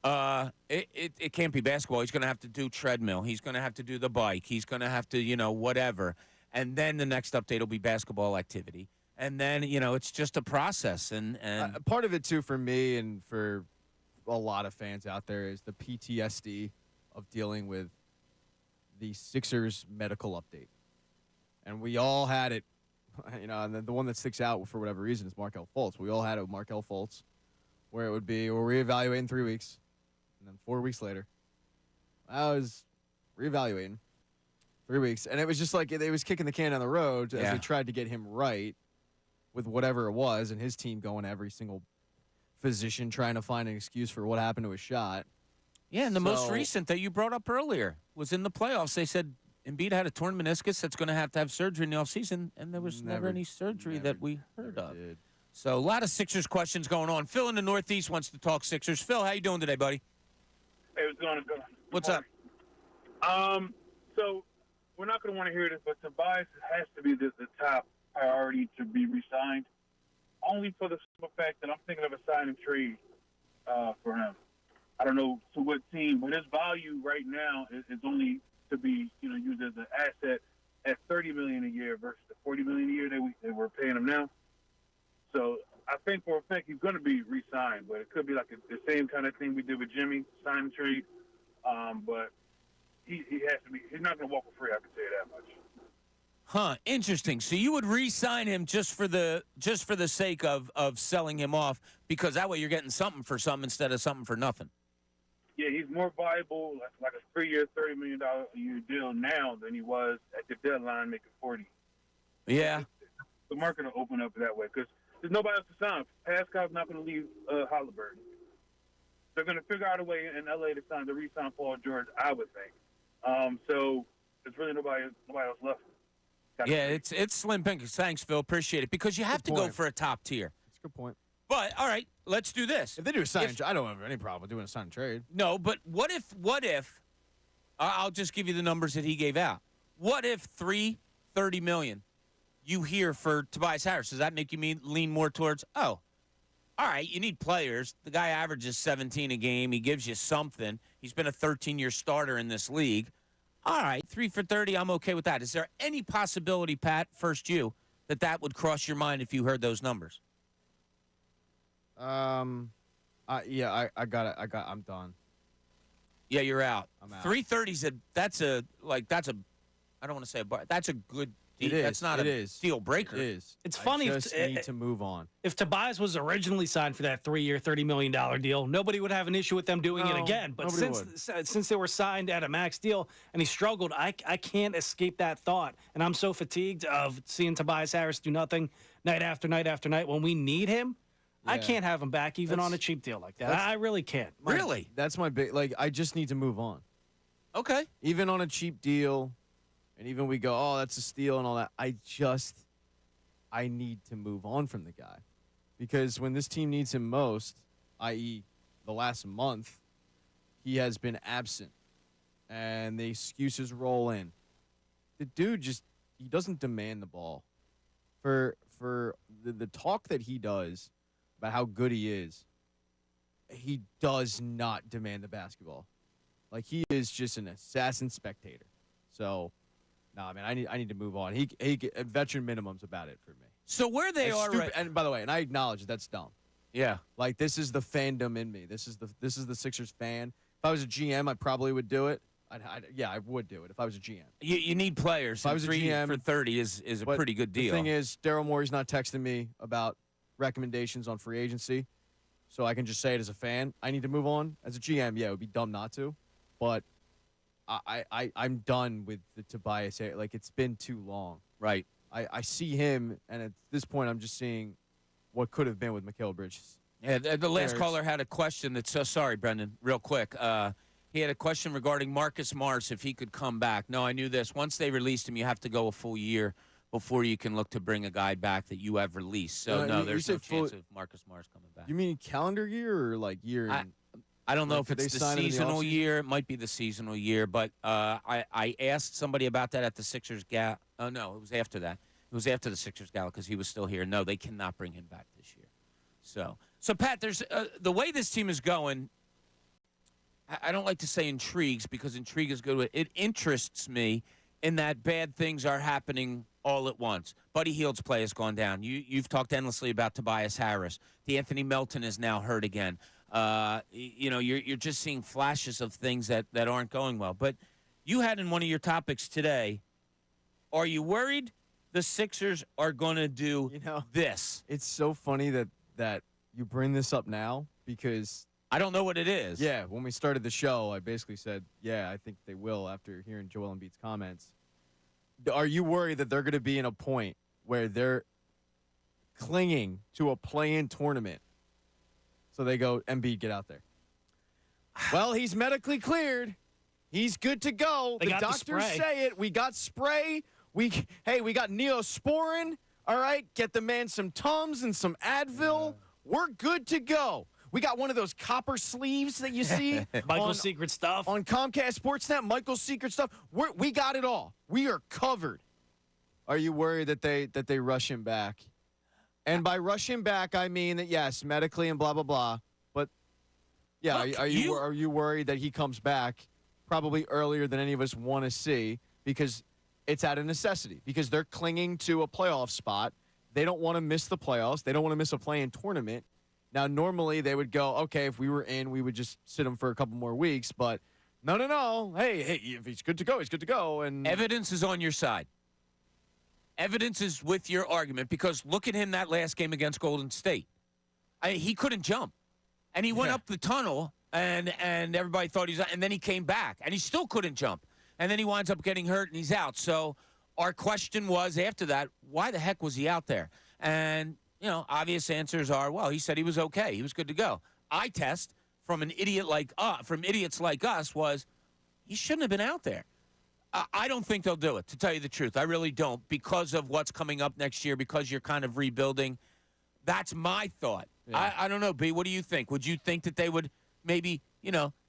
It can't be basketball. He's going to have to do treadmill. He's going to have to do the bike. He's going to have to, whatever. And then the next update will be basketball activity. And then, it's just a process. And part of it, too, for me and for a lot of fans out there is the PTSD of dealing with the Sixers medical update. And we all had it, and then the one that sticks out for whatever reason is Markelle Fultz. We all had it with Markelle Fultz, where it would be, we'll reevaluate in 3 weeks. And then 4 weeks later, I was reevaluating. 3 weeks. And it was just like they was kicking the can down the road as they tried to get him right with whatever it was, and his team going to every single physician trying to find an excuse for what happened to his shot. Yeah, and the most recent that you brought up earlier was in the playoffs. They said Embiid had a torn meniscus that's going to have surgery in the offseason, and there was never any surgery that we heard of. Did. So a lot of Sixers questions going on. Phil in the Northeast wants to talk Sixers. Phil, how you doing today, buddy? Hey, what's going on? What's up? So we're not going to want to hear this, but Tobias has to be the top priority to be re-signed, only for the simple fact that I'm thinking of a sign and trade for him. I don't know to what team, but his value right now is only to be used as an asset at $30 million a year versus the $40 million a year that we're paying him now. So I think for a fact he's going to be re-signed, but it could be like the same kind of thing we did with Jimmy, sign and trade. But he has to be. He's not going to walk for free. I can tell you that much. Huh? Interesting. So you would re-sign him just for the sake of selling him off, because that way you're getting something for something instead of something for nothing. Yeah, he's more valuable, like a 3-year, $30 million a year deal now than he was at the deadline making $40. Yeah. The market will open up that way because there's nobody else to sign. Pascal's not going to leave Halliburton. They're going to figure out a way in LA to re-sign Paul George, I would think. So there's really nobody else left. Yeah, it's slim pickings. Thanks, Phil. Appreciate it. Because you have to go for a top tier. That's a good point. But, all right, let's do this. If they do a sign, I don't have any problem with doing a sign and trade. No, but what if I'll just give you the numbers that he gave out. What if $30 million you hear for Tobias Harris? Does that make you lean more towards, all right, you need players. The guy averages 17 a game. He gives you something. He's been a 13-year starter in this league. All right, 3 for 30, I'm okay with that. Is there any possibility, Pat, first you, that would cross your mind if you heard those numbers? Yeah, I got it. I'm done. Yeah, you're out. I'm out. 330's that's a I don't want to say a bar. That's a good deal. It is. That's not a deal breaker. It is. It's funny. I just need to move on. If Tobias was originally signed for that 3-year, $30 million deal, nobody would have an issue with them doing it again. But since they were signed at a max deal and he struggled, I can't escape that thought. And I'm so fatigued of seeing Tobias Harris do nothing night after night after night when we need him. Yeah. I can't have him back even on a cheap deal like that. I really can't. Really? That's my big, I just need to move on. Okay. Even on a cheap deal, and even we go, that's a steal and all that, I need to move on from the guy. Because when this team needs him most, i.e. the last month, he has been absent. And the excuses roll in. The dude he doesn't demand the ball. For the talk that he does about how good he is, he does not demand the basketball. Like, he is just an assassin spectator. So, no, man, I need to move on. He veteran minimum's about it for me. So where they are right. And by the way, and I acknowledge that's dumb. Yeah. Like, this is the fandom in me. This is the Sixers fan. If I was a GM, I probably would do it. I would do it if I was a GM. You need players. If I was a 3 GM, for 30 is a pretty good deal. The thing is, Daryl Morey's not texting me about recommendations on free agency, so I can just say it as a fan. I need to move on. As a GM, yeah, it would be dumb not to, but I'm done with the Tobias. Like, it's been too long. Right. I see him, and at this point, I'm just seeing what could have been with Mikal Bridges. Yeah, the last caller had a question that's so sorry, Brendan, real quick. He had a question regarding Marcus Morris, if he could come back. No, I knew this. Once they released him, you have to go a full year before you can look to bring a guy back that you have released. So, no, there's no chance of Marcus Morris coming back. You mean calendar year or like year? I don't know if it's the seasonal year. It might be the seasonal year, but I asked somebody about that at the Sixers gala. Oh, no, it was after that. It was after the Sixers gala because he was still here. No, they cannot bring him back this year. So Pat, there's the way this team is going, I don't like to say intrigues because intrigue is good. It interests me in that bad things are happening all at once. Buddy Hield's play has gone down. You've talked endlessly about Tobias Harris. Anthony Melton is now hurt again. You're just seeing flashes of things that aren't going well. But you had in one of your topics today, are you worried the Sixers are going to do this? It's so funny that you bring this up now because I don't know what it is. Yeah, when we started the show, I basically said, yeah, I think they will after hearing Joel Embiid's comments. Are you worried that they're going to be in a point where they're clinging to a play-in tournament? So they go, Embiid, get out there. Well, he's medically cleared. He's good to go. The doctors say it. We got spray. We got Neosporin. All right, get the man some Tums and some Advil. We're good to go. We got one of those copper sleeves that you see. Michael's Secret stuff. On Comcast Sportsnet, Michael's Secret stuff. We got it all. We are covered. Are you worried that they rush him back? And by rush him back, I mean that, yes, medically and blah, blah, blah. But, yeah, look, are you worried that he comes back probably earlier than any of us want to see because it's out of necessity, because they're clinging to a playoff spot. They don't want to miss the playoffs. They don't want to miss a play-in tournament. Now, normally they would go, okay, if we were in, we would just sit him for a couple more weeks. But no. Hey, if he's good to go, he's good to go. And evidence is on your side. Evidence is with your argument because look at him that last game against Golden State. He couldn't jump. And he went up the tunnel, and everybody thought and then he came back, and he still couldn't jump. And then he winds up getting hurt, and he's out. So our question was after that, why the heck was he out there? And obvious answers are, well, he said he was okay. He was good to go. Eye test from idiots like us was he shouldn't have been out there. I don't think they'll do it, to tell you the truth. I really don't, because of what's coming up next year, because you're kind of rebuilding. That's my thought. Yeah. I don't know, B, what do you think? Would you think that they would maybe,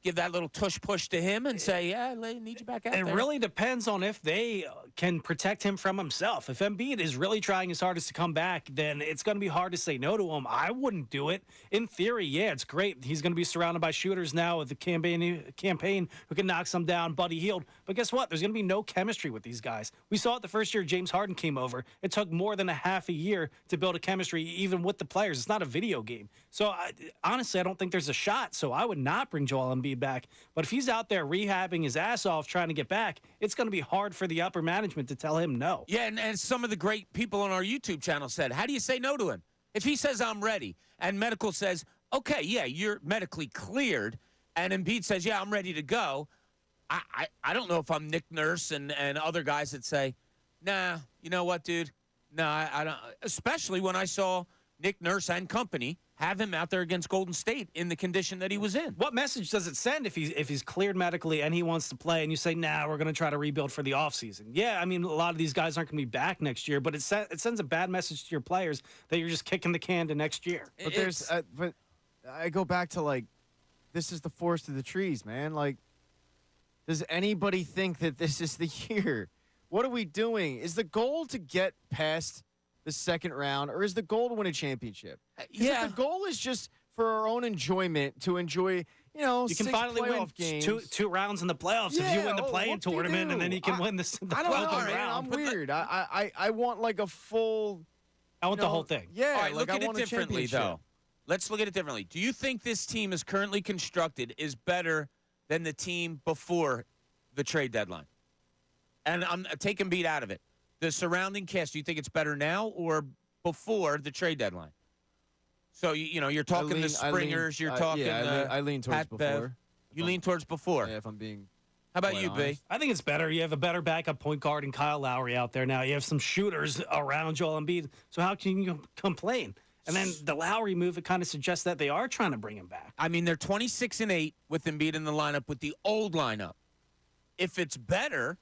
give that little tush push to him and say, yeah, I need you back out there? It really depends on if they can protect him from himself. If Embiid is really trying his hardest to come back, then it's going to be hard to say no to him. I wouldn't do it. In theory, yeah, it's great. He's going to be surrounded by shooters now with the campaign who can knock some down, Buddy Hield. But guess what? There's going to be no chemistry with these guys. We saw it the first year James Harden came over. It took more than a half a year to build a chemistry, even with the players. It's not a video game. So, honestly, I don't think there's a shot. So I would not bring Joel Embiid back. But if he's out there rehabbing his ass off trying to get back, it's going to be hard for the upper management to tell him no. Yeah, and some of the great people on our YouTube channel said, how do you say no to him? If he says, I'm ready, and medical says, okay, yeah, you're medically cleared, and Embiid says, yeah, I'm ready to go, I don't know if I'm Nick Nurse and other guys that say, nah, you know what, dude? No, I don't. Especially when I saw Nick Nurse and company have him out there against Golden State in the condition that he was in. What message does it send if he's cleared medically and he wants to play and you say, nah, we're going to try to rebuild for the offseason? Yeah, I mean, a lot of these guys aren't going to be back next year, but it sends a bad message to your players that you're just kicking the can to next year. But but I go back to, this is the forest of the trees, man. Does anybody think that this is the year? What are we doing? Is the goal to get past the second round, or is the goal to win a championship? Yeah. If the goal is just for our own enjoyment, to enjoy, you can finally win games. two rounds in the playoffs if you win the play-in tournament, and then you can win the I don't know, round. man. I'm weird. I want a full. I want the whole thing. Yeah. All right, look at it differently, though. Let's look at it differently. Do you think this team is currently constructed is better than the team before the trade deadline. And I'm taking Embiid out of it. The surrounding cast, do you think it's better now or before the trade deadline? So, you're talking the Springers, you're talking I lean towards Pat before. Bev. You lean towards before. Yeah, if I'm being How about quite you, B? honest. I think it's better. You have a better backup point guard in Kyle Lowry out there now. You have some shooters around Joel Embiid. So how can you complain? And then the Lowry move, it kind of suggests that they are trying to bring him back. I mean, they're 26-8 with Embiid in the lineup with the old lineup. If it's better,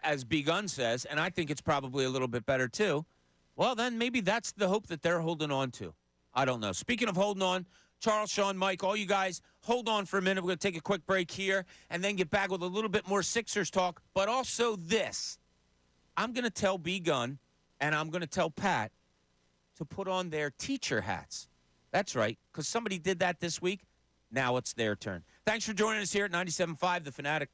as B Gun says, and I think it's probably a little bit better too, well, then maybe that's the hope that they're holding on to. I don't know. Speaking of holding on, Charles, Sean, Mike, all you guys, hold on for a minute. We're going to take a quick break here and then get back with a little bit more Sixers talk, but also this. I'm going to tell B Gun and I'm going to tell Pat to put on their teacher hats. That's right, because somebody did that this week. Now it's their turn. Thanks for joining us here at 97.5 The Fanatic.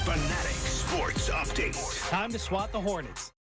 Fanatic Sports Update. Time to swat the Hornets.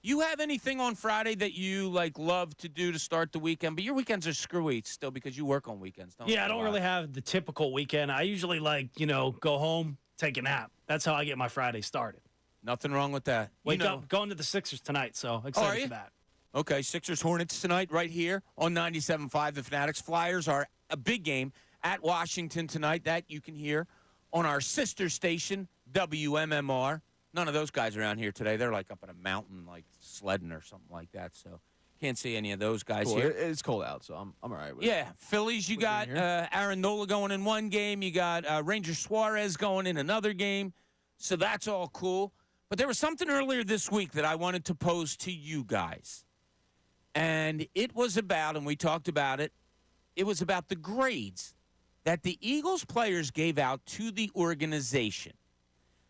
You have anything on Friday that you love to do to start the weekend? But your weekends are screwy still because you work on weekends, don't you? Yeah, I don't really have the typical weekend. I usually go home, take a nap. That's how I get my Friday started. Nothing wrong with that. Wake up, going to the Sixers tonight, so excited for that. Okay, Sixers Hornets tonight right here on 97.5. The Fanatics Flyers are a big game at Washington tonight that you can hear on our sister station, WMMR. None of those guys around here today. They're up on a mountain, sledding or something like that, so can't see any of those guys here. It's cold out, so I'm all right with it. Yeah, Phillies, you got Aaron Nola going in one game. You got Ranger Suarez going in another game, so that's all cool. But there was something earlier this week that I wanted to pose to you guys. And it was about, and we talked about it, it was about the grades that the Eagles players gave out to the organization.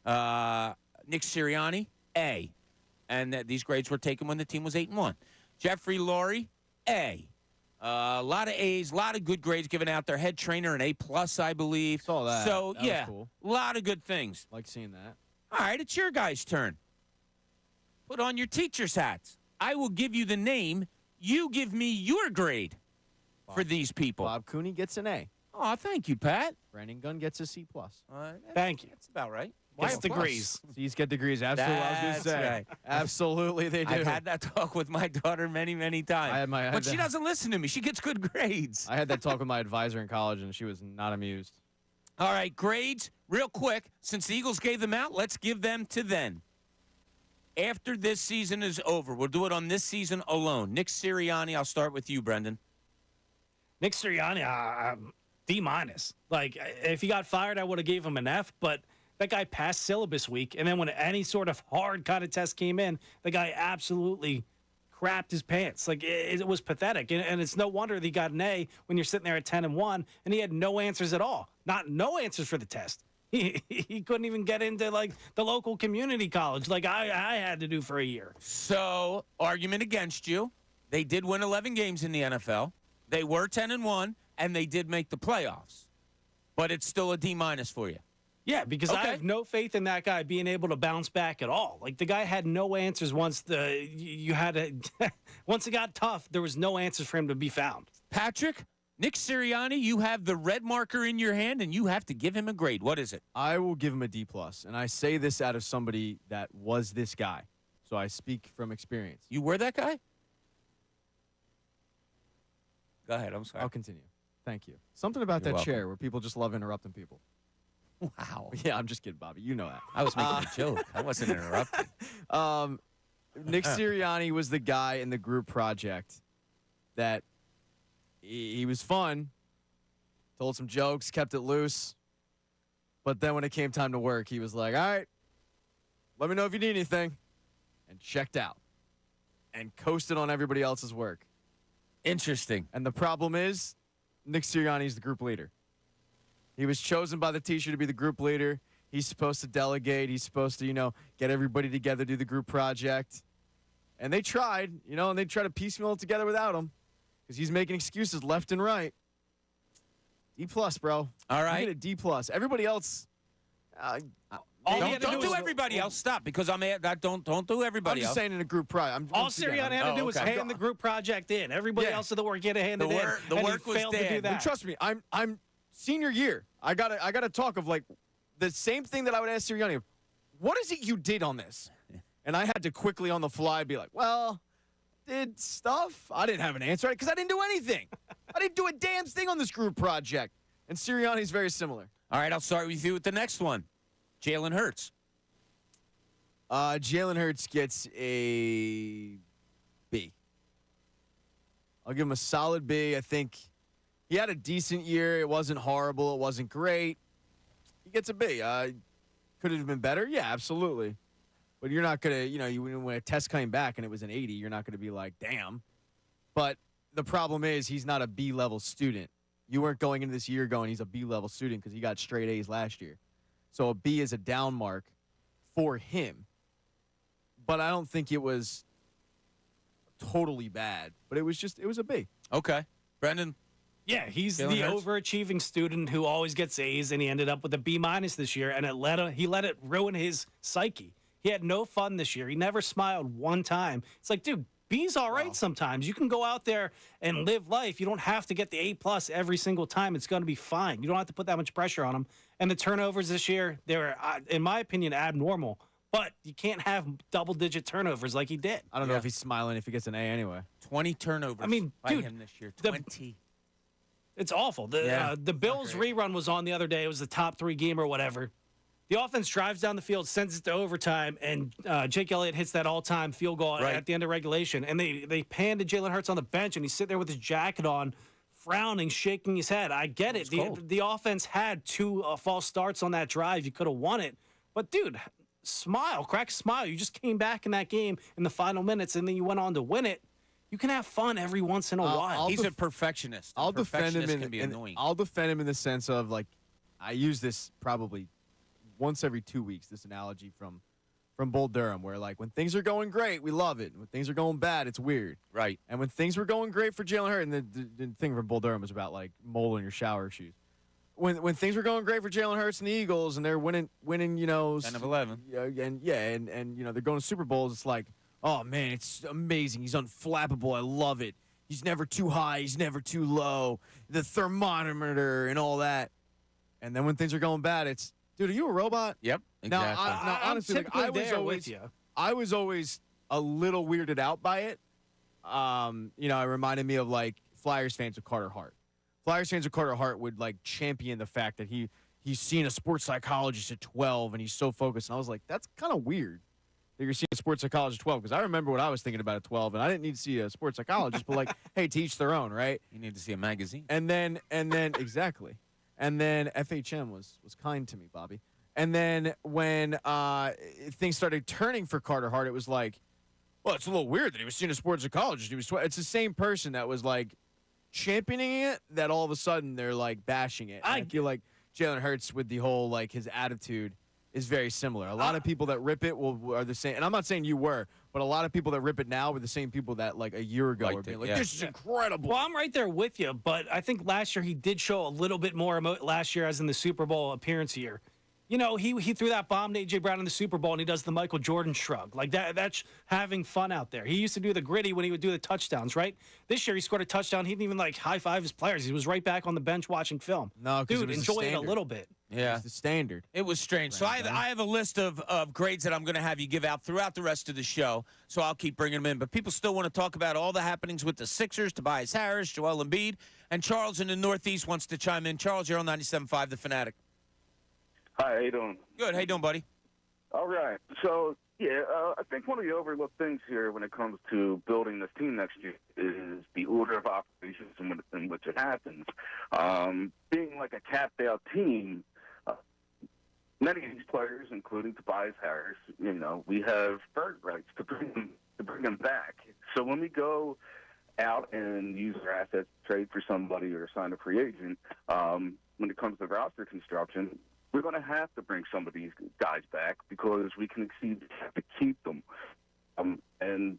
Nick Sirianni, A. And these grades were taken when the team was 8-1. Jeffrey Lurie, A. A lot of A's, a lot of good grades given out. Their head trainer, an A+, I believe. Saw that. So, that was yeah, cool. A lot of good things. Like seeing that. All right, it's your guys' turn. Put on your teacher's hats. I will give you the name. You give me your grade for these people. Bob Cooney gets an A. Oh, thank you, Pat. Brandon Gunn gets a C+. Thank you. That's about right. Why degrees? C's get degrees. Absolutely, I was going to say. Right. Absolutely, they do. I've had that talk with my daughter many, many times. But she doesn't listen to me. She gets good grades. I had that talk with my advisor in college, and she was not amused. All right, grades, real quick. Since the Eagles gave them out, let's give them to them. After this season is over, we'll do it on this season alone. Nick Sirianni, I'll start with you, Brendan. Nick Sirianni, D-. If he got fired, I would have gave him an F, but that guy passed syllabus week, and then when any sort of hard kind of test came in, the guy absolutely crapped his pants. It was pathetic, and it's no wonder that he got an A when you're sitting there at 10-1, and he had no answers at all. No answers for the test. He couldn't even get into, the local community college I had to do for a year. So, argument against you. They did win 11 games in the NFL. They were 10-1, and they did make the playoffs. But it's still a D- for you. Yeah, because I have no faith in that guy being able to bounce back at all. The guy had no answers once once it got tough, there was no answers for him to be found. Patrick, Nick Sirianni, you have the red marker in your hand, and you have to give him a grade. What is it? I will give him a D+, and I say this out of somebody that was this guy, so I speak from experience. You were that guy? Go ahead. I'm sorry. I'll continue. Thank you. Something about You're that welcome. chair where people just love interrupting people. Wow. Yeah, I'm just kidding, Bobby. You know that. I was making a joke. I wasn't interrupting. Nick Sirianni was the guy in the group project that he was fun, told some jokes, kept it loose. But then when it came time to work, he was like, all right, let me know if you need anything. And checked out and coasted on everybody else's work. Interesting. And the problem is, Nick Sirianni's the group leader. He was chosen by the teacher to be the group leader. He's supposed to delegate. He's supposed to, get everybody together, do the group project. And they tried, and they tried to piecemeal it together without him because he's making excuses left and right. D+, bro. All right. You get a D+. Everybody else. Don't do everybody else. Stop, because don't do everybody I'm just else. saying in a group project. All Sirianni had to do was hand the group project in. Everybody else did the work. He had to hand it in. The work was failed to do dead. that. But trust me, I'm senior year. I gotta talk of the same thing that I would ask Sirianni. What is it you did on this? And I had to quickly on the fly be like, well, did stuff. I didn't have an answer because I didn't do anything. I didn't do a damn thing on this group project. And Sirianni's very similar. All right, I'll start with you with the next one. Jalen Hurts. Jalen Hurts gets a B. I'll give him a solid B. I think he had a decent year. It wasn't horrible. It wasn't great. He gets a B. Could it have been better? Yeah, absolutely. But you're not going to, when a test came back and it was an 80, you're not going to be like, damn. But the problem is he's not a B-level student. You weren't going into this year going, he's a B-level student because he got straight A's last year. So a B is a down mark for him. But I don't think it was totally bad. But it was a B. Okay. Brendan? Yeah, he's Jalen the Hurts? overachieving student who always gets A's, and he ended up with a B- this year, and he let it ruin his psyche. He had no fun this year. He never smiled one time. It's like, dude, B's all right sometimes. You can go out there and live life. You don't have to get the A+ every single time. It's going to be fine. You don't have to put that much pressure on him. And the turnovers this year, they were, in my opinion, abnormal. But you can't have double-digit turnovers like he did. I don't know if he's smiling if he gets an A anyway. 20 turnovers by him this year. 20. It's awful. The Bills rerun was on the other day. It was the top 3 game or whatever. The offense drives down the field, sends it to overtime, and Jake Elliott hits that all-time field goal at the end of regulation. And they pan to Jalen Hurts on the bench, and he's sitting there with his jacket on, frowning, shaking his head. I get it. The offense had 2 false starts on that drive. You could have won it. But, dude, smile, crack a smile. You just came back in that game in the final minutes, and then you went on to win it. You can have fun every once in a while. He's a perfectionist. I'll defend him I'll defend him in the sense of, like, I use this probably once every 2 weeks, this analogy from Bull Durham, where, like, when things are going great, we love it. When things are going bad, it's weird. Right. And when things were going great for Jalen Hurts, and the thing from Bull Durham was about, like, mold in your shower shoes. When things were going great for Jalen Hurts and the Eagles, and they're winning, 10 of 11. And you know, they're going to Super Bowls, it's like, oh, man, it's amazing. He's unflappable. I love it. He's never too high. He's never too low. The thermometer and all that. And then when things are going bad, it's, dude, are you a robot? Yep, exactly. Now honestly, like, I was always a little weirded out by it. You know, it reminded me of, like, Flyers fans with Carter Hart. Flyers fans with Carter Hart would, like, champion the fact that he's seen a sports psychologist at 12 and he's so focused. And I was like, that's kind of weird that you're seeing a sports psychologist at 12, because I remember what I was thinking about at 12, and I didn't need to see a sports psychologist, but, like, hey, to each their own, right? You need to see a magazine. And then exactly. And then FHM was kind to me, Bobby. And then when things started turning for Carter Hart, it was like, well, it's a little weird that he was seeing a sports psychologist. He was it's the same person that was, like, championing it, that all of a sudden they're, like, bashing it. I feel like Jalen Hurts, with the whole, like, his attitude is very similar. A lot of people that rip it are the same. And I'm not saying you were, but a lot of people that rip it now were the same people that, like, a year ago were being like, this is incredible. Well, I'm right there with you, but I think last year he did show a little bit more last year, as in the Super Bowl appearance year. You know, he threw that bomb to A.J. Brown in the Super Bowl, and he does the Michael Jordan shrug. Like, that's having fun out there. He used to do the gritty when he would do the touchdowns, right? This year he scored a touchdown. He didn't even, like, high-five his players. He was right back on the bench watching film. No, dude, enjoy it a little bit. Yeah. It's the standard. It was strange. So I have a list of grades that I'm going to have you give out throughout the rest of the show, so I'll keep bringing them in. But people still want to talk about all the happenings with the Sixers, Tobias Harris, Joel Embiid, and Charles in the Northeast wants to chime in. Charles, you're on 97.5 The Fanatic. Hi, how you doing? Good. How you doing, buddy? All right. So, yeah, I think one of the overlooked things here when it comes to building this team next year is the order of operations in which it happens. Being like a capped-out team, many of these players, including Tobias Harris, you know, we have bird rights to bring them back. So when we go out and use our assets to trade for somebody or sign a free agent, when it comes to roster construction, we're going to have to bring some of these guys back because we can exceed the cap to keep them. And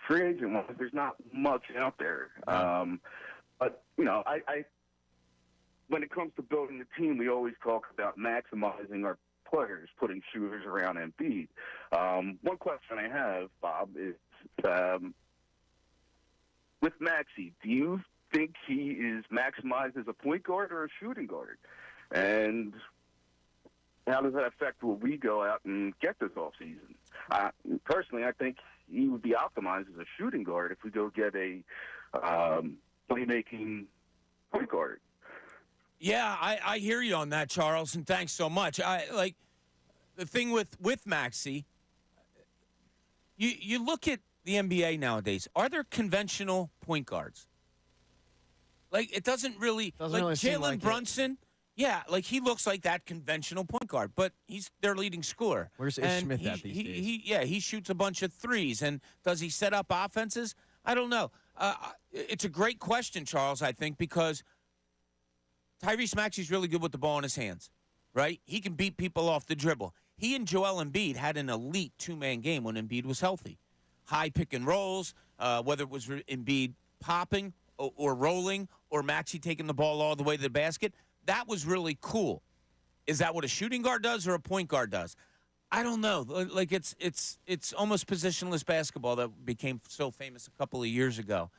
free agent-wise, there's not much out there. But, you know, I when it comes to building the team, we always talk about maximizing our players, putting shooters around Embiid. One question I have, Bob, is with Maxi, do you think he is maximized as a point guard or a shooting guard? And how does that affect what we go out and get this offseason? Personally, I think he would be optimized as a shooting guard if we go get a playmaking point guard. Yeah, I hear you on that, Charles, and thanks so much. The thing with Maxi, you look at the NBA nowadays. Are there conventional point guards? Like, it doesn't really Jalen like Brunson. Yeah, like, he looks like that conventional point guard, but he's their leading scorer. Where's Ish Smith at these days? He shoots a bunch of threes. And does he set up offenses? I don't know. It's a great question, Charles, I think, because Tyrese Maxey's really good with the ball in his hands, right? He can beat people off the dribble. He and Joel Embiid had an elite two-man game when Embiid was healthy. High pick and rolls, whether it was Embiid popping or rolling or Maxey taking the ball all the way to the basket. That was really cool. Is that what a shooting guard does or a point guard does? I don't know. Like it's almost positionless basketball that became so famous a couple of years ago.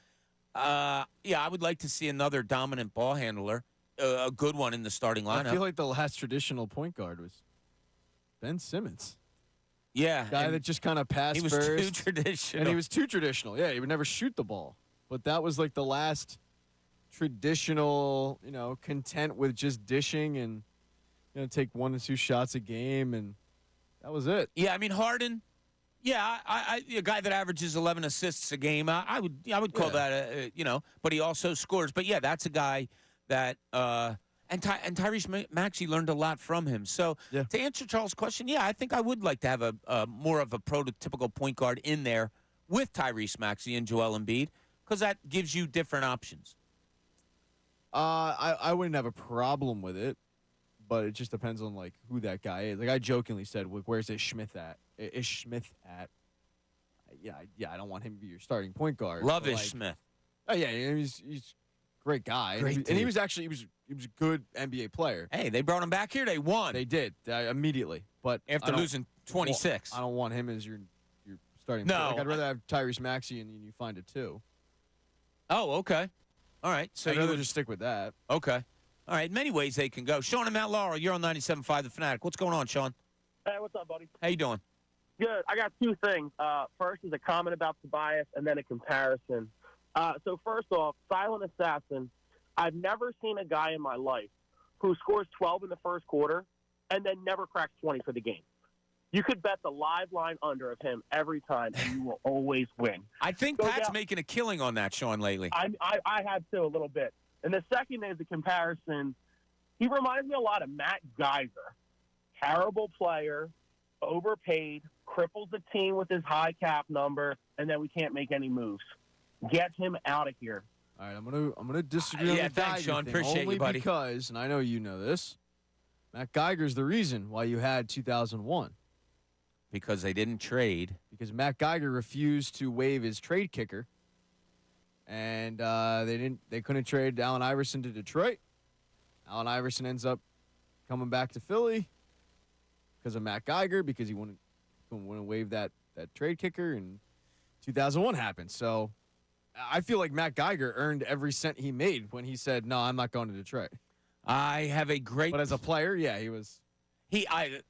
Yeah, I would like to see another dominant ball handler, a good one in the starting lineup. I feel like the last traditional point guard was Ben Simmons. Yeah, Guy that just kind of passed he was first. too traditional. And he was too traditional. Yeah, he would never shoot the ball. But that was like the last traditional, content with just dishing and take 1 to 2 shots a game, and that was it. Yeah, I mean Harden. Yeah, a guy that averages 11 assists a game. I would call that but he also scores. But yeah, that's a guy that and Tyrese Maxey learned a lot from him. So to answer Charles' question, yeah, I think I would like to have a more of a prototypical point guard in there with Tyrese Maxey and Joel Embiid, because that gives you different options. I wouldn't have a problem with it, but it just depends on like who that guy is. Like I jokingly said, "Where's Ish Smith at?" Ish Smith at? Yeah. I don't want him to be your starting point guard. Love Ish Smith. Oh yeah, he's a great guy, and he was actually he was a good NBA player. Hey, they brought him back here. They won. They did immediately, but after losing 26, I don't want him as your starting. No, player. Like, I'd rather have Tyrese Maxey and you find it too. Oh, okay. All right. So I'd you rather would just stick with that. Okay. All right. Many ways they can go. Sean and Mount Laurel, you're on 97.5 The Fanatic. What's going on, Sean? Hey, what's up, buddy? How you doing? Good. I got two things. First is a comment about Tobias, and then a comparison. So first off, Silent Assassin, I've never seen a guy in my life who scores 12 in the first quarter and then never cracks 20 for the game. You could bet the live line under of him every time, and you will always win. I think Pat's making a killing on that, Sean, lately. I have too, a little bit. And the second is a comparison. He reminds me a lot of Matt Geiger. Terrible player, overpaid, cripples the team with his high cap number, and then we can't make any moves. Get him out of here. All right, I'm gonna disagree on the thanks, Geiger Sean. thing, Appreciate only you, buddy. Because, and I know you know this, Matt Geiger's the reason why you had 2001. Because they didn't trade. Because Matt Geiger refused to waive his trade kicker, and they couldn't trade Allen Iverson to Detroit. Allen Iverson ends up coming back to Philly because of Matt Geiger, because he wouldn't waive that trade kicker, and 2001 happened. So I feel like Matt Geiger earned every cent he made when he said, "No, I'm not going to Detroit." I have a great. But as a player, yeah, he was.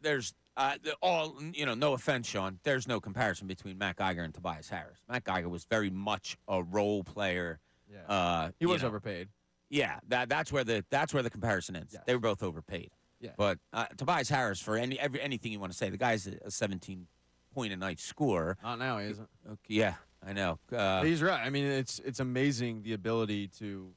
There's no offense, Sean. There's no comparison between Matt Geiger and Tobias Harris. Matt Geiger was very much a role player. Yeah. He was overpaid. Yeah, that's where the comparison ends. Yes. They were both overpaid. Yeah. But Tobias Harris, for anything you want to say, the guy's a 17-point-a-night scorer. Not now, he isn't. Okay, yeah, I know. He's right. I mean, it's amazing the ability to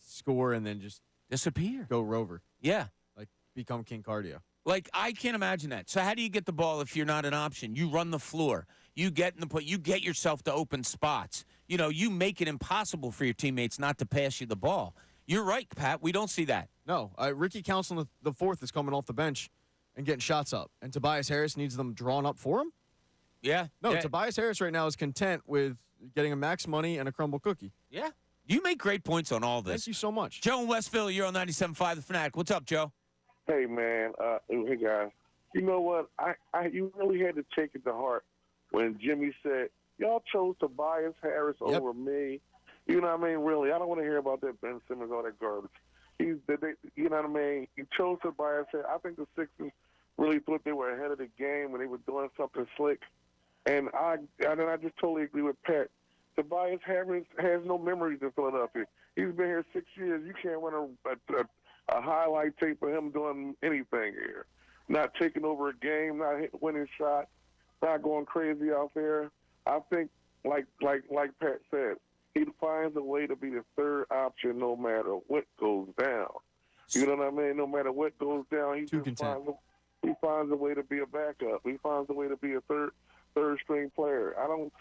score and then just disappear, go rover. Yeah, like become King Cardio. Like, I can't imagine that. So how do you get the ball if you're not an option? You run the floor. You get in the point. You get yourself to open spots. You make it impossible for your teammates not to pass you the ball. You're right, Pat. We don't see that. No. Ricky Council the fourth is coming off the bench and getting shots up, and Tobias Harris needs them drawn up for him? Yeah. No, yeah. Tobias Harris right now is content with getting a max money and a crumble cookie. Yeah. You make great points on all this. Thank you so much. Joe in West Philly, you're on 97.5 The Fanatic. What's up, Joe? Hey, man. Hey, guys. You know what? You really had to take it to heart when Jimmy said, y'all chose Tobias Harris over me. You know what I mean? Really, I don't want to hear about that Ben Simmons, all that garbage. You know what I mean? He chose Tobias Harris. I think the Sixers really thought they were ahead of the game when they were doing something slick. And I just totally agree with Pat. Tobias Harris has no memories in Philadelphia. He's been here 6 years. You can't run a highlight tape of him doing anything here. Not taking over a game, not hitting winning shots, not going crazy out there. I think, like Pat said, he finds a way to be the third option no matter what goes down. You know what I mean? No matter what goes down, he finds a way to be a backup. He finds a way to be a third string player. I don't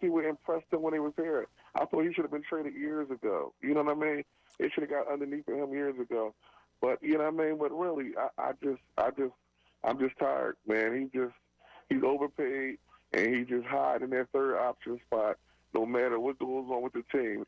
see what impressed him when he was here. I thought he should have been traded years ago. You know what I mean? It should have got underneath of him years ago. But you know what I mean? But really, I'm just tired, man. He's overpaid, and he just hide in that third option spot no matter what goes on with the team.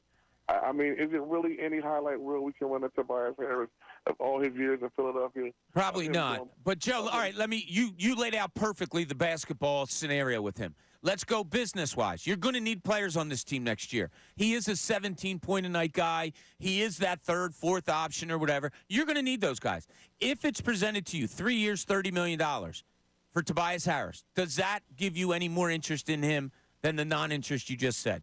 I mean, is it really any highlight reel we can run at Tobias Harris of all his years in Philadelphia? Probably not. But, Joe, all right, you laid out perfectly the basketball scenario with him. Let's go business-wise. You're going to need players on this team next year. He is a 17-point-a-night guy. He is that third, fourth option or whatever. You're going to need those guys. If it's presented to you, 3 years, $30 million for Tobias Harris, does that give you any more interest in him than the non-interest you just said?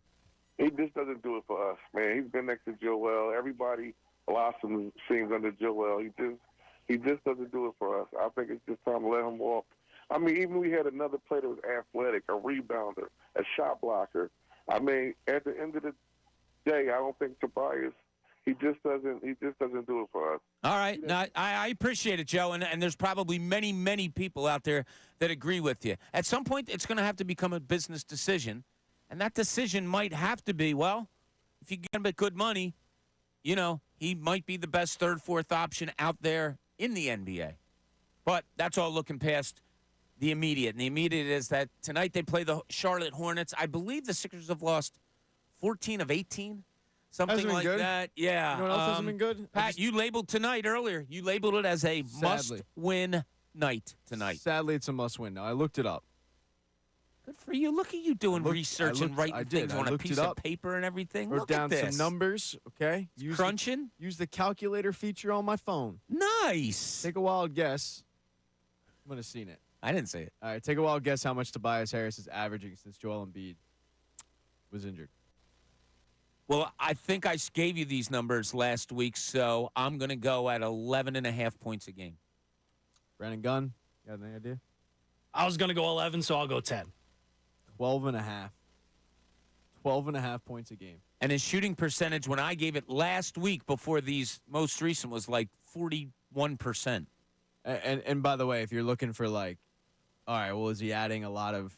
He just doesn't do it for us, man. He's been next to Joel. Everybody blossoms, sings under Joel. He just doesn't do it for us. I think it's just time to let him walk. I mean, even we had another player that was athletic, a rebounder, a shot blocker. I mean, at the end of the day, I don't think Tobias. He just doesn't do it for us. All right. Now, I appreciate it, Joe, and there's probably many, many people out there that agree with you. At some point, it's going to have to become a business decision, and that decision might have to be, well, if you get him at good money, you know, he might be the best third, fourth option out there in the NBA. But that's all looking past the immediate. And the immediate is that tonight they play the Charlotte Hornets. I believe the Sixers have lost 14 of 18. Something like good. That. Yeah. You know what else hasn't been good? Pat, you labeled tonight earlier. You labeled it as a must-win night tonight. Sadly, it's a must-win. Now, I looked it up. Good for you. Look at you doing research and writing things on a piece of paper and everything. Wrote Look down at this. some numbers, okay? Crunching? Use the calculator feature on my phone. Nice. Take a wild guess. I'm going to see it. I didn't say it. All right, take a wild guess how much Tobias Harris is averaging since Joel Embiid was injured. Well, I think I gave you these numbers last week, so I'm going to go at 11.5 points a game. Brandon Gunn, you got any idea? I was going to go 11, so I'll go 10. 12.5. 12.5 points a game. And his shooting percentage, when I gave it last week before these most recent, was like 41%. And by the way, if you're looking for like, all right, well, is he adding a lot of,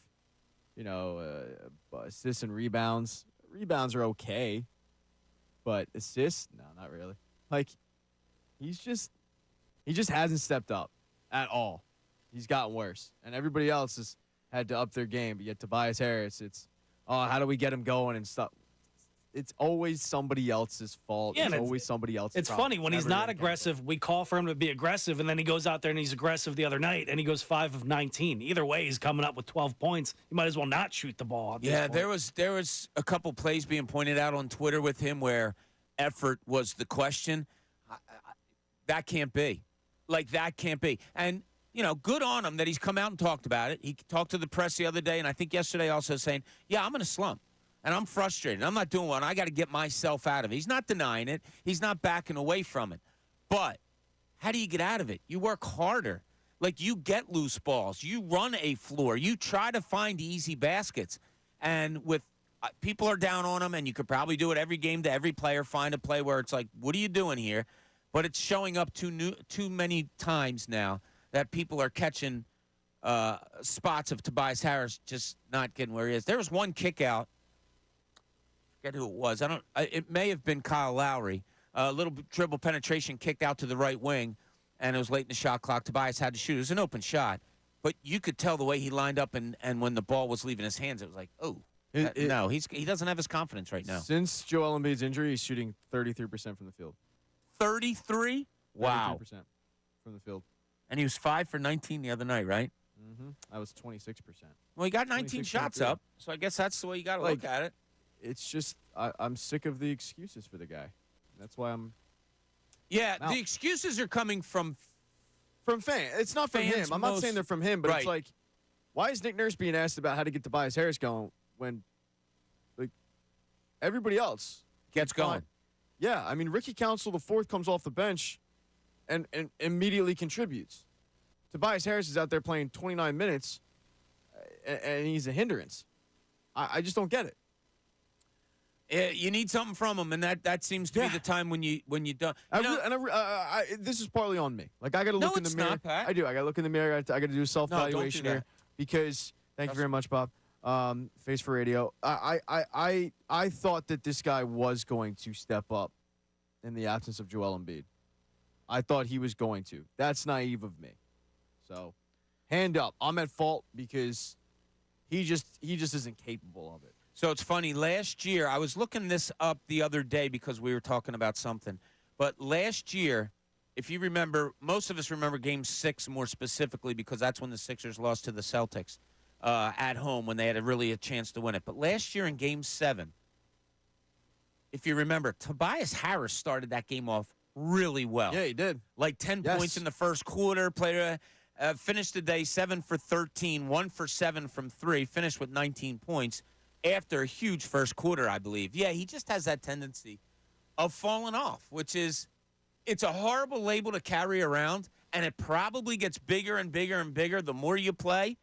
assists and rebounds? Rebounds are okay, but assists, no, not really. Like, he just hasn't stepped up at all. He's gotten worse, and everybody else has had to up their game. But yet Tobias Harris, it's, how do we get him going and stuff? It's always somebody else's fault. Yeah, it's always somebody else's It's funny when he's not aggressive. We call for him to be aggressive, and then he goes out there and he's aggressive the other night, and he goes 5 of 19. Either way, he's coming up with 12 points. You might as well not shoot the ball. Yeah, there was a couple plays being pointed out on Twitter with him where effort was the question. That can't be. Like, that can't be. And, good on him that he's come out and talked about it. He talked to the press the other day, and I think yesterday also saying, yeah, I'm in a slump. And I'm frustrated. I'm not doing well. And I got to get myself out of it. He's not denying it. He's not backing away from it. But how do you get out of it? You work harder. Like, you get loose balls. You run a floor. You try to find easy baskets. And with people are down on him, and you could probably do it every game to every player, find a play where it's like, what are you doing here? But it's showing up too many times now that people are catching spots of Tobias Harris just not getting where he is. There was one kick out. Forget who it was. It may have been Kyle Lowry. A little dribble penetration kicked out to the right wing, and it was late in the shot clock. Tobias had to shoot. It was an open shot, but you could tell the way he lined up, and when the ball was leaving his hands, it was like, oh, no, he doesn't have his confidence right now. Since Joel Embiid's injury, he's shooting 33% from the field. 33? Wow. 33% from the field. And he was 5 for 19 the other night, right? Mm-hmm. That was 26%. Well, he got 19 shots up, so I guess that's the way you got to look at it. It's just I'm sick of the excuses for the guy. That's why I'm. Yeah, the excuses are coming from fans. It's not from him. I'm not saying they're from him, but it's like, why is Nick Nurse being asked about how to get Tobias Harris going when, like, everybody else gets going? Yeah, I mean, Ricky Council IV comes off the bench and immediately contributes. Tobias Harris is out there playing 29 minutes, and he's a hindrance. I just don't get it. You need something from him, and that seems to be the time when you don't. This is partly on me. Like, I got to look in the mirror. Not, Pat. I do. I got to look in the mirror. I got to do a self-evaluation here because. Thank you very much, Bob. Face for Radio. I thought that this guy was going to step up in the absence of Joel Embiid. I thought he was going to. That's naive of me. So, hand up. I'm at fault because he just isn't capable of it. So it's funny. Last year, I was looking this up the other day because we were talking about something. But last year, if you remember, most of us remember Game 6 more specifically because that's when the Sixers lost to the Celtics at home when they had really a chance to win it. But last year in Game 7, if you remember, Tobias Harris started that game off really well. Yeah, he did. Like 10 points in the first quarter. Finished the day 7 for 13, 1 for 7 from 3. Finished with 19 points after a huge first quarter, I believe. Yeah, he just has that tendency of falling off, which is it's a horrible label to carry around, and it probably gets bigger and bigger and bigger the more you play.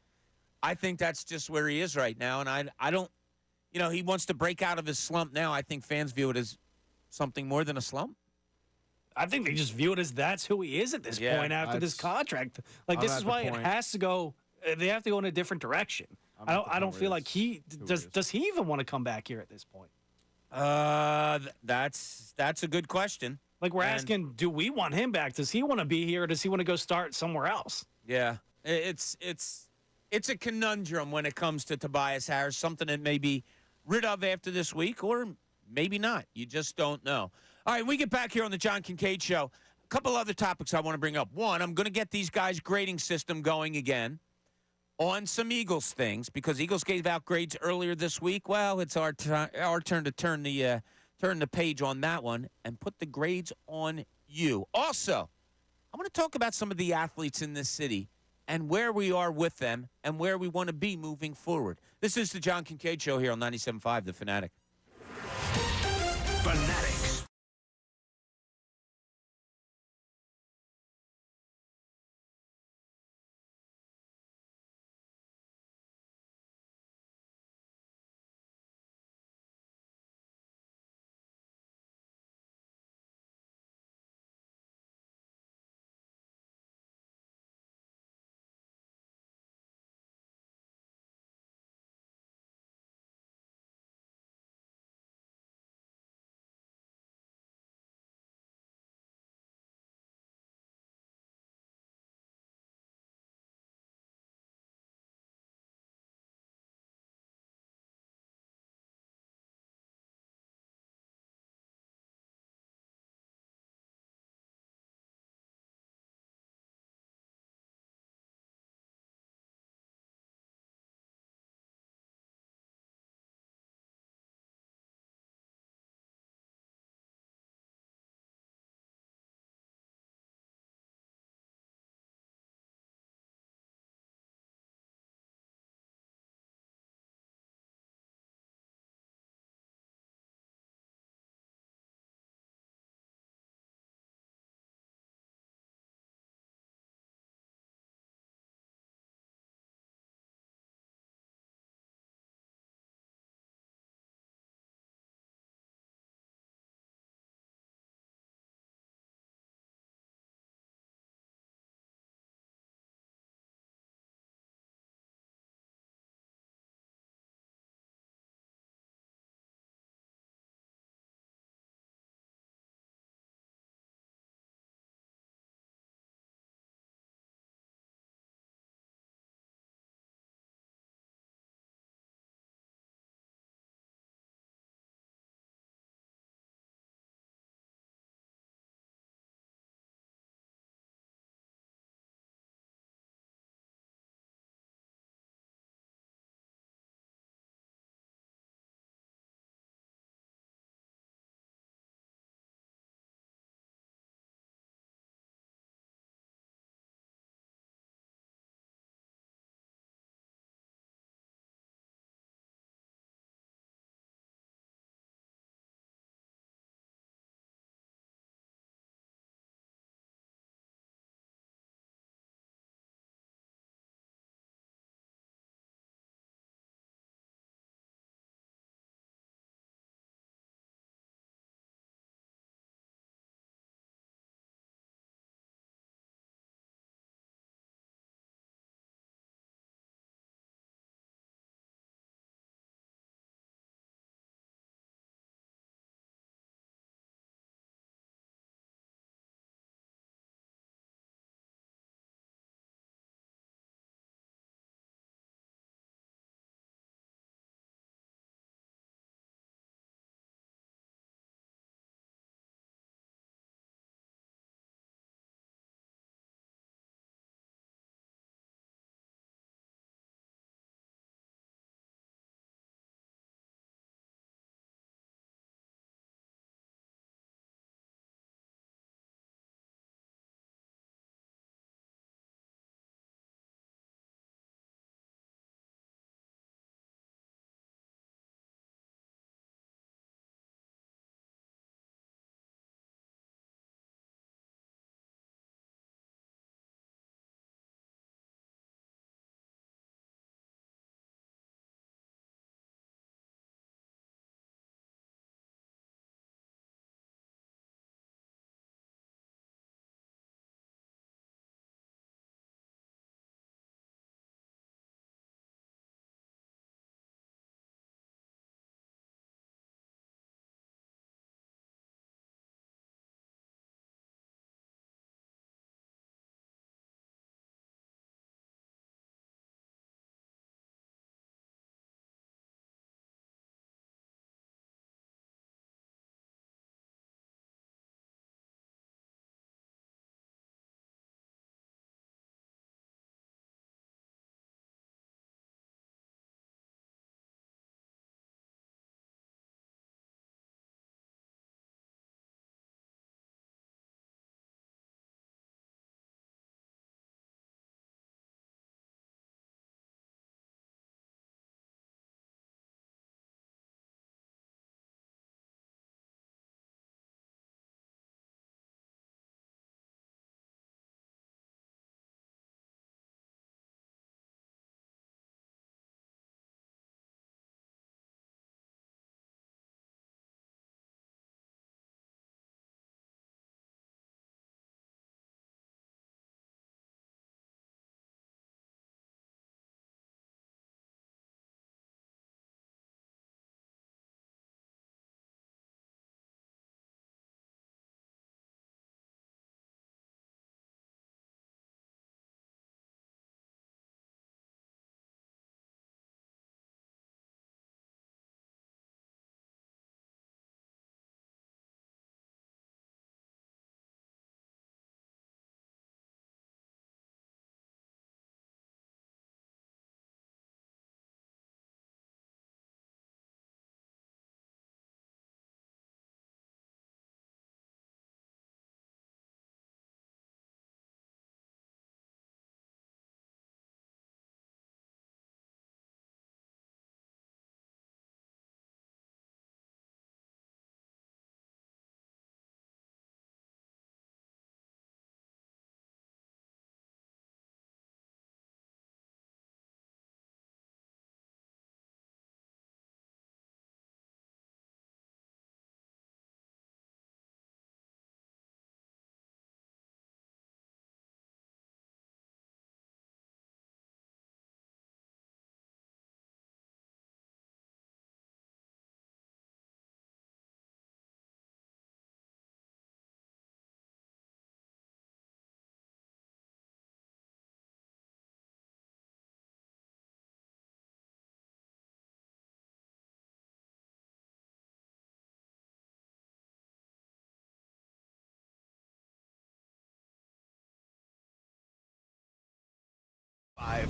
I think that's just where he is right now, and I don't – he wants to break out of his slump now. I think fans view it as something more than a slump. I think they just view it as that's who he is at this point after this contract. Like, this is why it has to go – they have to go in a different direction. I don't feel like he – does he even want to come back here at this point? That's a good question. Like, we're asking, do we want him back? Does he want to be here, or does he want to go start somewhere else? Yeah, it's a conundrum when it comes to Tobias Harris, something that may be rid of after this week or maybe not. You just don't know. All right, we get back here on the John Kincade Show. A couple other topics I want to bring up. One, I'm going to get these guys' grading system going again on some Eagles things because Eagles gave out grades earlier this week. Well, it's our turn to turn the page on that one and put the grades on you. Also, I want to talk about some of the athletes in this city and where we are with them and where we want to be moving forward. This is the John Kincade Show here on 97.5 The Fanatic. Fanatic.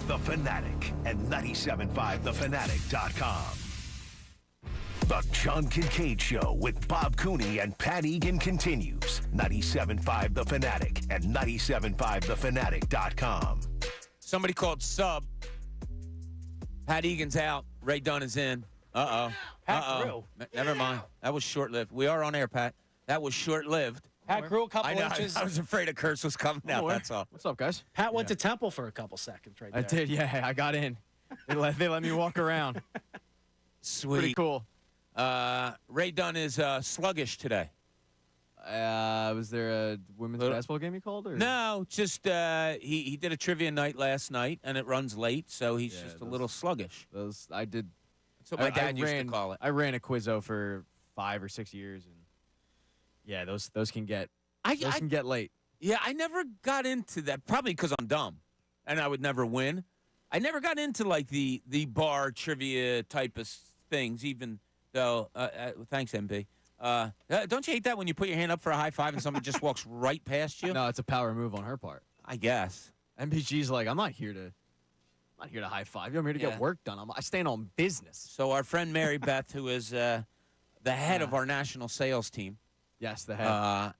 The Fanatic and 97.5thefanatic.com. The John Kincade Show with Bob Cooney and Pat Egan continues. 97.5 The Fanatic and 97.5thefanatic.com. Somebody called sub. Pat Egan's out. Ray Dunn is in. Pat grew. Never mind. That was short-lived. We are on air, Pat. That was short-lived. Pat grew a couple inches. I was afraid a curse was coming out. That's all. What's up, guys? Pat went to Temple for a couple seconds right there. I did, yeah. I got in. They let me walk around. Sweet. Pretty cool. Ray Dunn is sluggish today. Was there a women's basketball game you called? Or? No, just he did a trivia night last night, and it runs late, so he's just a little sluggish. I did. That's what my dad used to call it. I ran a Quizzo for 5 or 6 years, and yeah, those can get can get late. Yeah, I never got into that, probably because I'm dumb, and I would never win. I never got into like the bar trivia type of things, even though. Thanks, MB. Don't you hate that when you put your hand up for a high five and somebody just walks right past you? No, it's a power move on her part. I guess. MPG's like, I'm not here to high five. I'm here to get work done. I stand on business. So our friend Mary Beth, who is the head of our national sales team. Yes, the head.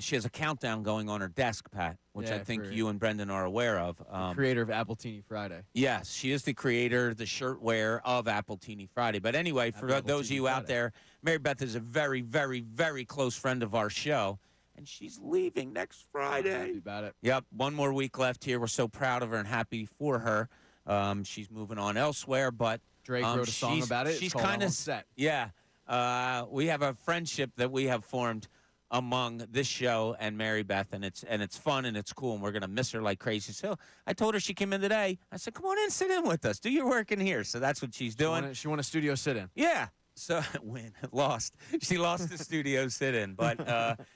She has a countdown going on her desk, Pat, which I think you and Brendan are aware of. Creator of Appletini Friday. Yes, she is the creator, the shirt wearer of Appletini Friday. But anyway, for those of you out there, Mary Beth is a very, very, very close friend of our show, and she's leaving next Friday. Happy about it. Yep, one more week left here. We're so proud of her and happy for her. She's moving on elsewhere, but Drake wrote a song about it. She's kind of set. Yeah. We have a friendship that we have formed among this show and Mary Beth, and it's fun and it's cool, and we're gonna miss her like crazy. So I told her she came in today. I said, "Come on in, sit in with us. Do your work in here." So that's what she's doing. She won a studio sit-in. Yeah. So lost. She lost the studio sit-in, but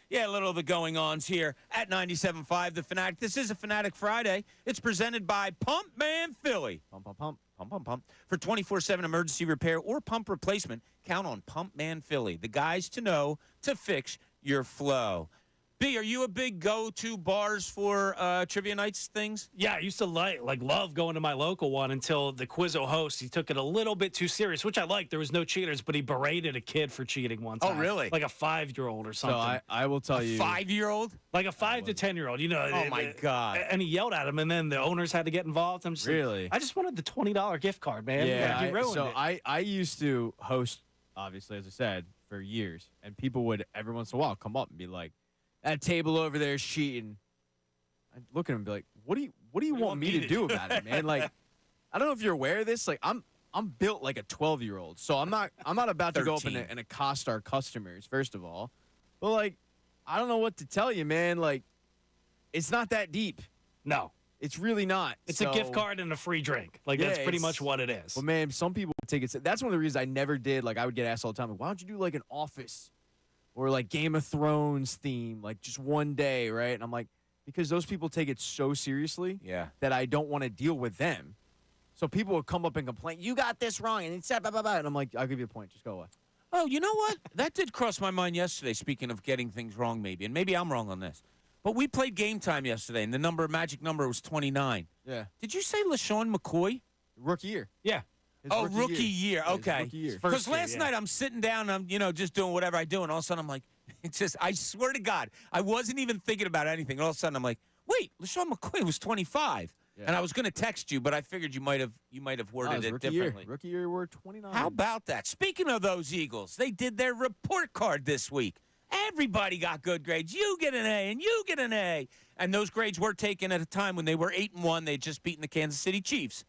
yeah, a little bit going on here at 97.5 The Fanatic. This is a Fanatic Friday. It's presented by Pump Man Philly. Pump, pump, pump. Pump, pump, pump. For 24/7 emergency repair or pump replacement, count on Pump Man Philly, the guys to know to fix your flow. B, are you a big go-to bars for trivia nights things? Yeah, I used to love going to my local one until the Quizzo host, he took it a little bit too serious, which I liked. There was no cheaters, but he berated a kid for cheating one time. Oh, really? Like a 5-year-old or something. So I will tell you. 5-year-old? Like a 5 to 10-year-old, Oh, my God. And he yelled at him, and then the owners had to get involved. I'm just Really? I just wanted the $20 gift card, man. Yeah, you ruined it. I used to host, obviously, as I said, for years, and people would every once in a while come up and be like, "That table over there is cheating." I'd look at him and be like, "What do you want me to do about it, man?" Like, I don't know if you're aware of this. Like, I'm built like a 12-year-old, so I'm not about to go up and accost our customers. First of all, but like, I don't know what to tell you, man. Like, it's not that deep. No. It's really not. It's a gift card and a free drink. Like, that's pretty much what it is. Well, man, some people take it. That's one of the reasons I never did. Like, I would get asked all the time, like, why don't you do like an Office or like Game of Thrones theme, like just one day, right? And I'm like, because those people take it so seriously that I don't want to deal with them. So people will come up and complain, "You got this wrong," and it's blah, blah, blah. And I'm like, I'll give you a point. Just go away. Oh, you know what? That did cross my mind yesterday, speaking of getting things wrong maybe, and maybe I'm wrong on this. But we played Game Time yesterday, and the magic number was 29. Yeah. Did you say LaShawn McCoy? Rookie year. Yeah. Rookie year. Okay. Yeah, because last night I'm sitting down, I'm just doing whatever I do, and all of a sudden I'm like, it's just, I swear to God, I wasn't even thinking about anything. All of a sudden I'm like, wait, LaShawn McCoy was 25. Yeah. And I was going to text you, but I figured you might have worded it differently. Rookie year, we're 29. How about that? Speaking of those Eagles, they did their report card this week. Everybody got good grades. You get an A, and you get an A. And those grades were taken at a time when they were 8-1. They'd just beaten the Kansas City Chiefs.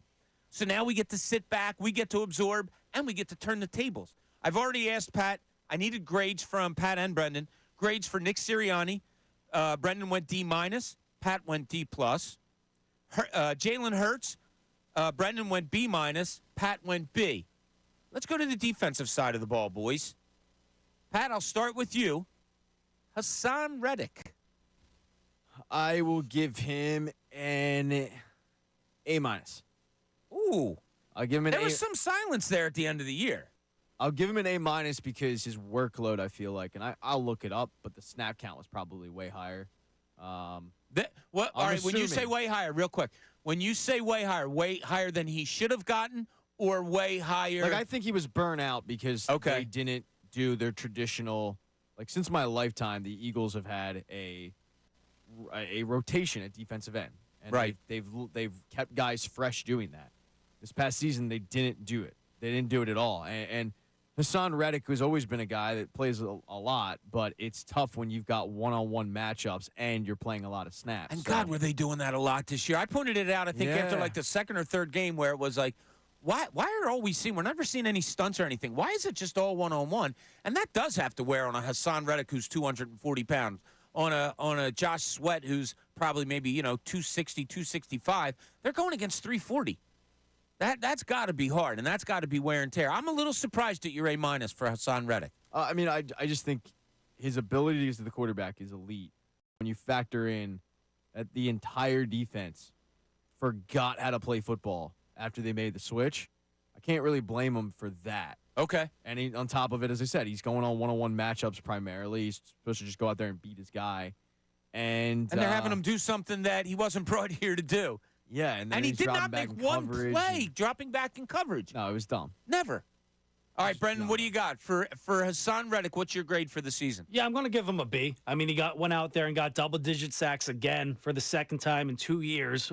So now we get to sit back, we get to absorb, and we get to turn the tables. I've already asked Pat. I needed grades from Pat and Brendan. Grades for Nick Sirianni. Brendan went D-. Pat went D+. Jalen Hurts. Brendan went B-. Pat went B. Let's go to the defensive side of the ball, boys. Pat, I'll start with you. Hassan Reddick. I will give him an A-. Ooh. I'll give him an A. There was some silence there at the end of the year. I'll give him an A- because his workload, I feel like, and I'll look it up, but the snap count was probably way higher. All right, when you say way higher, real quick, When you say way higher than he should have gotten, or way higher? Like, I think he was burnt out because they didn't do their traditional. Like, since my lifetime, the Eagles have had a rotation at defensive end, and right. they've kept guys fresh doing that. This past season, they didn't do it. They didn't do it at all. And Hassan Reddick has always been a guy that plays a lot, but it's tough when you've got one-on-one matchups and you're playing a lot of snaps. And God, were they doing that a lot this year? I pointed it out, I think, after like the second or third game where it was like, why are all we seeing? We're never seeing any stunts or anything. Why is it just all one-on-one? And that does have to wear on a Hassan Reddick who's 240 pounds, on a Josh Sweat who's probably maybe 260, 265. They're going against 340. That's got to be hard, and that's got to be wear and tear. I'm a little surprised at your A- for Hassan Reddick. I mean, I just think his ability as the quarterback is elite. When you factor in that the entire defense forgot how to play football after they made the switch, I can't really blame him for that. Okay. And on top of it, as I said, he's going on one-on-one matchups primarily. He's supposed to just go out there and beat his guy. And they're having him do something that he wasn't brought here to do. Yeah, and he did not make one play dropping back in coverage. No, it was dumb. Never. All right, Brendan, what do you got for Hassan Reddick? What's your grade for the season? Yeah, I'm going to give him a B. I mean, went out there and got double-digit sacks again for the second time in 2 years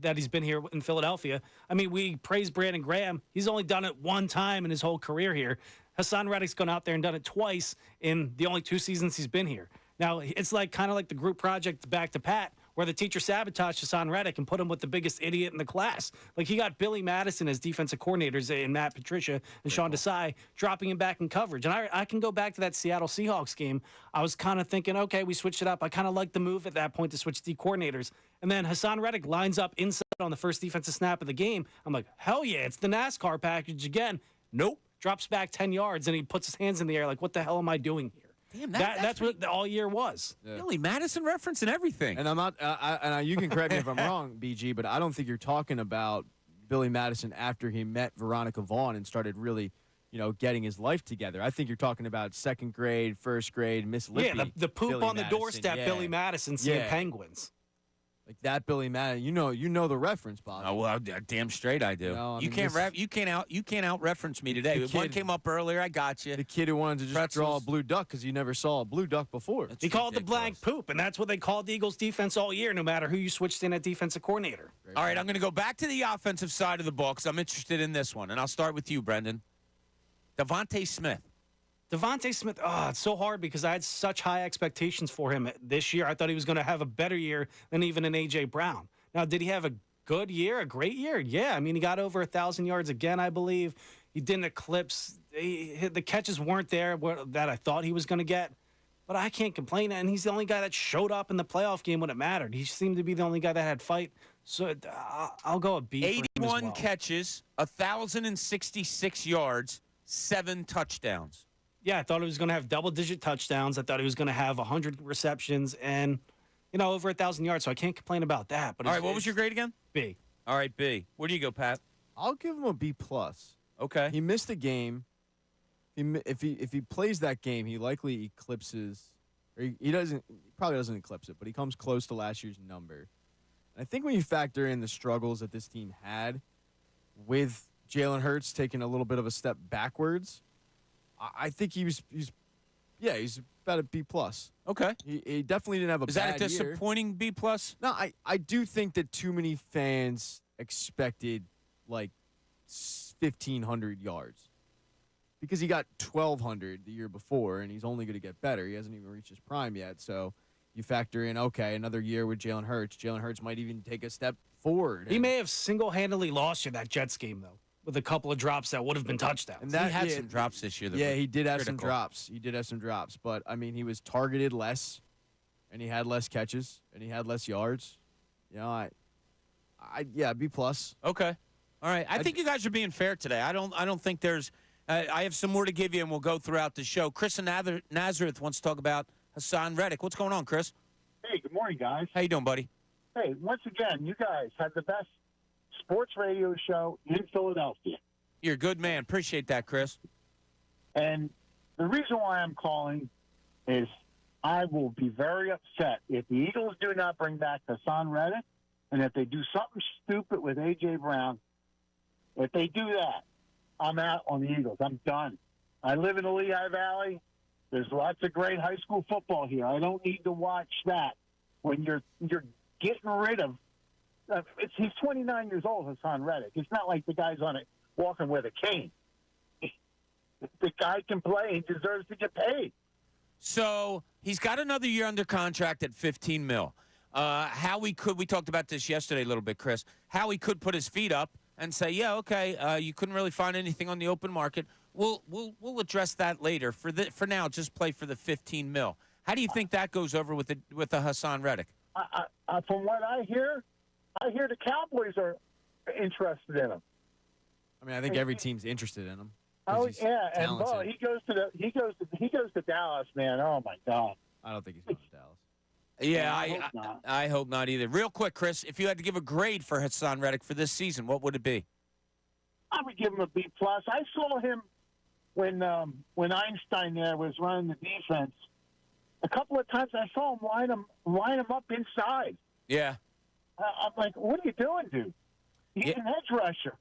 that he's been here in Philadelphia. I mean, we praise Brandon Graham. He's only done it one time in his whole career here. Hassan Reddick's gone out there and done it twice in the only 2 seasons he's been here. Now, it's kind of like the group project back to Pat, where the teacher sabotaged Hassan Reddick and put him with the biggest idiot in the class. Like, he got Billy Madison as defensive coordinators and Matt Patricia and Sean Desai dropping him back in coverage. And I can go back to that Seattle Seahawks game. I was kind of thinking, okay, we switched it up. I kind of liked the move at that point to switch D coordinators. And then Hassan Reddick lines up inside on the first defensive snap of the game. I'm like, hell yeah, it's the NASCAR package again. Nope. Drops back 10 yards, and he puts his hands in the air like, what the hell am I doing here? Damn, that's what all year was. Yeah. Billy Madison reference and everything. And I'm not. You can correct me if I'm wrong, BG, but I don't think you're talking about Billy Madison after he met Veronica Vaughn and started really, getting his life together. I think you're talking about second grade, first grade, Miss Lippy. Yeah, the poop Billy on the Madison. doorstep, Yeah. Billy Madison seeing penguins. Like that Billy Madison. You know the reference, Bob. Oh well, damn straight I do. You can't out reference me today. One came up earlier. I got you. The kid who wanted to just draw a blue duck because you never saw a blue duck before. He called the blank poop, and that's what they called the Eagles' defense all year, no matter who you switched in at defensive coordinator. All right, I'm going to go back to the offensive side of the ball because I'm interested in this one, and I'll start with you, Brendan. Devontae Smith. It's so hard because I had such high expectations for him this year. I thought he was going to have a better year than even an A.J. Brown. Now, did he have a good year, a great year? Yeah. I mean, he got over 1,000 yards again, I believe. He didn't eclipse. The catches weren't there that I thought he was going to get. But I can't complain. And he's the only guy that showed up in the playoff game when it mattered. He seemed to be the only guy that had fight. So I'll go a B for him as well. 81 catches, 1,066 yards, 7 touchdowns. Yeah, I thought he was going to have double-digit touchdowns. I thought he was going to have 100 receptions and, over 1,000 yards. So I can't complain about that. But all right, what was your grade again? B. All right, B. Where do you go, Pat? I'll give him a B+. Okay. He missed a game. If he plays that game, he likely eclipses. Or he probably doesn't eclipse it, but he comes close to last year's number. And I think when you factor in the struggles that this team had with Jalen Hurts taking a little bit of a step backwards, I think he's about a B+. Okay. He definally didn't have a bad year. Is that a disappointing B+? No, I do think that too many fans expected like 1,500 yards because he got 1,200 the year before, and he's only going to get better. He hasn't even reached his prime yet. So you factor in, okay, another year with Jalen Hurts. Jalen Hurts might even take a step forward. He may have single-handedly lost you that Jets game, though, with a couple of drops that would have been touchdowns. And he had some drops this year. Yeah, he did have some drops. But, I mean, he was targeted less, and he had less catches, and he had less yards. B+. Okay. All right. I think you guys are being fair today. I don't think there's I have some more to give you, and we'll go throughout the show. Chris in Nazareth wants to talk about Hassan Reddick. What's going on, Chris? Hey, good morning, guys. How you doing, buddy? Hey, once again, you guys had the best sports radio show in Philadelphia. You're a good man. Appreciate that, Chris. And the reason why I'm calling is I will be very upset if the Eagles do not bring back Hassan Reddick And if they do something stupid with A.J. Brown, if they do that, I'm out on the Eagles. I'm done. I live in the Lehigh Valley. There's lots of great high school football here. I don't need to watch that when you're getting rid of he's 29 years old, Hassan Reddick. It's not like the guy's on it walking with a cane. The guy can play. He deserves to get paid. So he's got another year under contract at $15 million. We talked about this yesterday a little bit, Chris, how he could put his feet up and say, yeah, okay, you couldn't really find anything on the open market. We'll address that later. For now, just play for the $15 million. How do you think that goes over with the Hassan Reddick? From what I hear the Cowboys are interested in him. I mean, I think every team's interested in him. Oh yeah, and Bo, he goes to Dallas, man. Oh my God. I don't think he's going to Dallas. Yeah, I hope not either. Real quick, Chris, if you had to give a grade for Hassan Reddick for this season, what would it be? I would give him a B+. I saw him when Einstein there was running the defense. A couple of times I saw him line him up inside. Yeah. I'm like, what are you doing, dude? He's an edge rusher.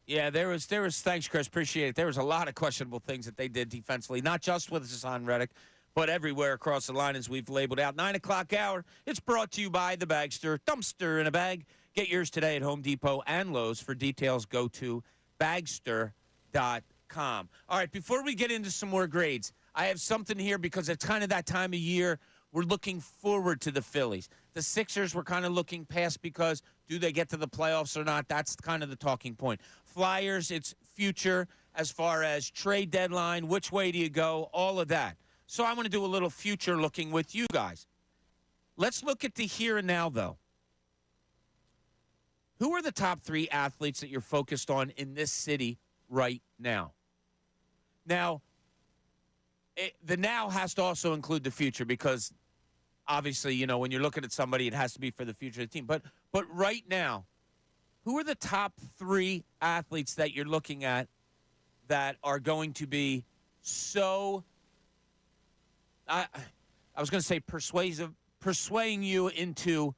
Yeah, there was. Thanks, Chris. Appreciate it. There was a lot of questionable things that they did defensively, not just with Hassan Reddick, but everywhere across the line, as we've labeled out. 9 o'clock hour. It's brought to you by the Bagster Dumpster in a Bag. Get yours today at Home Depot and Lowe's. For details, go to Bagster.com. All right, before we get into some more grades, I have something here because it's kind of that time of year. We're looking forward to the Phillies. The Sixers were kind of looking past because do they get to the playoffs or not? That's kind of the talking point. Flyers, it's future as far as trade deadline, which way do you go, all of that. So I want to do a little future looking with you guys. Let's look at the here and now, though. Who are the top 3 athletes that you're focused on in this city right now? Now, the now has to also include the future because obviously, you know, when you're looking at somebody, it has to be for the future of the team. But right now, who are the top 3 athletes that you're looking at that are going to be so, I was going to say persuading you into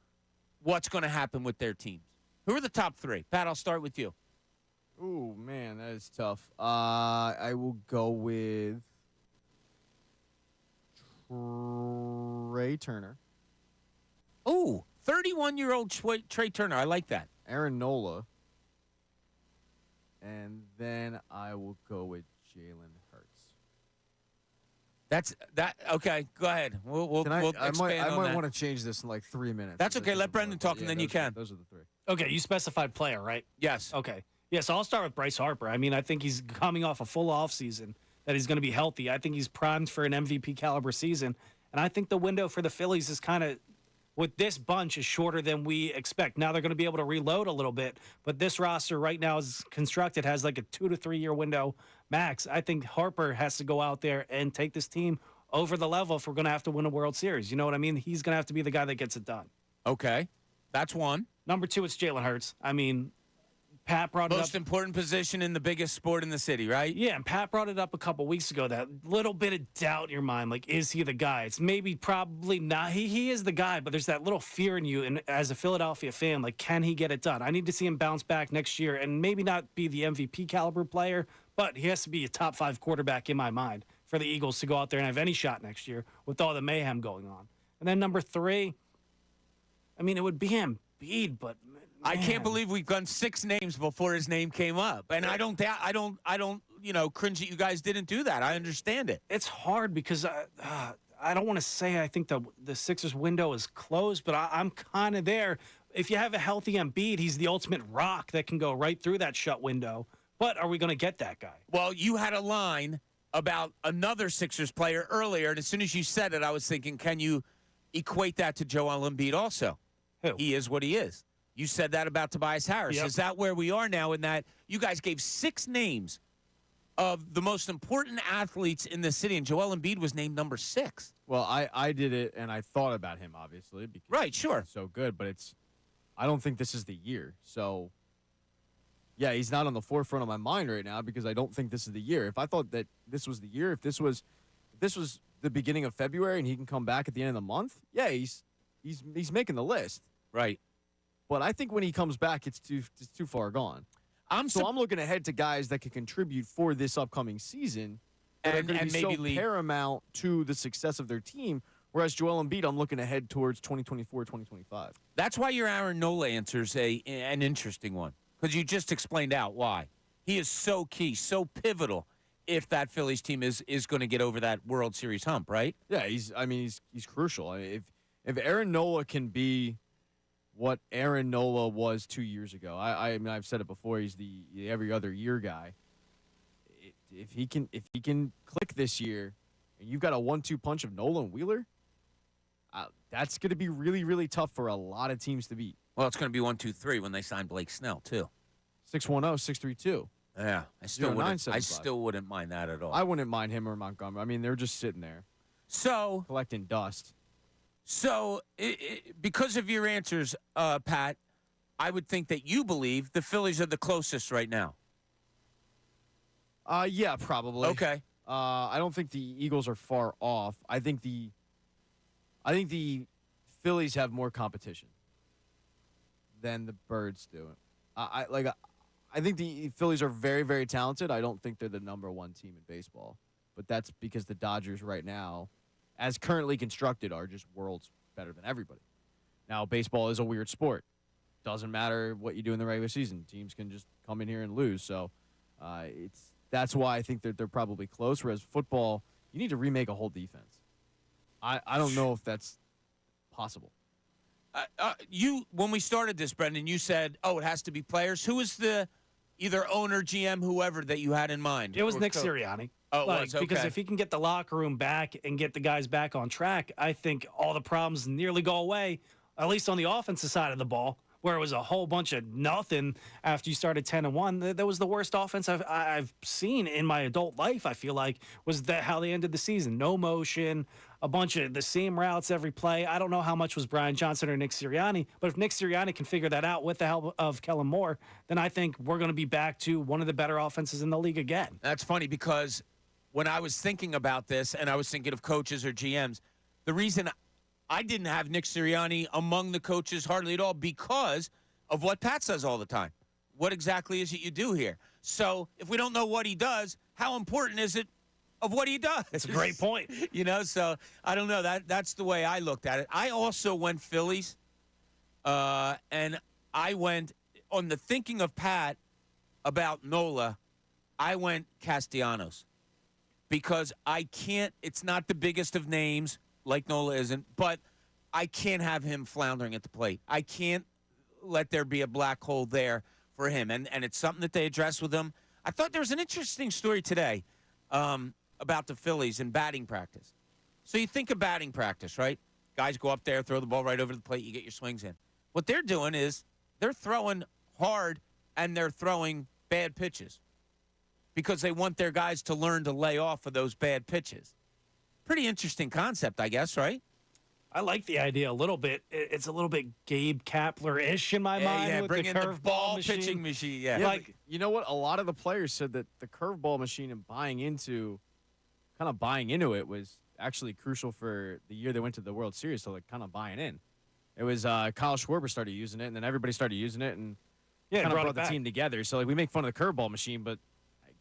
what's going to happen with their teams? Who are the top 3? Pat, I'll start with you. Ooh, man, that is tough. I will go with Trey Turner. Ooh, 31-year-old Trey Turner. I like that. Aaron Nola. And then I will go with Jalen Hurts. Okay, go ahead. We'll expand on that. I might want to change this in like 3 minutes. That's okay. Let Brendan talk, and then you can. Those are the 3. Okay, you specified player, right? Yes. Okay. Yeah, so I'll start with Bryce Harper. I mean, I think he's coming off a full offseason, that he's going to be healthy. I think he's primed for an MVP caliber season. And I think the window for the Phillies is kind of, with this bunch, is shorter than we expect. Now they're going to be able to reload a little bit, but this roster right now is constructed, has like a 2 to 3 year window max. I think Harper has to go out there and take this team over the level if we're going to have to win a World Series. You know what I mean? He's going to have to be the guy that gets it done. Okay. That's one. Number 2, it's Jalen Hurts. I mean, Pat brought it up. Most important position in the biggest sport in the city, right? Yeah, and Pat brought it up a couple weeks ago, that little bit of doubt in your mind. Like, is he the guy? It's probably not. He is the guy, but there's that little fear in you. And as a Philadelphia fan, like, can he get it done? I need to see him bounce back next year and maybe not be the MVP caliber player, but he has to be a top 5 quarterback in my mind for the Eagles to go out there and have any shot next year with all the mayhem going on. And then number 3, I mean, it would be Embiid, but man. I can't believe we've done 6 names before his name came up. And I don't, cringe that you guys didn't do that. I understand it. It's hard because I don't want to say I think the Sixers window is closed, but I'm kind of there. If you have a healthy Embiid, he's the ultimate rock that can go right through that shut window. But are we going to get that guy? Well, you had a line about another Sixers player earlier, and as soon as you said it, I was thinking, can you equate that to Joel Embiid also? Who? He is what he is. You said that about Tobias Harris. Yep. Is that where we are now in that you guys gave 6 names of the most important athletes in the city, and Joel Embiid was named number 6? Well, I did it, and I thought about him, obviously. Because right, sure. He's so good, but I don't think this is the year. So, yeah, he's not on the forefront of my mind right now because I don't think this is the year. If I thought that this was the year, if this was the beginning of February and he can come back at the end of the month, yeah, he's making the list. Right. But I think when he comes back, it's too far gone. I'm looking ahead to guys that can contribute for this upcoming season and maybe so paramount to the success of their team. Whereas Joel Embiid, I'm looking ahead towards 2024, 2025. That's why your Aaron Nola answer is an interesting one, because you just explained out why. He is so key, so pivotal if that Phillies team is going to get over that World Series hump, right? Yeah, he's crucial. I mean, if Aaron Nola can be what Aaron Nola was 2 years ago, I mean, I've said it before, he's the every other year guy. If he can click this year, and you've got a 1-2 punch of Nola and Wheeler, that's going to be really, really tough for a lot of teams to beat. Well, it's going to be 1-2-3 when they sign Blake Snell too. 610-632. Yeah, I still wouldn't mind that at all. I wouldn't mind him or Montgomery. I mean, they're just sitting there, collecting dust. So, because of your answers, Pat, I would think that you believe the Phillies are the closest right now. Yeah, probably. Okay. I don't think the Eagles are far off. I think the Phillies have more competition than the Birds do. I think the Phillies are very, very talented. I don't think they're the number one team in baseball, but that's because the Dodgers right now, as currently constructed, are just worlds better than everybody. Now, baseball is a weird sport. Doesn't matter what you do in the regular season. Teams can just come in here and lose. So that's why I think that they're probably close. Whereas football, you need to remake a whole defense. I don't know if that's possible. When we started this, Brendan, you said, it has to be players. Who is the either owner, GM, whoever that you had in mind? It was Nick Sirianni. Oh, it was? Okay. Because if he can get the locker room back and get the guys back on track, I think all the problems nearly go away, at least on the offensive side of the ball, where it was a whole bunch of nothing after you started 10-1. That was the worst offense I've seen in my adult life, I feel like, was that how they ended the season. No motion, a bunch of the same routes every play. I don't know how much was Brian Johnson or Nick Sirianni, but if Nick Sirianni can figure that out with the help of Kellen Moore, then I think we're going to be back to one of the better offenses in the league again. That's funny because when I was thinking about this and I was thinking of coaches or GMs, the reason I didn't have Nick Sirianni among the coaches hardly at all because of what Pat says all the time. What exactly is it you do here? So if we don't know what he does, how important is it of what he does? That's a great point. So I don't know. That's the way I looked at it. I also went Phillies, and I went on the thinking of Pat about Nola, I went Castellanos because I can't – it's not the biggest of names – like Nola isn't, but I can't have him floundering at the plate. I can't let there be a black hole there for him, and it's something that they address with him. I thought there was an interesting story today about the Phillies in batting practice. So you think of batting practice, right? Guys go up there, throw the ball right over the plate, you get your swings in. What they're doing is they're throwing hard and they're throwing bad pitches because they want their guys to learn to lay off of those bad pitches. Pretty interesting concept, I guess, right? I like the idea a little bit. It's a little bit Gabe Kapler-ish in my mind. Yeah, with bring the in the curveball pitching machine. Yeah. Like, you know what? A lot of the players said that the curveball machine and buying into it was actually crucial for the year they went to the World Series. So, kind of buying in. It was Kyle Schwarber started using it, and then everybody started using it, and kind of brought the team together. So, we make fun of the curveball machine, but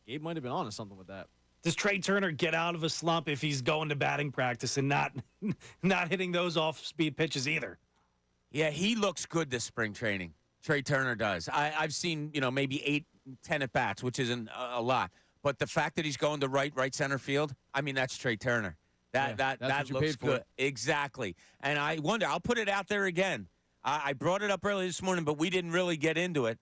Gabe might have been onto something with that. Does Trey Turner get out of a slump if he's going to batting practice and not hitting those off-speed pitches either? Yeah, he looks good this spring training. Trey Turner does. I've seen, maybe 8-10 at-bats, which isn't a lot. But the fact that he's going to right center field, I mean, that's Trey Turner. That looks good. Exactly. And I wonder, I'll put it out there again. I brought it up early this morning, but we didn't really get into it.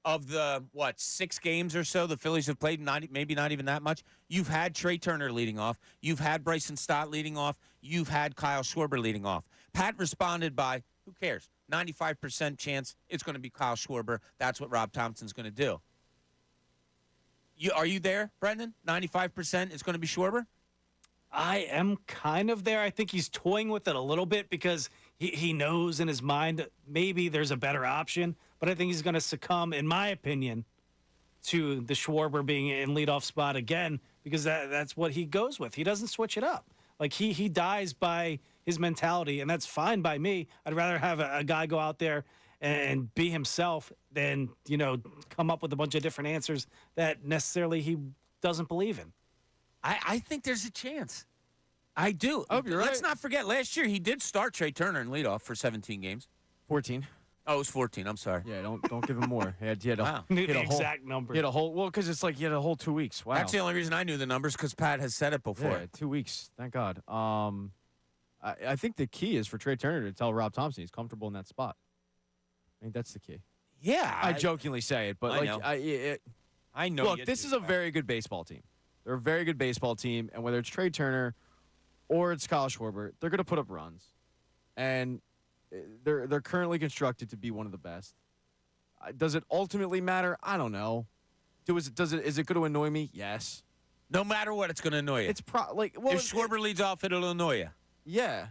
Of the, 6 games or so the Phillies have played, maybe not even that much, you've had Trey Turner leading off. You've had Bryson Stott leading off. You've had Kyle Schwarber leading off. Pat responded by, who cares? 95% chance it's going to be Kyle Schwarber. That's what Rob Thompson's going to do. Are you there, Brendan? 95% it's going to be Schwarber? I am kind of there. I think he's toying with it a little bit because he knows in his mind maybe there's a better option, but I think he's going to succumb, in my opinion, to the Schwarber being in leadoff spot again because that's what he goes with. He doesn't switch it up. Like he dies by his mentality, and that's fine by me. I'd rather have a guy go out there and be himself than, come up with a bunch of different answers that necessarily he doesn't believe in. I think there's a chance. I do. Oh, you're Let's right. not forget, last year he did start Trey Turner in leadoff for 17 games. 14. Oh, it was 14. I'm sorry. Yeah, don't give him more. He had Wow. he had The a whole, exact number. He had a whole, well, because it's like he had a whole 2 weeks. Wow. That's the only reason I knew the numbers, because Pat has said it before. Yeah, 2 weeks. Thank God. I think the key is for Trey Turner to tell Rob Thompson he's comfortable in that spot. I think that's the key. Yeah. I jokingly say it, but I like know. I know. look, this is a very good baseball team. They're a very good baseball team, and whether it's Trey Turner or it's Kyle Schwarber, they're going to put up runs, and they're currently constructed to be one of the best. Does it ultimately matter? I don't know. Is it going to annoy me? Yes. No matter what, it's going to annoy you. It's if Schwarber leads off, it'll annoy you. Yeah.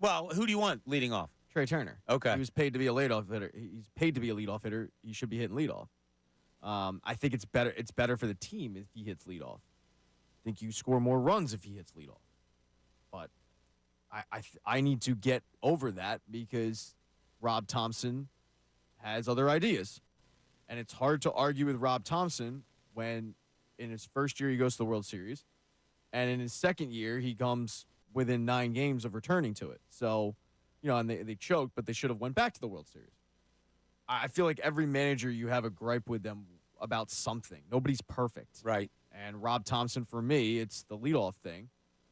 Well, who do you want leading off? Trey Turner. Okay. He was paid to be a leadoff hitter. He's paid to be a leadoff hitter. He should be hitting leadoff. I think it's better. It's better for the team if he hits leadoff. I think you score more runs if he hits leadoff. But I need to get over that because Rob Thompson has other ideas, and it's hard to argue with Rob Thompson when in his first year he goes to the World Series, and in his second year he comes within 9 games of returning to it. So, and they choked, but they should have went back to the World Series. I feel like every manager, you have a gripe with them about something. Nobody's perfect. Right. And Rob Thompson, for me, it's the leadoff thing.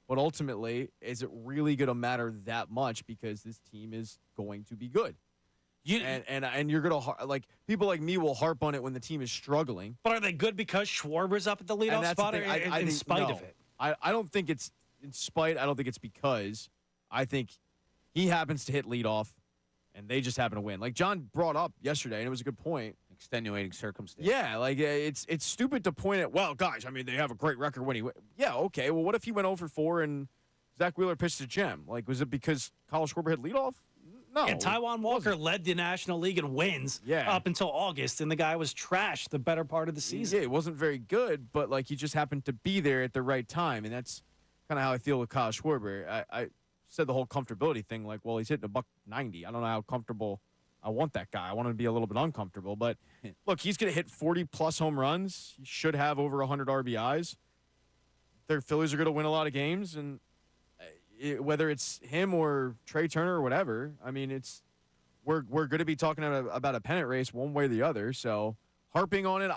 But ultimately, is it really going to matter that much because this team is going to be good? And you're going to, like, people like me will harp on it when the team is struggling. But are they good because Schwarber's up at the leadoff spot or in spite of it? I don't think it's in spite. I don't think it's because. I think he happens to hit leadoff, and they just happen to win. Like John brought up yesterday, and it was a good point. Extenuating circumstance. Yeah, like it's stupid to point at, well, guys, I mean, they have a great record when he went. Yeah, okay. Well, what if he went 0 for 4 and Zach Wheeler pitched a gem? Like, was it because Kyle Schwarber hit leadoff? No. And Taijuan Walker led the National League in wins up until August, and the guy was trash the better part of the season. Yeah, it wasn't very good, but, like, he just happened to be there at the right time, and that's kind of how I feel with Kyle Schwarber. I said the whole comfortability thing, like, well, he's hitting $190. I don't know how comfortable I want that guy. I want him to be a little bit uncomfortable. But, look, he's going to hit 40-plus home runs. He should have over 100 RBIs. Their Phillies are going to win a lot of games, and whether it's him or Trey Turner or whatever, I mean, we're going to be talking about a pennant race one way or the other. So harping on it,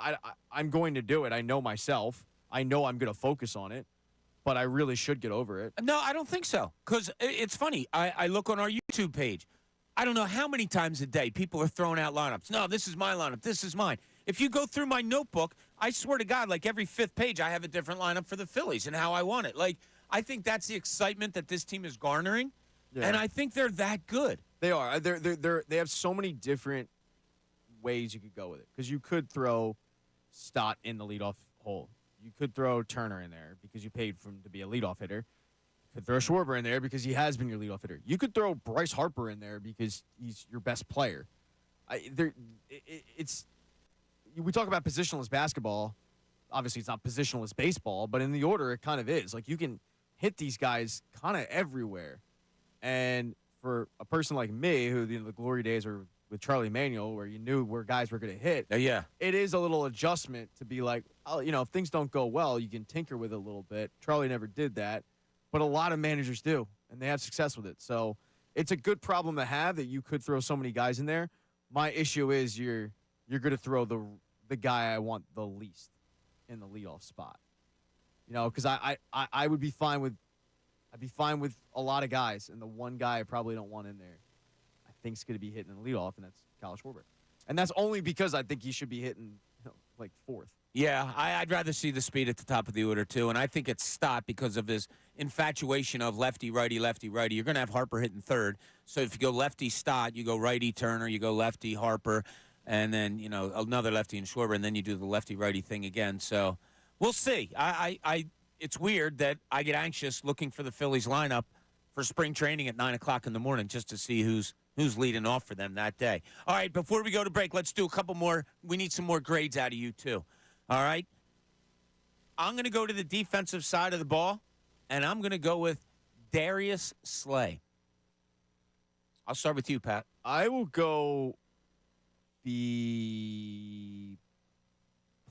I'm going to do it. I know myself. I know I'm going to focus on it, but I really should get over it. No, I don't think so. Because it's funny. I look on our YouTube page. I don't know how many times a day people are throwing out lineups. No, this is my lineup. This is mine. If you go through my notebook, I swear to God, like every 5th page, I have a different lineup for the Phillies and how I want it. Like, I think that's the excitement that this team is garnering, and I think they're that good. They are. They have so many different ways you could go with it. Because you could throw Stott in the leadoff hole. You could throw Turner in there because you paid for him to be a leadoff hitter. You could throw Schwarber in there because he has been your leadoff hitter. You could throw Bryce Harper in there because he's your best player. We talk about positionless basketball. Obviously, it's not positionless baseball, but in the order, it kind of is. Like, you can hit these guys kind of everywhere. And for a person like me, who the glory days are with Charlie Manuel, where you knew where guys were going to hit, it is a little adjustment to be like, oh, if things don't go well, you can tinker with it a little bit. Charlie never did that, but a lot of managers do, and they have success with it. So it's a good problem to have that you could throw so many guys in there. My issue is you're going to throw the guy I want the least in the leadoff spot. Because I would be fine with a lot of guys, and the one guy I probably don't want in there, I think is going to be hitting in the leadoff, and that's Kyle Schwarber. And that's only because I think he should be hitting like 4th. Yeah, I'd rather see the speed at the top of the order, too. And I think it's Stott because of his infatuation of lefty, righty, lefty, righty. You're going to have Harper hitting 3rd. So if you go lefty, Stott, you go righty, Turner, you go lefty, Harper, and then, another lefty and Schwarber, and then you do the lefty-righty thing again. So we'll see. It's weird that I get anxious looking for the Phillies lineup for spring training at 9 o'clock in the morning just to see who's leading off for them that day. All right, before we go to break, let's do a couple more. We need some more grades out of you, too. All right? I'm going to go to the defensive side of the ball, and I'm going to go with Darius Slay. I'll start with you, Pat. I will go B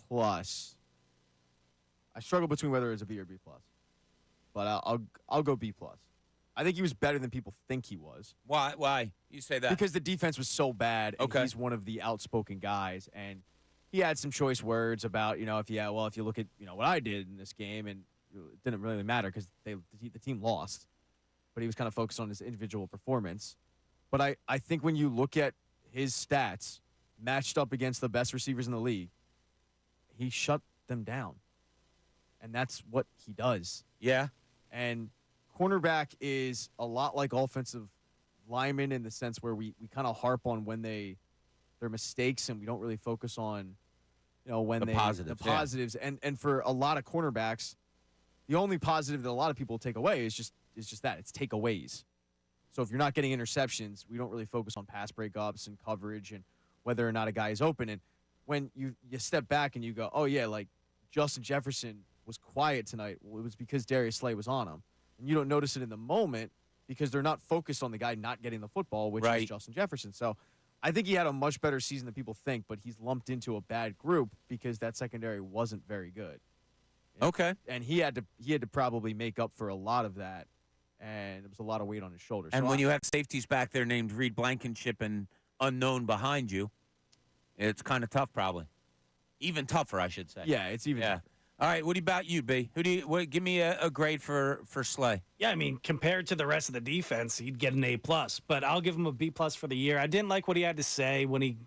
plus. I struggle between whether it's a B or B plus, but I'll go B plus. I think he was better than people think he was. Why? Why you say that? Because the defense was so bad. And Okay. he's one of the outspoken guys, and he had some choice words about if you look at what I did in this game, and it didn't really matter because the team lost, but he was kind of focused on his individual performance. But I think when you look at his stats matched up against the best receivers in the league, he shut them down. And that's what he does. Yeah. And cornerback is a lot like offensive linemen in the sense where we kind of harp on when their mistakes, and we don't really focus on when The the positives, yeah. And for a lot of cornerbacks, the only positive that a lot of people take away is just that it's takeaways. So if you're not getting interceptions, we don't really focus on pass breakups and coverage and whether or not a guy is open. And when you step back and you go, oh yeah, like Justin Jefferson was quiet tonight, well, it was because Darius Slay was on him. And you don't notice it in the moment because they're not focused on the guy not getting the football, which is Justin Jefferson. So I think he had a much better season than people think, but he's lumped into a bad group because that secondary wasn't very good. Okay. And he had to probably make up for a lot of that, and it was a lot of weight on his shoulders. And So when you have safeties back there named Reed Blankenship and unknown behind you, it's kind of tough, probably. Even tougher, I should say. Yeah, it's even tougher. All right, what about you, B? Give me a grade for Slay. Yeah, I mean, compared to the rest of the defense, he'd get an A+, but I'll give him a B+ for the year. I didn't like what he had to say when he,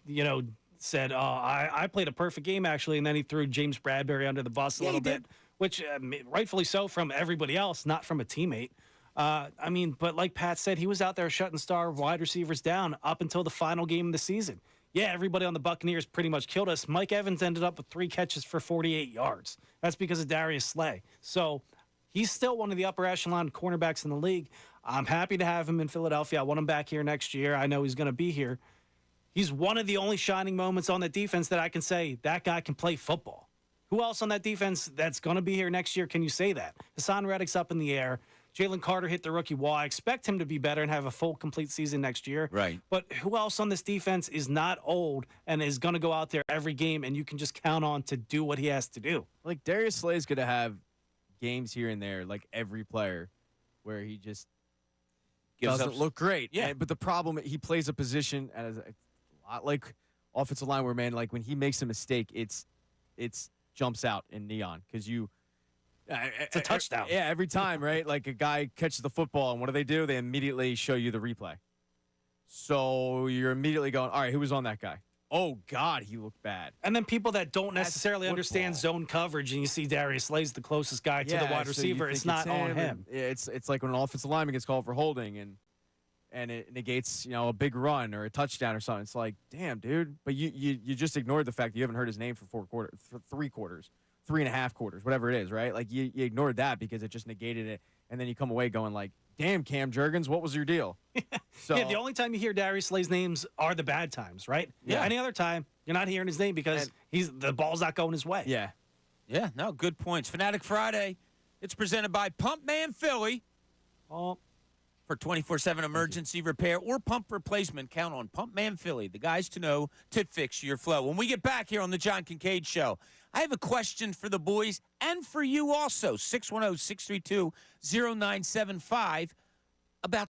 said, oh, I played a perfect game, actually, and then he threw James Bradbury under the bus a little bit, which rightfully so from everybody else, not from a teammate. But like Pat said, he was out there shutting star wide receivers down up until the final game of the season. Yeah, everybody on the Buccaneers pretty much killed us. Mike Evans ended up with 3 catches for 48 yards. That's because of Darius Slay. So he's still one of the upper echelon cornerbacks in the league. I'm happy to have him in Philadelphia. I want him back here next year. I know he's going to be here. He's one of the only shining moments on the defense that I can say that guy can play football. Who else on that defense that's going to be here next year can you say that? Hassan Reddick's up in the air. Jalen Carter hit the rookie wall. I expect him to be better and have a full, complete season next year. Right. But who else on this defense is not old and is going to go out there every game and you can just count on to do what he has to do? Like, Darius Slay is going to have games here and there, like every player, where he just doesn't look great. Yeah. But the problem, he plays a position as a lot like offensive line where, man, like when he makes a mistake, it's jumps out in neon because you – it's a touchdown. Yeah, every time, right? Like a guy catches the football, and what do? They immediately show you the replay. So you're immediately going, all right, who was on that guy? Oh, God, he looked bad. And then people that don't necessarily understand zone coverage, and you see Darius Slay's the closest guy to the wide receiver, it's not on him. It's like when an offensive lineman gets called for holding, and it negates a big run or a touchdown or something. It's like, damn, dude. But you just ignored the fact that you haven't heard his name for 3 quarters. 3.5 quarters, whatever it is, right? Like you ignored that because it just negated it, and then you come away going like, "Damn, Cam Jurgens, what was your deal?" So, yeah, the only time you hear Darius Slay's names are the bad times, right? Yeah. Any other time, you're not hearing his name because the ball's not going his way. Yeah. Yeah. No, good points. Fanatic Friday. It's presented by Pump Man Philly. Oh. For 24/7 emergency repair or pump replacement, count on Pump Man Philly, the guys to know to fix your flow. When we get back here on the John Kincade Show, I have a question for the boys and for you also. 610-632-0975 about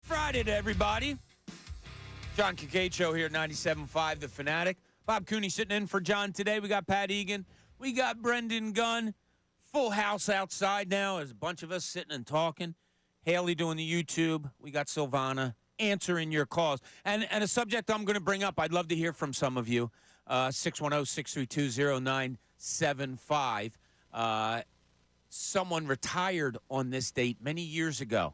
Friday to everybody. John Kincade Show here at 97.5 The Fanatic. Bob Cooney sitting in for John today. We got Pat Egan. We got Brendan Gunn. Full house outside now. There's a bunch of us sitting and talking. Haley doing the YouTube. We got Silvana answering your calls. And a subject I'm going to bring up, I'd love to hear from some of you. 610-632-0975. Someone retired on this date many years ago.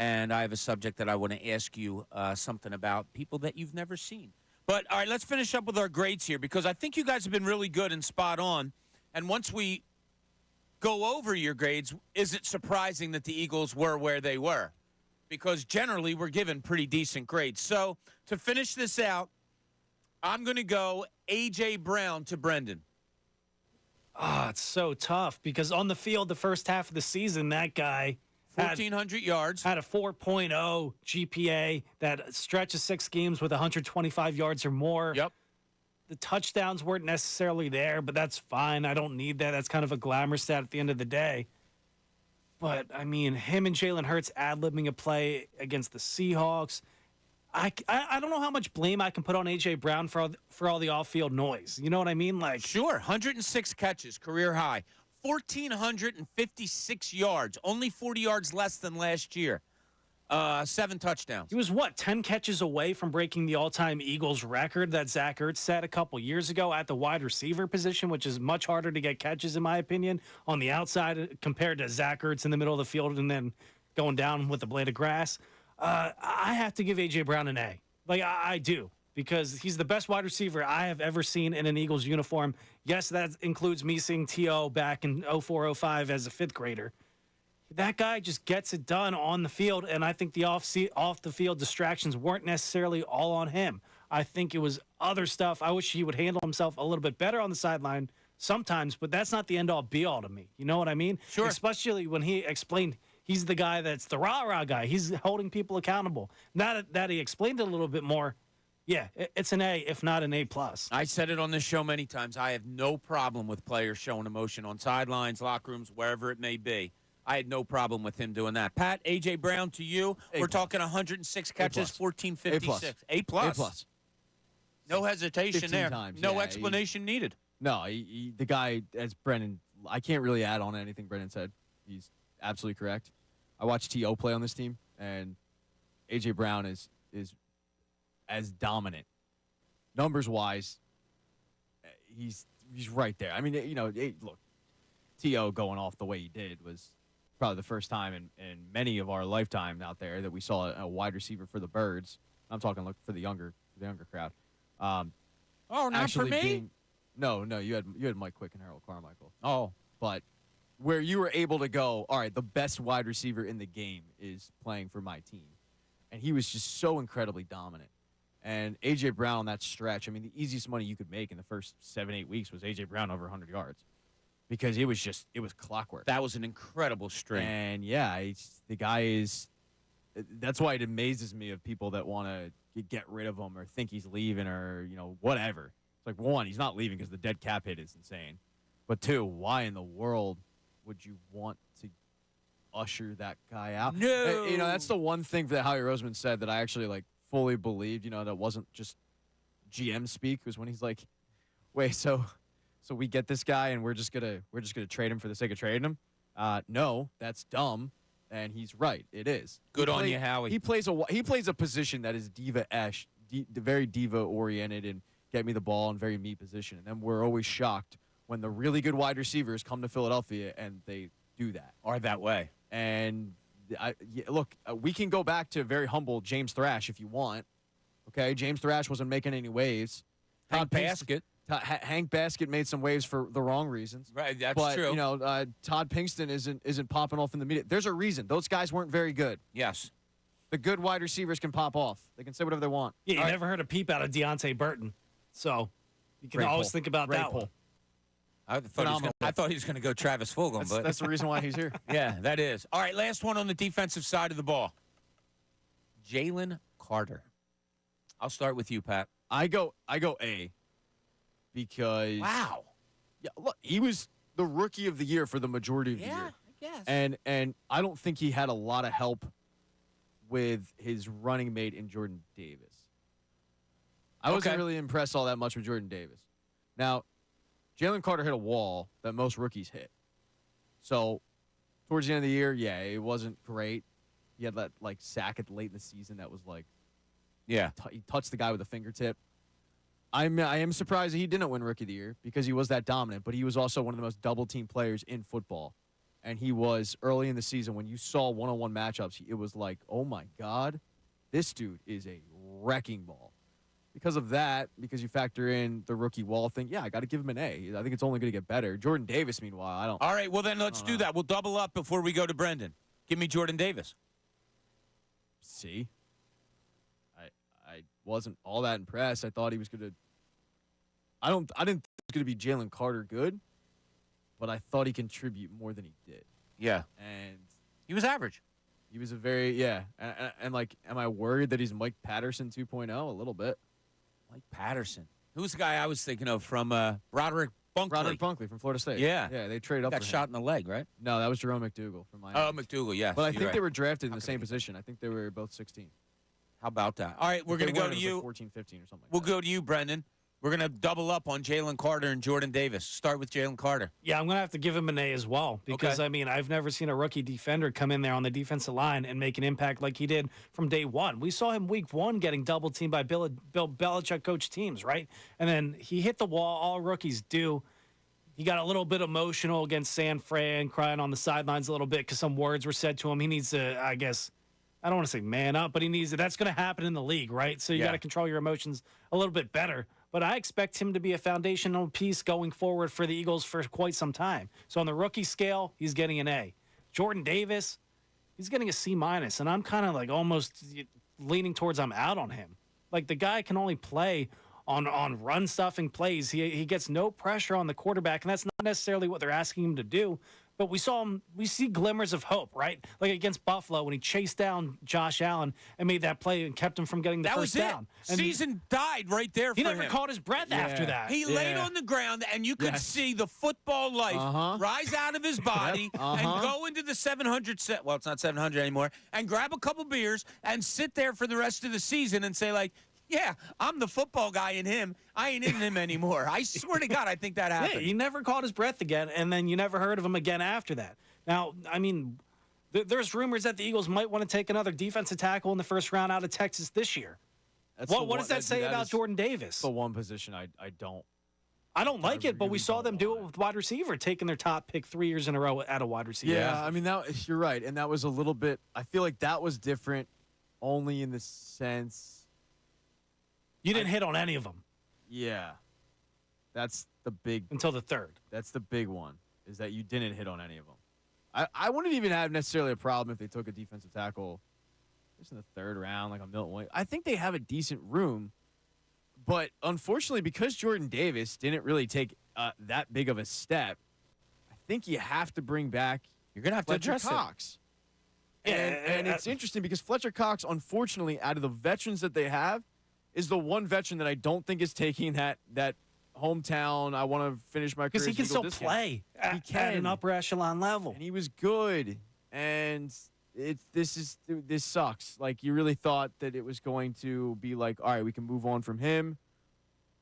And I have a subject that I want to ask you something about, people that you've never seen. But, all right, let's finish up with our grades here, because I think you guys have been really good and spot on. And once we go over your grades, is it surprising that the Eagles were where they were? Because generally we're given pretty decent grades. So to finish this out, I'm going to go A.J. Brown to Brendan. It's so tough because on the field the first half of the season, that guy 1,400 yards. Had a 4.0 GPA, that stretch of 6 games with 125 yards or more. Yep. The touchdowns weren't necessarily there, but that's fine. I don't need that. That's kind of a glamour stat at the end of the day. But, I mean, him and Jalen Hurts ad-libbing a play against the Seahawks. I don't know how much blame I can put on A.J. Brown for all the off-field noise. You know what I mean? Like, sure, 106 catches, career high. 1,456 yards, only 40 yards less than last year. 7 touchdowns. He was, 10 catches away from breaking the all-time Eagles record that Zach Ertz set a couple years ago at the wide receiver position, which is much harder to get catches, in my opinion, on the outside compared to Zach Ertz in the middle of the field and then going down with a blade of grass. I have to give A.J. Brown an A. Like, I do. Because he's the best wide receiver I have ever seen in an Eagles uniform. Yes, that includes me seeing T.O. back in 04-05 as a 5th grader. That guy just gets it done on the field, and I think the off-the-field distractions weren't necessarily all on him. I think it was other stuff. I wish he would handle himself a little bit better on the sideline sometimes, but that's not the end-all, be-all to me. You know what I mean? Sure. Especially when he explained he's the guy that's the rah-rah guy. He's holding people accountable. Now that he explained it a little bit more, yeah, it's an A, if not an A+. I said it on this show many times. I have no problem with players showing emotion on sidelines, locker rooms, wherever it may be. I had no problem with him doing that. Pat, A.J. Brown to you. We're talking 106 catches, 1,456. A+. A+. No hesitation there. Times. No Yeah, explanation needed. No, the guy, as Brendan, I can't really add on anything Brendan said. He's absolutely correct. I watched T.O. play on this team, and A.J. Brown is as dominant. Numbers-wise, he's right there. I mean, look, T.O. going off the way he did was probably the first time in many of our lifetime out there that we saw a wide receiver for the Birds. I'm talking for the younger crowd. Not for me? No, you had Mike Quick and Harold Carmichael. Oh. But where you were able to go, all right, the best wide receiver in the game is playing for my team. And he was just so incredibly dominant. And A.J. Brown on that stretch, I mean, the easiest money you could make in the first 7-8 weeks was A.J. Brown over 100 yards. Because it was clockwork. That was an incredible string. And, yeah, the guy is – that's why it amazes me of people that want to get rid of him or think he's leaving or, whatever. It's like, 1, he's not leaving because the dead cap hit is insane. But 2, why in the world would you want to usher that guy out? No. That's the one thing that Howie Roseman said that I actually, fully believed, that wasn't just GM speak, was when he's like, wait, so we get this guy and we're just gonna trade him for the sake of trading him? No, that's dumb, and he's right. It is. Good on you, Howie. He plays a position that is very diva oriented and get me the ball in very me position. And then we're always shocked when the really good wide receivers come to Philadelphia and they do that. Are that way. And look, we can go back to very humble James Thrash if you want. Okay, James Thrash wasn't making any waves. Hank Baskett. Hank Baskett made some waves for the wrong reasons. Right, that's but, true. Todd Pinkston isn't popping off in the media. There's a reason. Those guys weren't very good. Yes. The good wide receivers can pop off. They can say whatever they want. Yeah, you never heard a peep out of Deontay Burton. So you can always think about that one. I thought he was going to go Travis Fulgham. But that's the reason why he's here. Yeah, that is. All right, last one on the defensive side of the ball. Jalen Carter. I'll start with you, Pat. I go A because wow. Yeah, look, he was the rookie of the year for the majority of the year. Yeah, I guess. And I don't think he had a lot of help with his running mate in Jordan Davis. I wasn't really impressed all that much with Jordan Davis. Now, Jalen Carter hit a wall that most rookies hit. So, towards the end of the year, yeah, it wasn't great. He had that sack at late in the season that was he touched the guy with a fingertip. I am surprised that he didn't win Rookie of the Year because he was that dominant, but he was also one of the most double-team players in football. And he was early in the season when you saw one-on-one matchups, it was like, oh, my God, this dude is a wrecking ball. Because of that, because you factor in the rookie wall thing, yeah, I got to give him an A. I think it's only going to get better. Jordan Davis, meanwhile, I don't. All right, well, then let's do that. We'll double up before we go to Brendan. Give me Jordan Davis. See? I wasn't all that impressed. I thought he was going to. I didn't think it was going to be Jalen Carter good, but I thought he contribute more than he did. Yeah. And he was average. He was a very, And am I worried that he's Mike Patterson 2.0? A little bit. Mike Patterson. Who's the guy I was thinking of from Broderick Bunkley? Broderick Bunkley from Florida State. Yeah. Yeah, they traded up Got for him. shot in the leg, right? No, that was Jerome McDougal from Miami. Oh, McDougal, yes. But I think they were drafted in the same position. I think they were both 16. How about that? All right, we're going to go to you. 14, 15 or something We'll go to you, Brendan. We're going to double up on Jalen Carter and Jordan Davis. Start with Jalen Carter. Yeah, I'm going to have to give him an A as well because, Okay. I've never seen a rookie defender come in there on the defensive line and make an impact like he did from day one. We saw him week one getting double-teamed by Bill Belichick coach teams, right? And then he hit the wall. All rookies do. He got a little bit emotional against San Fran, crying on the sidelines a little bit because some words were said to him. He needs to, I guess, I don't want to say man up, but he needs to. That's going to happen in the league, right? So you got to control your emotions a little bit better. But I expect him to be a foundational piece going forward for the Eagles for quite some time. So on the rookie scale, he's getting an A. Jordan Davis, he's getting a C-. And I'm kind of almost leaning towards I'm out on him. The guy can only play on run-stuffing plays. He gets no pressure on the quarterback, and that's not necessarily what they're asking him to do. But we see glimmers of hope, right? Like against Buffalo when he chased down Josh Allen and made that play and kept him from getting the first down. And season died right there for him. He never caught his breath after that. He laid on the ground, and you could see the football life rise out of his body and go into the 700 set. Well, it's not 700 anymore. And grab a couple beers and sit there for the rest of the season and say, yeah, I'm the football guy in him. I ain't in him anymore. I swear to God, I think that happened. Yeah, he never caught his breath again, and then you never heard of him again after that. Now, there's rumors that the Eagles might want to take another defensive tackle in the first round out of Texas this year. What does that say about Jordan Davis? The one position I don't. I don't like it, but we saw them do it with wide receiver, taking their top pick 3 years in a row at a wide receiver. Yeah, you're right, and that was a little bit. I feel like that was different, only in the sense. You didn't hit on any of them. Yeah. That's the big... Until the third. That's the big one, is that you didn't hit on any of them. I wouldn't even have necessarily a problem if they took a defensive tackle just in the third round, like a Milton Williams. I think they have a decent room, but unfortunately, because Jordan Davis didn't really take that big of a step, I think you have to bring back You're going to have to address Cox. And it's interesting because Fletcher Cox, unfortunately, out of the veterans that they have, is the one veteran that I don't think is taking that hometown, I want to finish my career. Because he can still play at an upper echelon level. And he was good. And this sucks. You really thought that it was going to be all right, we can move on from him.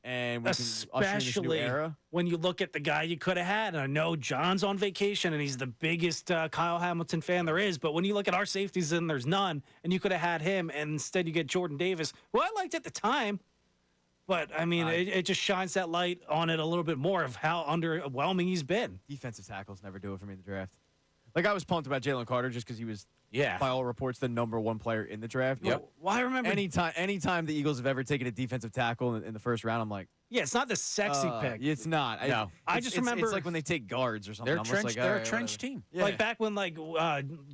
And we can usher in this new era. When you look at the guy you could have had, and I know John's on vacation and he's the biggest Kyle Hamilton fan there is, but when you look at our safeties and there's none, and you could have had him, and instead you get Jordan Davis, who I liked at the time, but it just shines that light on it a little bit more of how underwhelming he's been. Defensive tackles never do it for me in the draft. I was pumped about Jalen Carter just because he was, by all reports, the number 1 player in the draft. Yep. Well, I remember anytime the Eagles have ever taken a defensive tackle in the first round, I'm like, yeah, it's not the sexy pick. It's not. No. I just remember it's like when they take guards or something. They're a trench team. Yeah. Back when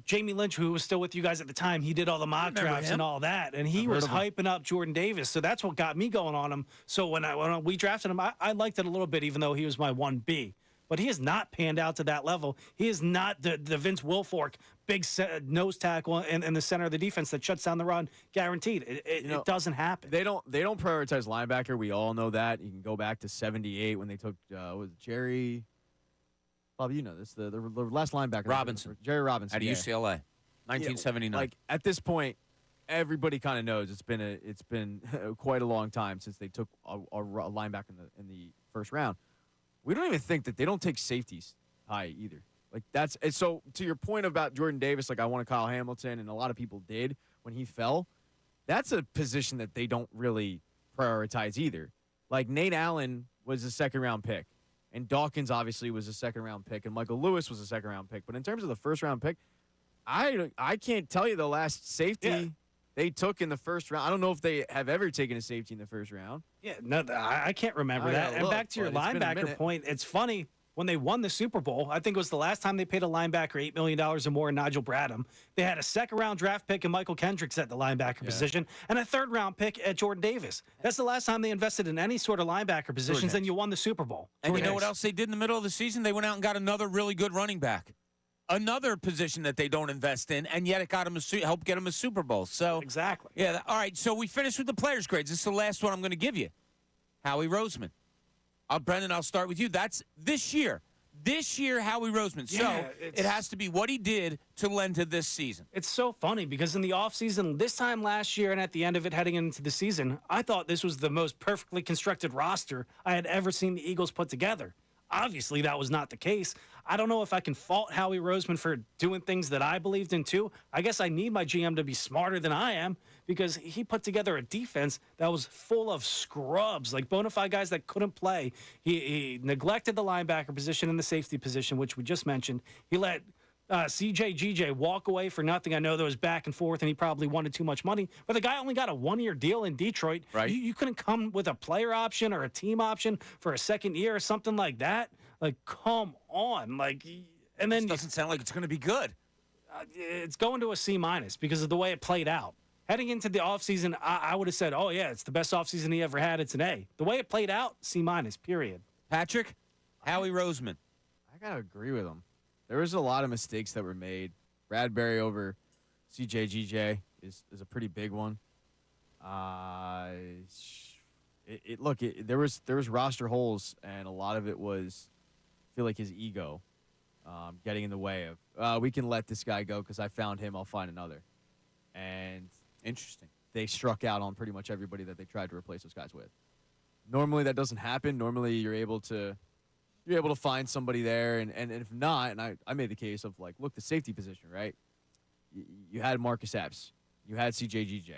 Jamie Lynch, who was still with you guys at the time, he did all the mock drafts and all that, and he was hyping up Jordan Davis. So that's what got me going on him. So when we drafted him, I liked it a little bit, even though he was my 1B. But he has not panned out to that level. He is not the Vince Wilfork big nose tackle in the center of the defense that shuts down the run, guaranteed. It doesn't happen. They don't prioritize linebacker. We all know that. You can go back to 78 when they took was it Jerry. Bob, you know this. The last linebacker. Robinson. Jerry Robinson at UCLA, 1979. At this point, everybody kind of knows it's been quite a long time since they took a linebacker in the first round. We don't even think that they don't take safeties high either. Like so to your point about Jordan Davis, like I wanted Kyle Hamilton, and a lot of people did when he fell. That's a position that they don't really prioritize either. Like Nate Allen was a second-round pick, and Dawkins obviously was a second-round pick, and Michael Lewis was a second-round pick. But in terms of the first-round pick, I can't tell you the last safety they took in the first round. I don't know if they have ever taken a safety in the first round. Yeah, no, I can't remember that. And back to your linebacker point, it's funny. When they won the Super Bowl, I think it was the last time they paid a linebacker $8 million or more in Nigel Bradham. They had a second-round draft pick in Michael Kendricks at the linebacker position and a third-round pick at Jordan Davis. That's the last time they invested in any sort of linebacker positions, and you won the Super Bowl. And you know what else they did in the middle of the season? They went out and got another really good running back. Another position that they don't invest in, and yet it got them helped get them a Super Bowl. So exactly. Yeah. All right. So we finished with the players' grades. This is the last one I'm going to give you. Howie Roseman. Brendan, I'll start with you. That's this year. This year, Howie Roseman. So it has to be what he did to lend to this season. It's so funny because in the offseason, this time last year and at the end of it heading into the season, I thought this was the most perfectly constructed roster I had ever seen the Eagles put together. Obviously, that was not the case. I don't know if I can fault Howie Roseman for doing things that I believed in, too. I guess I need my GM to be smarter than I am because he put together a defense that was full of scrubs, like bona fide guys that couldn't play. He neglected the linebacker position and the safety position, which we just mentioned. He let CJ walk away for nothing. I know there was back and forth, and he probably wanted too much money. But the guy only got a one-year deal in Detroit. Right. You couldn't come with a player option or a team option for a second year or something like that. Like, come on. Like, and then it doesn't sound like it's going to be good. It's going to a C- because of the way it played out. Heading into the offseason, I would have said, oh, yeah, it's the best offseason he ever had. It's an A. The way it played out, C-, period. Patrick, Howie Roseman. I got to agree with him. There was a lot of mistakes that were made. Bradbury over CJGJ is a pretty big one. There was roster holes, and a lot of it was, I feel like, his ego getting in the way of, we can let this guy go because I found him, I'll find another. And interesting. They struck out on pretty much everybody that they tried to replace those guys with. Normally that doesn't happen. Normally you're able to find somebody there, and if not, and I made the case of, like, look, the safety position, right? You had Marcus Epps. You had CJGJ.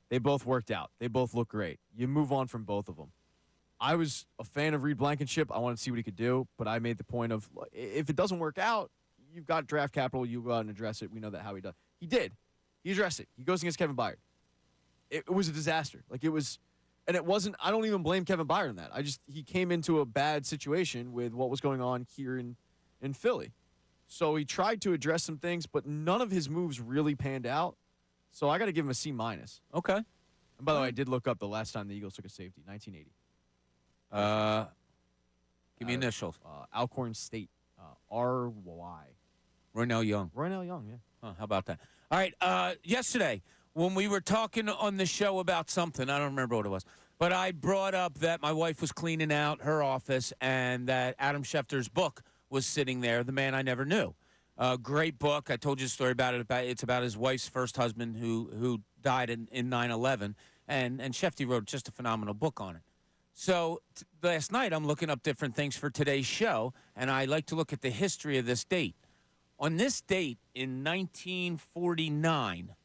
They both worked out. They both look great. You move on from both of them. I was a fan of Reed Blankenship. I wanted to see what he could do, but I made the point of, if it doesn't work out, you've got draft capital. You go out and address it. We know that how he does. He did. He addressed it. He goes against Kevin Byard. It was a disaster. Like, it was. And it wasn't, I don't even blame Kevin Byard in that. He came into a bad situation with what was going on here in Philly. So he tried to address some things, but none of his moves really panned out. So I got to give him a C-. Okay. And by the way, I did look up the last time the Eagles took a safety, 1980. Give me initials. Alcorn State, R-Y. Roynell Young. Roynell Young, yeah. Huh, how about that? All right, yesterday, when we were talking on the show about something, I don't remember what it was, but I brought up that my wife was cleaning out her office and that Adam Schefter's book was sitting there, The Man I Never Knew. Great book. I told you a story about it. It's about his wife's first husband who died in 9/11, and Schefter wrote just a phenomenal book on it. So last night I'm looking up different things for today's show, and I like to look at the history of this date. On this date in 1949,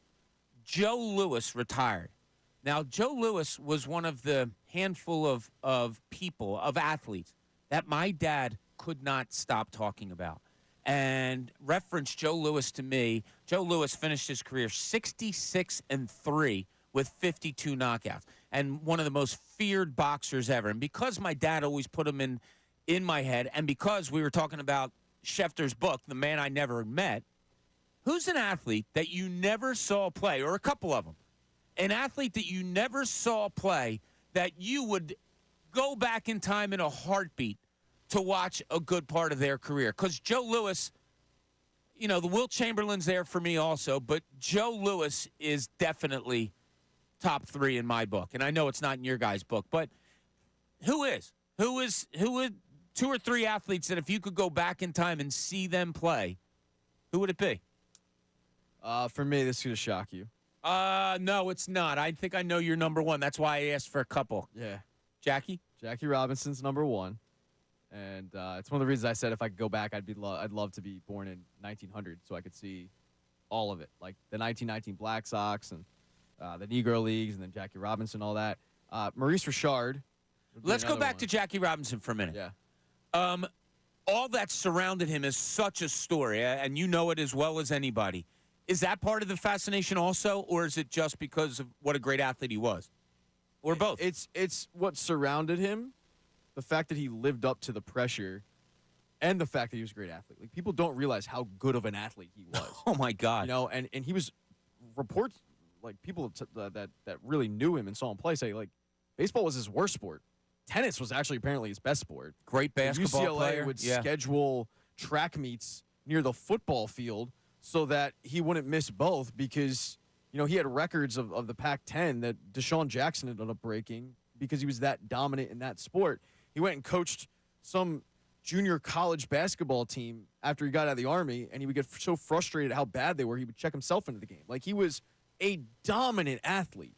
Joe Louis retired. Now, Joe Louis was one of the handful of people, of athletes, that my dad could not stop talking about. And reference Joe Louis to me. Joe Louis finished his career 66-3 with 52 knockouts, and one of the most feared boxers ever. And because my dad always put him in my head, and because we were talking about Schefter's book, The Man I Never Met, who's an athlete that you never saw play, or a couple of them, an athlete that you never saw play that you would go back in time in a heartbeat to watch a good part of their career? Because Joe Louis, you know, the Wilt Chamberlain's there for me also, but Joe Louis is definitely top 3 in my book. And I know it's not in your guys' book, but who is 2 or 3 athletes that if you could go back in time and see them play, who would it be? For me, this is going to shock you. No, it's not. I think I know you're number one. That's why I asked for a couple. Yeah. Jackie? Jackie Robinson's number one. And it's one of the reasons I said if I could go back, I'd love to be born in 1900 so I could see all of it, like the 1919 Black Sox and the Negro Leagues and then Jackie Robinson, all that. Maurice Richard. Let's go back to Jackie Robinson for a minute. Yeah. All that surrounded him is such a story, and you know it as well as anybody. Is that part of the fascination also, or is it just because of what a great athlete he was? Or both? It's what surrounded him, the fact that he lived up to the pressure, and the fact that he was a great athlete. Like, people don't realize how good of an athlete he was. Oh, my God. You know, and he was reports, like, people that really knew him and saw him play say, like, baseball was his worst sport. Tennis was actually apparently his best sport. Great basketball UCLA player. would Yeah. schedule track meets near the football field so that he wouldn't miss both because, you know, he had records of the Pac-10 that Deshaun Jackson ended up breaking because he was that dominant in that sport. He went and coached some junior college basketball team after he got out of the Army, and he would get so frustrated at how bad they were, he would check himself into the game. Like, he was a dominant athlete.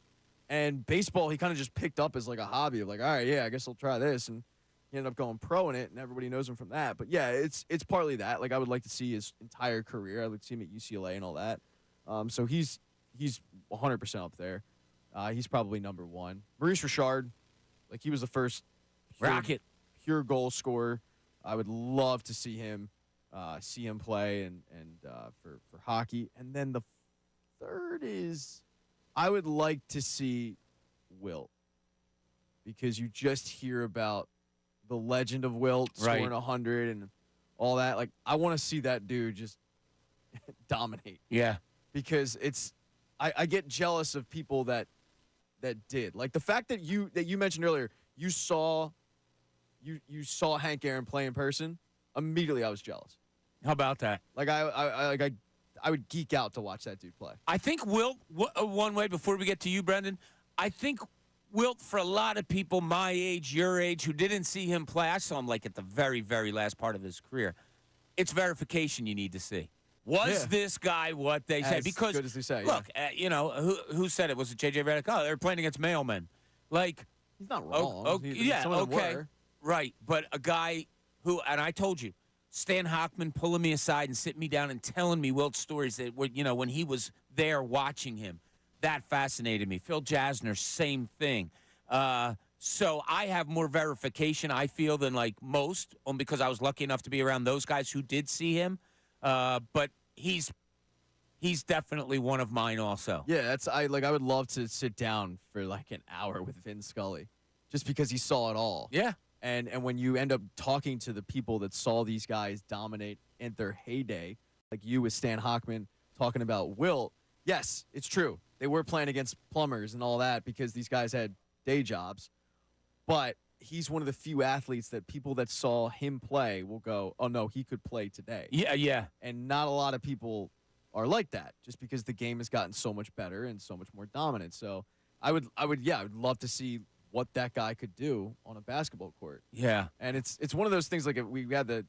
And baseball, he kind of just picked up as like a hobby of like, all right, yeah, I guess I'll try this. And he ended up going pro in it, and everybody knows him from that. But, yeah, it's partly that. Like, I would like to see his entire career. I would see him at UCLA and all that. So he's 100% up there. He's probably number one. Maurice Richard, like, he was the first pure goal scorer. I would love to see him play and for hockey. And then the third is I would like to see Wilt, because you just hear about the legend of Wilt scoring 100 and all that. Like, I want to see that dude just dominate. Yeah. Because I get jealous of people that did. Like, the fact that you mentioned earlier, you saw Hank Aaron play in person. Immediately, I was jealous. How about that? Like, I would geek out to watch that dude play. I think Wilt, one way before we get to you, Brendan, I think Wilt, for a lot of people my age, your age, who didn't see him play, I saw him like at the very, very last part of his career. It's verification you need to see. Was this guy what they said? Because good as they say, look, you know, who said it? Was it J.J. Redick? Oh, they're playing against mailmen. Like, he's not wrong. Okay, right. But a guy who, and I told you, Stan Hochman pulling me aside and sitting me down and telling me Wilt's stories that were, you know, when he was there watching him, that fascinated me. Phil Jasner, same thing. So I have more verification, I feel, than like most, because I was lucky enough to be around those guys who did see him. But he's definitely one of mine also. Yeah, I would love to sit down for like an hour with Vin Scully, just because he saw it all. Yeah. And when you end up talking to the people that saw these guys dominate in their heyday, like you with Stan Hochman talking about Wilt, yes, it's true. They were playing against plumbers and all that because these guys had day jobs. But he's one of the few athletes that people that saw him play will go, oh, no, he could play today. Yeah, yeah. And not a lot of people are like that, just because the game has gotten so much better and so much more dominant. So I would love to see what that guy could do on a basketball court. Yeah. And it's one of those things, like, if we had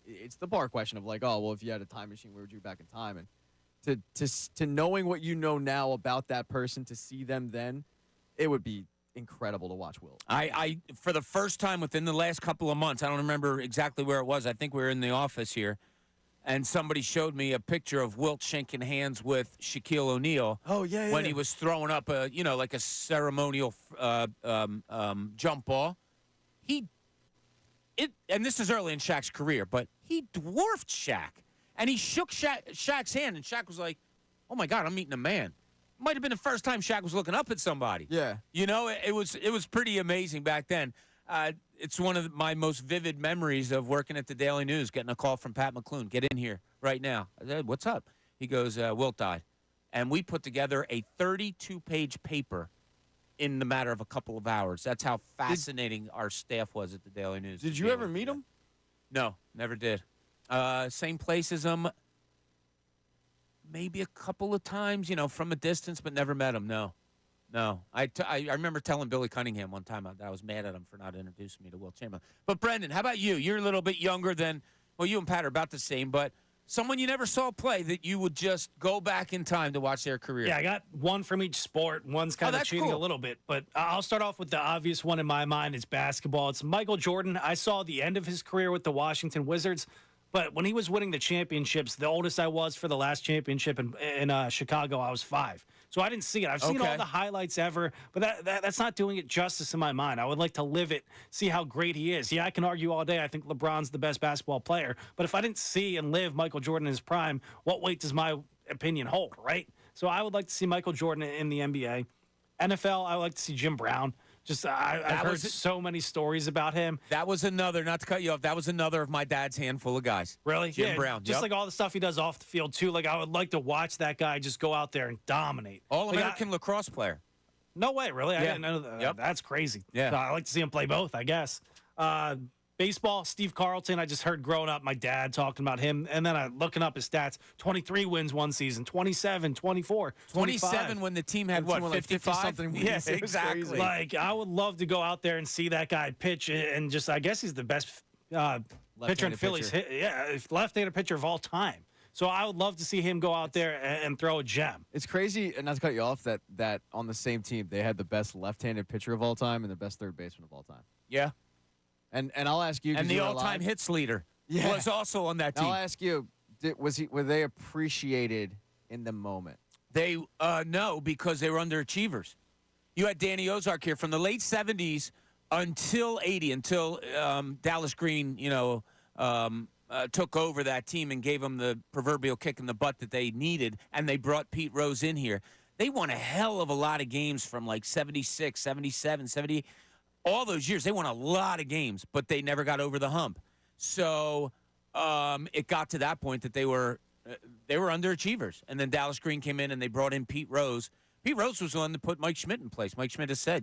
it's the bar question of like, oh, well, if you had a time machine, where would you go back in time? And to knowing what you know now about that person, to see them then, it would be incredible to watch Wilt. I for the first time within the last couple of months, I don't remember exactly where it was. I think we were in the office here, and somebody showed me a picture of Wilt shaking hands with Shaquille O'Neal. Oh, yeah, when he was throwing up a, you know, like a ceremonial jump ball. And this is early in Shaq's career, but he dwarfed Shaq. And he shook Shaq's hand, and Shaq was like, oh, my God, I'm meeting a man. Might have been the first time Shaq was looking up at somebody. Yeah. You know, it was pretty amazing back then. It's one of my most vivid memories of working at the Daily News, getting a call from Pat McClune. Get in here right now. I said, what's up? He goes, Wilt died. And we put together a 32-page paper in the matter of a couple of hours. That's how fascinating our staff was at the Daily News. Did you ever meet him? No, never did. Same place as him. Maybe a couple of times, you know, from a distance, but never met him. No. I remember telling Billy Cunningham one time that I was mad at him for not introducing me to Wilt Chamberlain. But, Brendan, how about you? You're a little bit younger than, well, you and Pat are about the same, but Someone you never saw play that you would just go back in time to watch their career. Yeah, I got one from each sport. One's kind of cheating a little bit, but I'll start off with the obvious one in my mind. It's basketball. It's Michael Jordan. I saw the end of his career with the Washington Wizards, but when he was winning the championships, the oldest I was for the last championship in Chicago, I was 5. So I didn't see it. I've seen all the highlights ever, but that's not doing it justice in my mind. I would like to live it, see how great he is. Yeah, I can argue all day. I think LeBron's the best basketball player. But if I didn't see and live Michael Jordan in his prime, what weight does my opinion hold, right? So I would like to see Michael Jordan in the NBA. NFL, I would like to see Jim Brown. I've heard so many stories about him. That was another, not to cut you off, that was another of my dad's handful of guys. Really? Jim Brown. Just like all the stuff he does off the field, too. Like, I would like to watch that guy just go out there and dominate. All-American lacrosse player. No way, really? I Yeah. didn't know that. Yep. That's crazy. Yeah. So I like to see him play both, I guess. Baseball, Steve Carlton. I just heard growing up my dad talking about him. And then looking up his stats, 23 wins one season, 27, 24, 27 when the team had, what, 55? Yes, exactly. Like, I would love to go out there and see that guy pitch and just, I guess he's the best pitcher in Phillies. Left-handed pitcher of all time. So I would love to see him go out there and throw a gem. It's crazy, and not to cut you off, that on the same team, they had the best left-handed pitcher of all time and the best third baseman of all time. Yeah. And I'll ask you, and the all-time hits leader was also on that team. I'll ask you, were they appreciated in the moment? They no, because they were underachievers. You had Danny Ozark here from the late 70s until 80, until Dallas Green, took over that team and gave them the proverbial kick in the butt that they needed, and they brought Pete Rose in here. They won a hell of a lot of games from like 76, 77, 78. All those years, they won a lot of games, but they never got over the hump. So it got to that point that they were underachievers. And then Dallas Green came in, and they brought in Pete Rose. Pete Rose was the one that put Mike Schmidt in place. Mike Schmidt has said,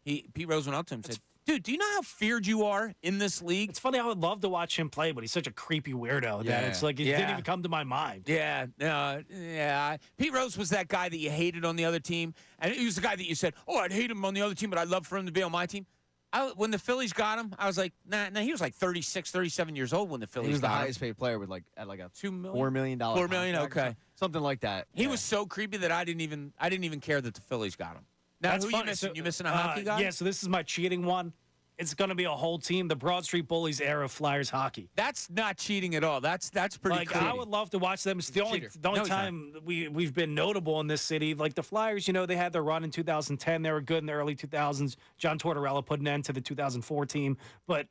Pete Rose went up to him and said, dude, do you know how feared you are in this league? It's funny. I would love to watch him play, but he's such a creepy weirdo that it's like it didn't even come to my mind. Yeah. Pete Rose was that guy that you hated on the other team, and he was the guy that you said, oh, I'd hate him on the other team, but I'd love for him to be on my team. When the Phillies got him, I was like, nah, he was like 36, 37 years old when the Phillies got him. He was the highest paid player with at a $2 million? $4 million. $4 million, okay. Something like that. He was so creepy that I didn't even care that the Phillies got him. Now, That's who funny. you missing? You missing a hockey guy? Yeah, so this is my cheating one. It's going to be a whole team, the Broad Street Bullies era of Flyers hockey. That's not cheating at all. That's pretty cool. I would love to watch them. It's the only time we've been notable in this city. Like the Flyers, they had their run in 2010. They were good in the early 2000s. John Tortorella put an end to the 2004 team. But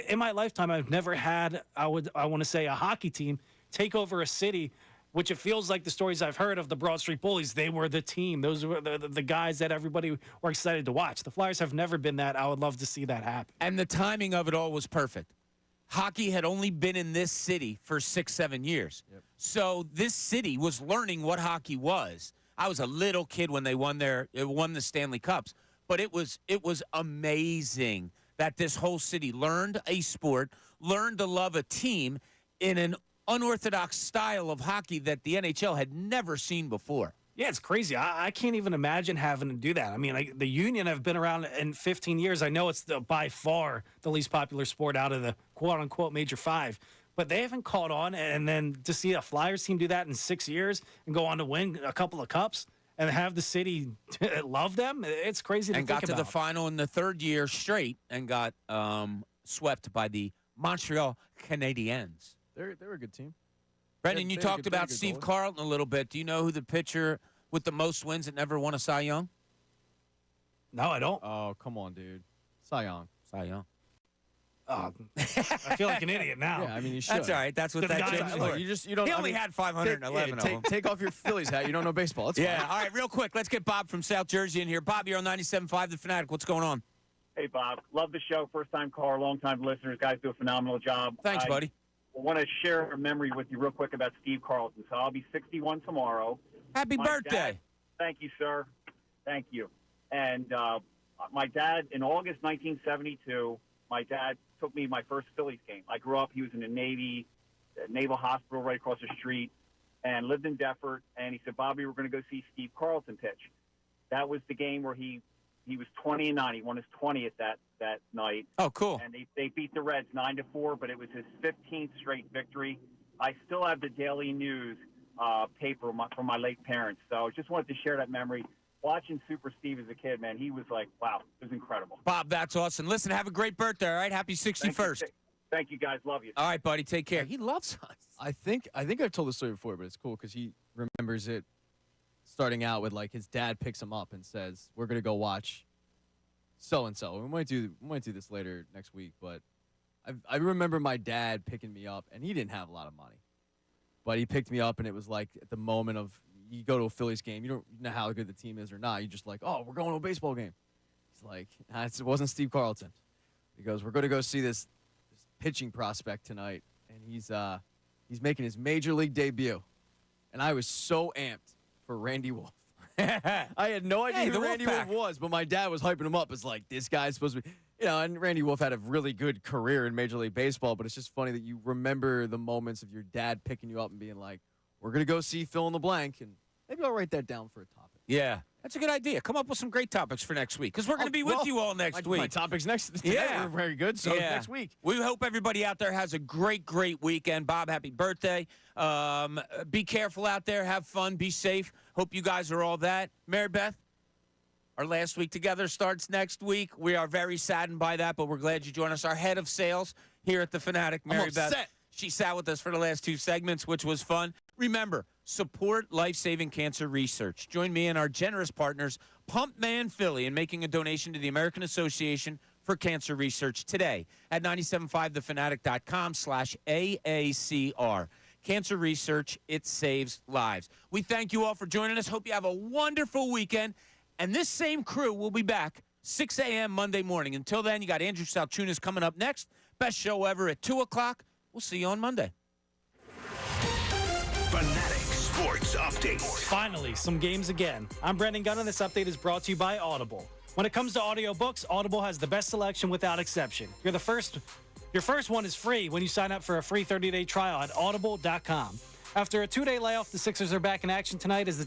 in my lifetime, I've never had, I want to say, a hockey team take over a city, which it feels like the stories I've heard of the Broad Street Bullies, they were the team. Those were the guys that everybody were excited to watch. The Flyers have never been that. I would love to see that happen. And the timing of it all was perfect. Hockey had only been in this city for 6-7 years. Yep. So this city was learning what hockey was. I was a little kid when they won the Stanley Cups. But it was amazing that this whole city learned a sport, learned to love a team in an unorthodox style of hockey that the NHL had never seen before. Yeah, it's crazy. I can't even imagine having to do that. I mean, the Union have been around in 15 years. I know it's by far the least popular sport out of the quote-unquote Major Five, but they haven't caught on. And then to see a Flyers team do that in 6 years and go on to win a couple of cups and have the city love them, it's crazy to think about. And got to the final in the third year straight and got swept by the Montreal Canadiens. They were a good team. Brendan, you talked about Steve Carlton a little bit. Do you know who the pitcher with the most wins that never won a Cy Young? No, I don't. Oh, come on, dude. Cy Young. I feel like an idiot now. Yeah, I mean, you should. That's all right. That's what that changed for. You don't. He only had 511 of them. Take off your Phillies hat. You don't know baseball. It's fine. All right, real quick. Let's get Bob from South Jersey in here. Bob, you're on 97.5 The Fanatic. What's going on? Hey, Bob. Love the show. First-time caller, long-time listeners. Guys do a phenomenal job. Thanks, buddy. I want to share a memory with you real quick about Steve Carlton. So I'll be 61 tomorrow. Happy birthday. Thank you, sir. Thank you. And my dad, in August 1972, my dad took me to my first Phillies game. I grew up, he was in the Naval Hospital right across the street, and lived in Deptford. And he said, Bobby, we're going to go see Steve Carlton pitch. That was the game where he was 20-9. He won his 20th that night. Oh, cool. And they beat the Reds 9-4, but it was his 15th straight victory. I still have the Daily News paper from my late parents. So just wanted to share that memory. Watching Super Steve as a kid, man, he was like, wow, it was incredible. Bob, that's awesome. Listen, have a great birthday, all right? Happy 61st. Thank you, guys. Love you. All right, buddy. Take care. He loves us. I think I've told this story before, but it's cool because he remembers it starting out with, like, his dad picks him up and says, we're going to go watch so-and-so. We might do this later next week, but I remember my dad picking me up, and he didn't have a lot of money. But he picked me up, and it was like at the moment of you go to a Phillies game, you don't know how good the team is or not. You're just like, oh, we're going to a baseball game. He's like, it wasn't Steve Carlton. He goes, we're going to go see this pitching prospect tonight, and he's making his major league debut. And I was so amped for Randy Wolf. I had no idea who Randy Wolf was, but my dad was hyping him up as like, this guy's supposed to be, and Randy Wolf had a really good career in Major League Baseball, but it's just funny that you remember the moments of your dad picking you up and being like, we're going to go see fill in the blank, and maybe I'll write that down for a topic. Yeah, that's a good idea. Come up with some great topics for next week because we're going to be with you all next week. My topics next were very good, so next week. We hope everybody out there has a great, great weekend. Bob, happy birthday. Be careful out there. Have fun. Be safe. Hope you guys are all that. Mary Beth, our last week together starts next week. We are very saddened by that, but we're glad you joined us. Our head of sales here at The Fanatic, Mary Beth. She sat with us for the last 2 segments, which was fun. Remember, support life-saving cancer research. Join me and our generous partners, Pump Man Philly, in making a donation to the American Association for Cancer Research today at 975thefanatic.com/AACR. Cancer research, it saves lives. We thank you all for joining us. Hope you have a wonderful weekend. And this same crew will be back 6 a.m. Monday morning. Until then, you got Andrew Salchunas coming up next. Best show ever at 2 o'clock. We'll see you on Monday. Fanatic Sports Update. Finally, some games again. I'm Brendan Gunn, and this update is brought to you by Audible. When it comes to audiobooks, Audible has the best selection without exception. Your first one is free when you sign up for a free 30-day trial at audible.com. After a 2-day layoff, the Sixers are back in action tonight as the